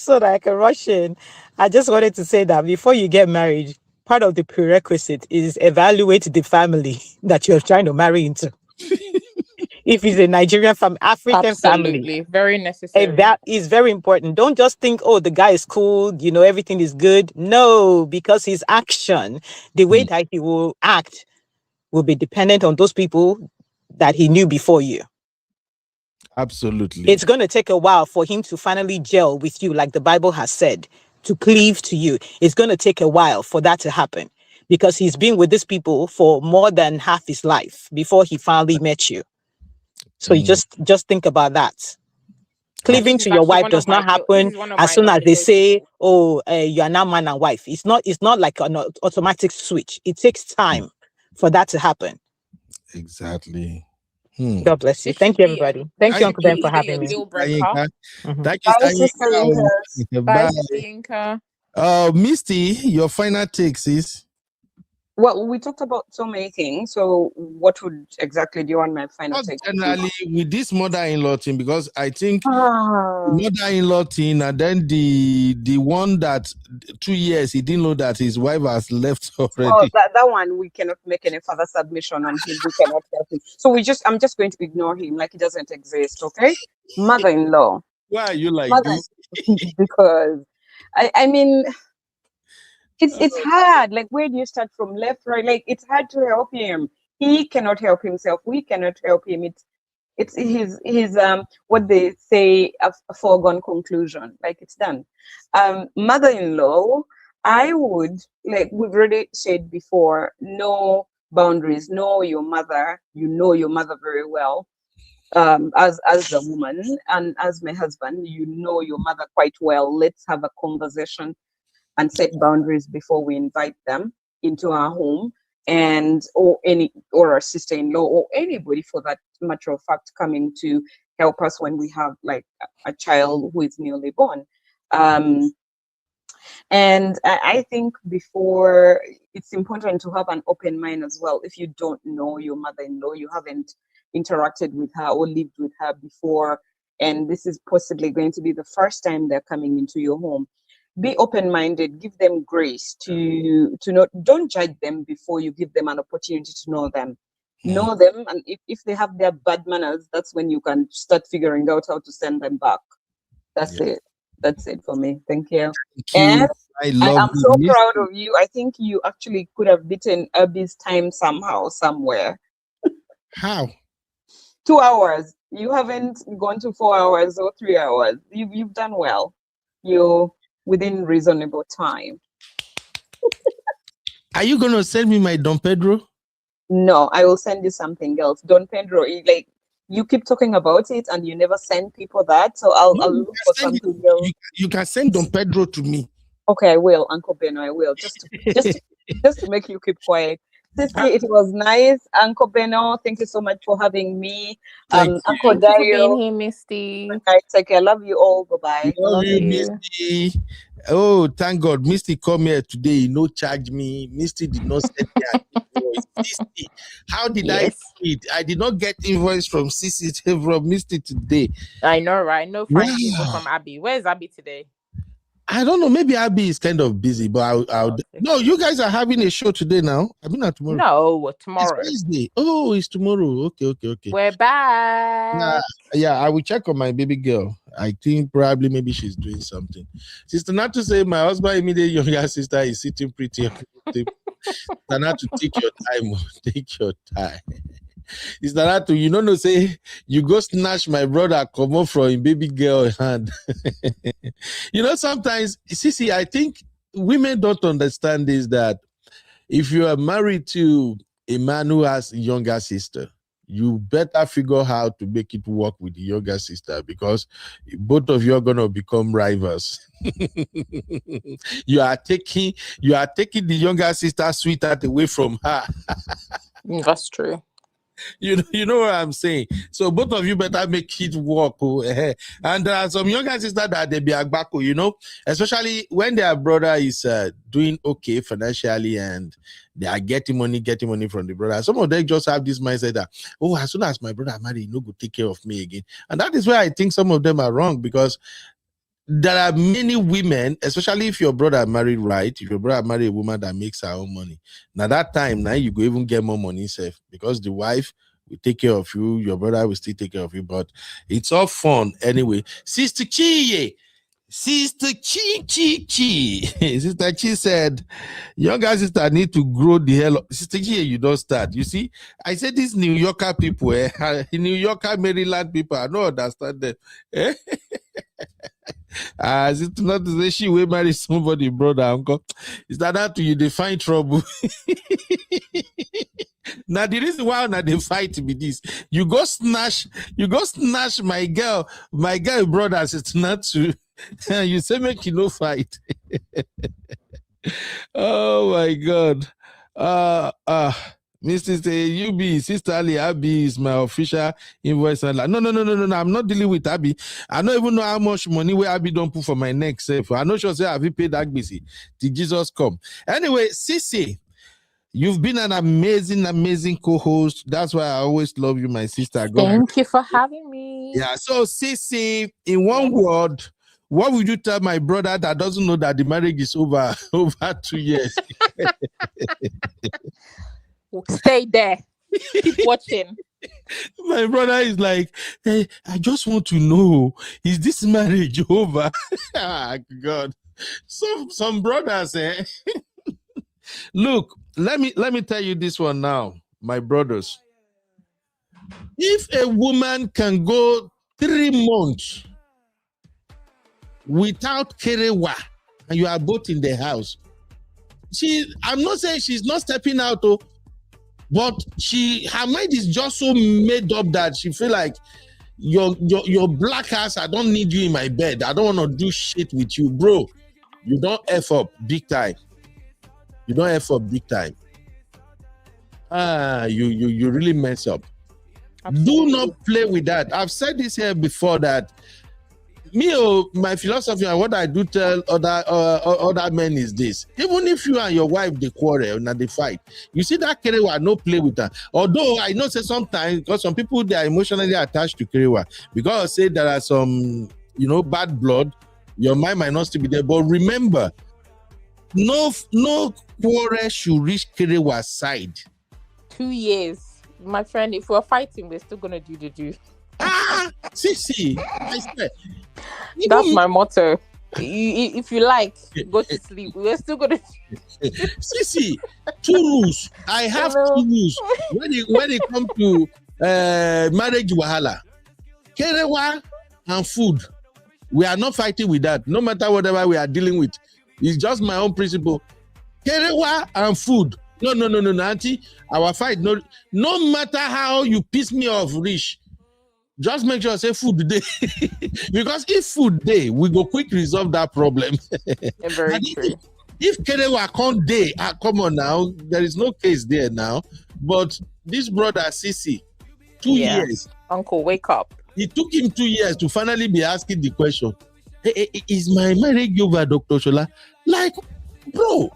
that I can rush in. I just wanted to say that before you get married, part of the prerequisite is evaluate the family that you're trying to marry into. If it's a Nigerian family, African family, very necessary. that is very important. Don't just think, oh, the guy is cool, everything is good. No, because his action, the way that he will act, will be dependent on those people that he knew before you. Absolutely. It's going to take a while for him to finally gel with you, like the Bible has said, to cleave to you. It's going to take a while for that to happen, because he's been with these people for more than half his life before he finally met you. So you just think about that. Cleaving to your wife does not happen as soon as they say, "Oh, you are now man and wife." It's not like an automatic switch. It takes time for that to happen. Exactly. God bless you. Thank you, everybody. Thank you, Uncle Ben, for having me. Thank you, Sister Yinka. Bye, Sister Yinka. Misty, your final take, sis. Well, we talked about so many things. So, what would exactly do you want my final take? Generally, with this mother-in-law thing, because I think mother-in-law thing, and then the one that 2 years he didn't know that his wife has left already. Oh, that one we cannot make any further submission on him. We cannot help him. So I'm just going to ignore him like he doesn't exist. Okay, mother-in-law. Why are you like this? Because I mean. It's hard. Like, where do you start from? Left, right? Like, it's hard to help him. He cannot help himself. We cannot help him. It's his what they say, a foregone conclusion. Like, it's done. Mother-in-law, I would, like we've already said before, no boundaries. Know your mother. You know your mother very well. As a woman and as my husband, you know your mother quite well. Let's have a conversation and set boundaries before we invite them into our home, or our sister-in-law or anybody for that matter of fact coming to help us when we have like a child who is newly born. And I think before, it's important to have an open mind as well. If you don't know your mother-in-law, you haven't interacted with her or lived with her before, and this is possibly going to be the first time they're coming into your home, be open-minded, give them grace to don't judge them before you give them an opportunity to know them. Know them, and if they have their bad manners, that's when you can start figuring out how to send them back. That's it for me. Thank you. And I'm so proud of you. I think you actually could have beaten Abby's time somehow, somewhere. How? 2 hours. You haven't gone to 4 hours or 3 hours. You've done well. You're within reasonable time. Are you gonna send me my Don Pedro? No, I will send you something else. Don Pedro, like, you keep talking about it and you never send people that, so I'll look for something else. You can send Don Pedro to me. Okay, I will, Uncle Ben. I will just to make you keep quiet. Sissy, it was nice. Uncle Beno, thank you so much for having me. Thank Uncle Thank you for being Dario, here, Misty. take care. Love you all. Bye-bye. Love Love you, you. Misty. Oh, thank God. Misty come here today. No charge me. Misty did not send me an invoice. Misty, how did I Yes. do it? I did not get invoice from from Misty today. I know, right? No Frank Diego Wow. from Abby. Where's Abby today? I don't know. Maybe Abby is kind of busy, but I'll Okay. No, you guys are having a show today now. I mean, not tomorrow. No, tomorrow. It's Wednesday. Oh, it's tomorrow. Okay. We're back. Yeah, I will check on my baby girl. I think probably maybe she's doing something. Sister, not to say my husband, immediate younger sister, is sitting pretty. Not to take your time. Take your time. Is that to no say you go snatch my brother come up from him baby girl hand. Sometimes see, I think women don't understand is that if you are married to a man who has a younger sister, you better figure out how to make it work with the younger sister, because both of you are gonna become rivals. You are taking the younger sister sweetheart away from her. That's true. You know what I'm saying? So both of you better make it work. And there are some younger sisters that they be agbako, especially when their brother is doing okay financially and they are getting money from the brother. Some of them just have this mindset that, oh, as soon as my brother marry, no go take care of me again. And that is where I think some of them are wrong, because there are many women, especially if your brother married right, if your brother marry a woman that makes her own money, now that time, now you go even get more money safe, because the wife will take care of you, your brother will still take care of you, but it's all fun anyway. Sister Chi Sister said, younger sister need to grow the hell up. Sister Chi, you don't start. You see, I said these New Yorker people, New Yorker, Maryland people, I don't understand them. It's not to say she will marry somebody, brother, uncle. Is that to you they find trouble? Now the reason why now they fight with this, you go snatch my girl brothers. It's not to you say make you no fight. Oh my God. Mr. UB, Sister Ali, Abby is my official invoice. No, I'm not dealing with Abby. I don't even know how much money where Abby don't put for my next safe. I know she'll say, have you paid that busy? Did Jesus come? Anyway, Sissy, you've been an amazing co-host. That's why I always love you, my sister. Thank you for having me. Yeah, so Sissy, in one word, what would you tell my brother that doesn't know that the marriage is over 2 years? Stay there. Keep watching. My brother is like, hey, I just want to know, is this marriage over? God. Some brothers, Look, let me tell you this one now, my brothers. If a woman can go 3 months without kerewa, and you are both in the house, I'm not saying she's not stepping out, but her mind is just so made up that she feel like your black ass, I don't need you in my bed. I don't want to do shit with you, bro. You don't F up big time. You don't F up big time. You really mess up. Absolutely. Do not play with that. I've said this here before that my philosophy and what I do tell other men is this: even if you and your wife they quarrel and they fight, you see that kerewa, no play with her. Although I know say sometimes, because some people they are emotionally attached to kerewa, because I say there are some bad blood, your mind might not still be there. But remember, no quarrel should reach kerewa's side. 2 years, my friend. If we're fighting, we're still gonna do the do. Sissy, I swear. That's my motto. If you like, go to sleep. We're still gonna. Sissy, 2 rules. I have 2 rules when it comes to marriage wahala. Kerewa and food. We are not fighting with that. No matter whatever we are dealing with, it's just my own principle. Kerewa and food. No, auntie. Our fight. No matter how you piss me off, Rich. Just make sure I say food today. Because if food day, we go quick resolve that problem. Very true. If Kerewa can't day, come on now, there is no case there now. But this brother Sisi, 2 years. Uncle, wake up. It took him 2 years to finally be asking the question. Hey, is my marriage over, Dr. Shola? Like, bro,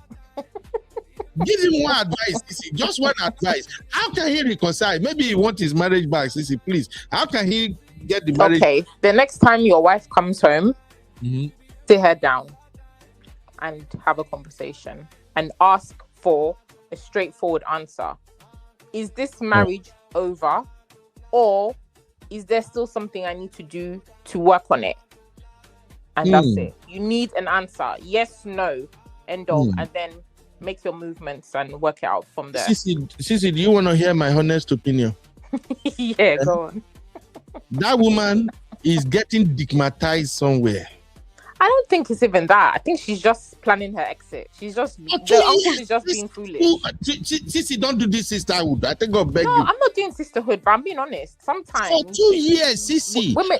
give him one advice, Sisi. Just one advice. How can he reconcile? Maybe he wants his marriage back, Sisi, please. How can he get the marriage? Okay, the next time your wife comes home, sit her down and have a conversation and ask for a straightforward answer. Is this marriage over, or is there still something I need to do to work on it? And that's it. You need an answer. Yes, no, end of, and then make your movements and work it out from there. Sisi, do you want to hear my honest opinion? Yeah, go on. That woman is getting stigmatized somewhere. I don't think it's even that. I think she's just planning her exit. She's just the uncle is just being foolish. Sisi, don't do this sisterhood. I think God beg you. I'm not doing sisterhood, but I'm being honest. Sometimes for 2 years, Sisi. Women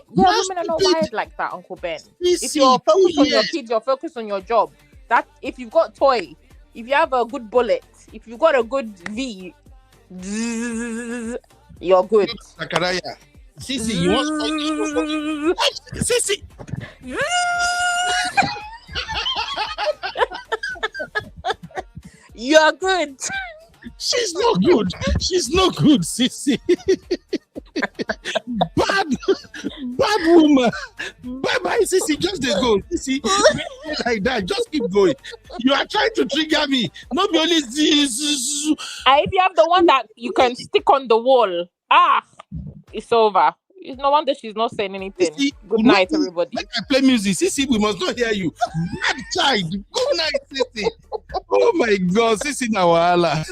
are not wired like that, Uncle Ben. Sisi, if you're focused on your kids, you're focused on your job. That if you've got toy, if you have a good bullet, if you've got a good V, you're good. Sakaraya. Sisi, you want Sisi. You're good. She's not good. She's not good, Sisi. Bad woman. Bye, Sisi. Just go. Sisi, like that. Just keep going. You are trying to trigger me. Not only this. If you have the one that you can stick on the wall, it's over. It's no wonder she's not saying anything. Sisi, good night, everybody. Let I play music. Sisi, we must not hear you. Bad child. Good night, Sisi. Oh my God, Sisi Nawala.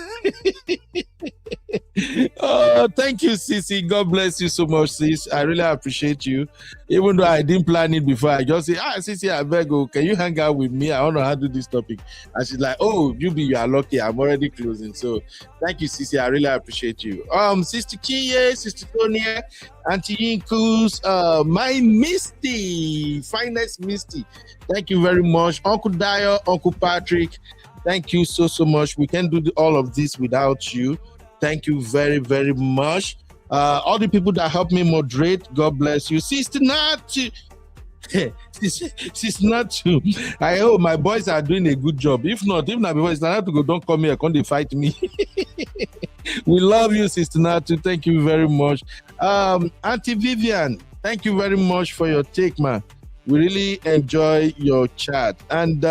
Oh, thank you, Sisi. God bless you so much, sis. I really appreciate you. Even though I didn't plan it before, I just say, Sisi, I beg you, can you hang out with me? I want to handle this topic. And she's like, oh, you are lucky. I'm already closing. So thank you, Sisi. I really appreciate you. Sister Kiye, Sister Tonya, Auntie Yinkus, my Misty, finest Misty. Thank you very much. Uncle Dio, Uncle Patrick. Thank you so much. We can't do all of this without you. Thank you very, very much. All the people that helped me moderate, God bless you. Sister Natu. Sister Natu. I hope my boys are doing a good job. If not because Natu go, don't come here, can't they fight me? We love you, Sister Natu. Thank you very much. Auntie Vivian, thank you very much for your take, man. We really enjoy your chat. And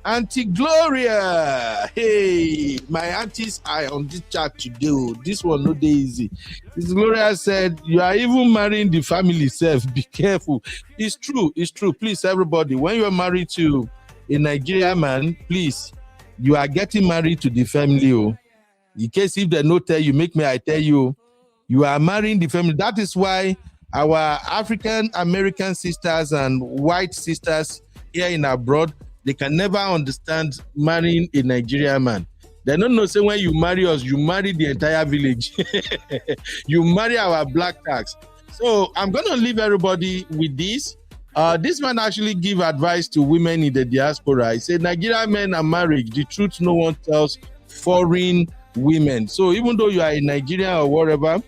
Auntie Gloria, hey, my aunties are on this chat today. This one not easy. Miss Gloria said, you are even marrying the family self. Be careful. It's true. Please, everybody, when you are married to a Nigerian man, please, you are getting married to the family. Oh. In case if they not tell you, I tell you, you are marrying the family. That is why our African American sisters and white sisters here in abroad, they can never understand marrying a Nigerian man. They don't know, say when you marry us, you marry the entire village. You marry our black tax. So I'm going to leave everybody with this. This man actually give advice to women in the diaspora. He said, Nigerian men are married. The truth no one tells foreign women. So even though you are in Nigeria or whatever,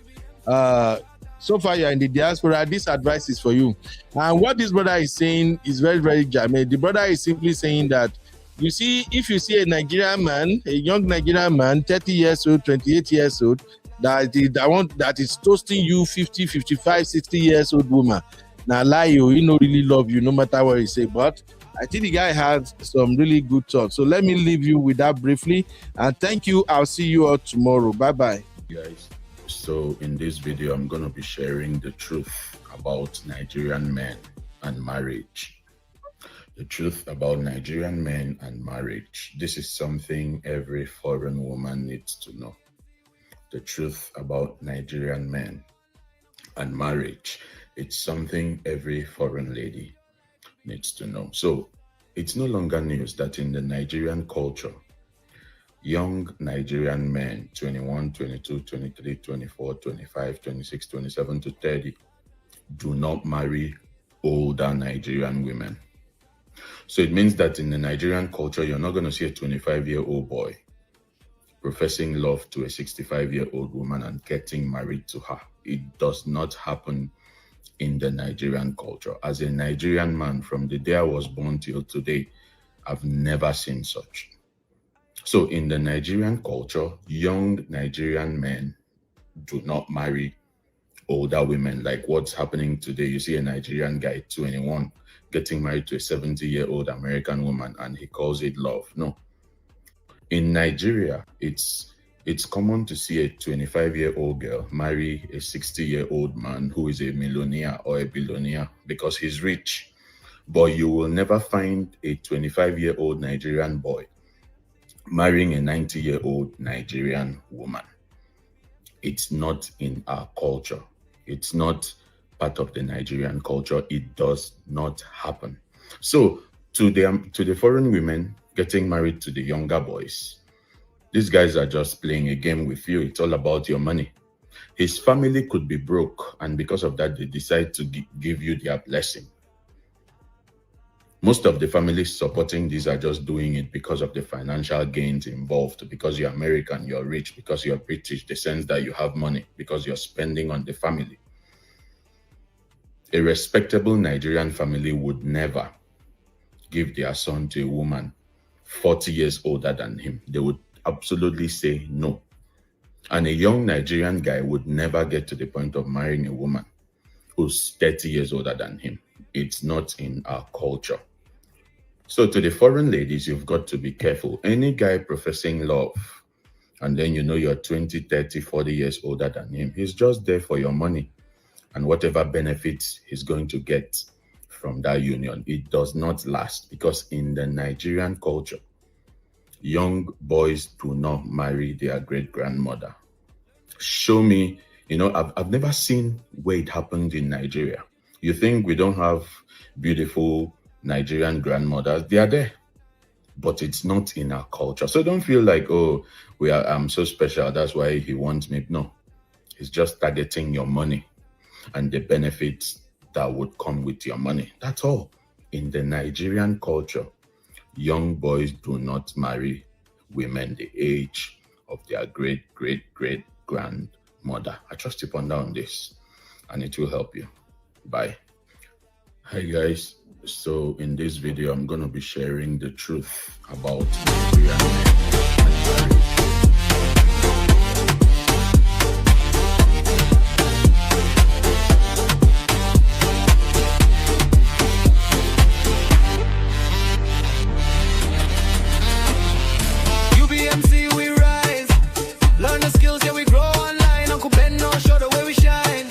so far you're in the diaspora, this advice is for you. And what this brother is saying is very, very germane. The brother is simply saying that, you see, if you see a Nigerian man, a young Nigerian man, 30 years old, 28 years old, that is toasting you 50, 55, 60 years old woman. Now lie you, he don't really love you no matter what he say. But I think the guy had some really good thoughts. So let me leave you with that briefly. And thank you. I'll see you all tomorrow. Bye-bye. Guys. So in this video, I'm going to be sharing the truth about Nigerian men and marriage. The truth about Nigerian men and marriage. This is something every foreign woman needs to know. The truth about Nigerian men and marriage. It's something every foreign lady needs to know. So it's no longer news that in the Nigerian culture, young Nigerian men, 21, 22, 23, 24, 25, 26, 27 to 30, do not marry older Nigerian women. So it means that in the Nigerian culture, you're not going to see a 25-year-old boy professing love to a 65-year-old woman and getting married to her. It does not happen in the Nigerian culture. As a Nigerian man, from the day I was born till today, I've never seen such. So in the Nigerian culture, young Nigerian men do not marry older women like what's happening today. You see a Nigerian guy, 21, getting married to a 70-year-old American woman and he calls it love. No. In Nigeria, it's common to see a 25-year-old girl marry a 60-year-old man who is a millionaire or a billionaire because he's rich. But you will never find a 25-year-old Nigerian boy marrying a 90-year-old Nigerian woman. It's not in our culture. It's not part of the Nigerian culture. It does not happen. So to the foreign women getting married to the younger boys, these guys are just playing a game with you. It's all about your money. His family could be broke, and because of that, they decide to give you their blessing. Most of the families supporting these are just doing it because of the financial gains involved, because you're American, you're rich, because you're British, the sense that you have money, because you're spending on the family. A respectable Nigerian family would never give their son to a woman 40 years older than him. They would absolutely say no. And a young Nigerian guy would never get to the point of marrying a woman who's 30 years older than him. It's not in our culture. So to the foreign ladies, you've got to be careful. Any guy professing love, and then you know you're 20, 30, 40 years older than him, he's just there for your money and whatever benefits he's going to get from that union. It does not last, because in the Nigerian culture, young boys do not marry their great-grandmother. Show me, I've never seen where it happened in Nigeria. You think we don't have beautiful Nigerian grandmothers? They are there, but it's not in our culture. So don't feel like, oh, I'm so special, that's why he wants me. No, he's just targeting your money and the benefits that would come with your money. That's all. In the Nigerian culture, young boys do not marry women the age of their great-great-great-grandmother. I trust you ponder on this, and it will help you. Bye. Hi guys. So in this video, I'm going to be sharing the truth about Nigerian men and marriage. UBMC, we rise. Learn the skills, yeah, we grow online. Uncle Ben, no, show the way we shine.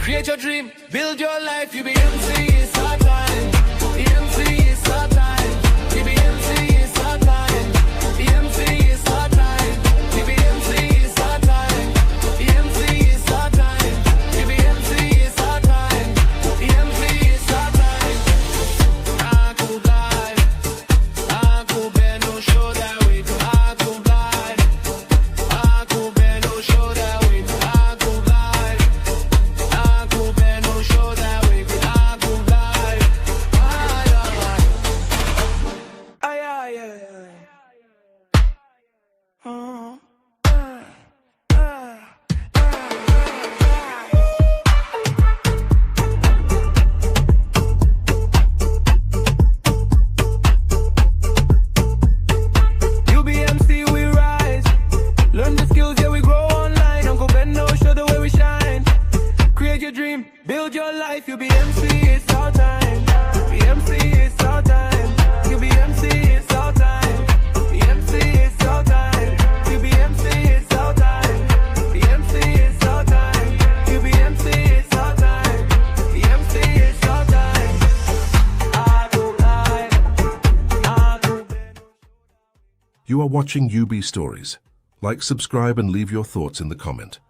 Create your dream, build your life. UBMC is our time. EMC is our time. UBMC is our time. EMC is our time. UBMC is our time. EMC is our time. UBMC is our time. EMC is our time. Uncle God, Uncle Ben, no, show that way. Uncle God, Uncle Ben, no, show that way. Uncle God, Uncle Ben, no, show that way. Uncle God, ay, ay, ay, UBMC, we rise. Learn the skills, yeah, we grow online. Uncle Ben, no, show the way we shine. Create your dream, build your life. UBMC, it's our time. UBMC, it's our time. UBMC, it's our time. UBMC, it's our time. UBMC, it's our time. UBMC, it's our time. UBMC, it's our time. UBMC, it's our time. You are watching UB Stories. Like, subscribe, and leave your thoughts in the comment.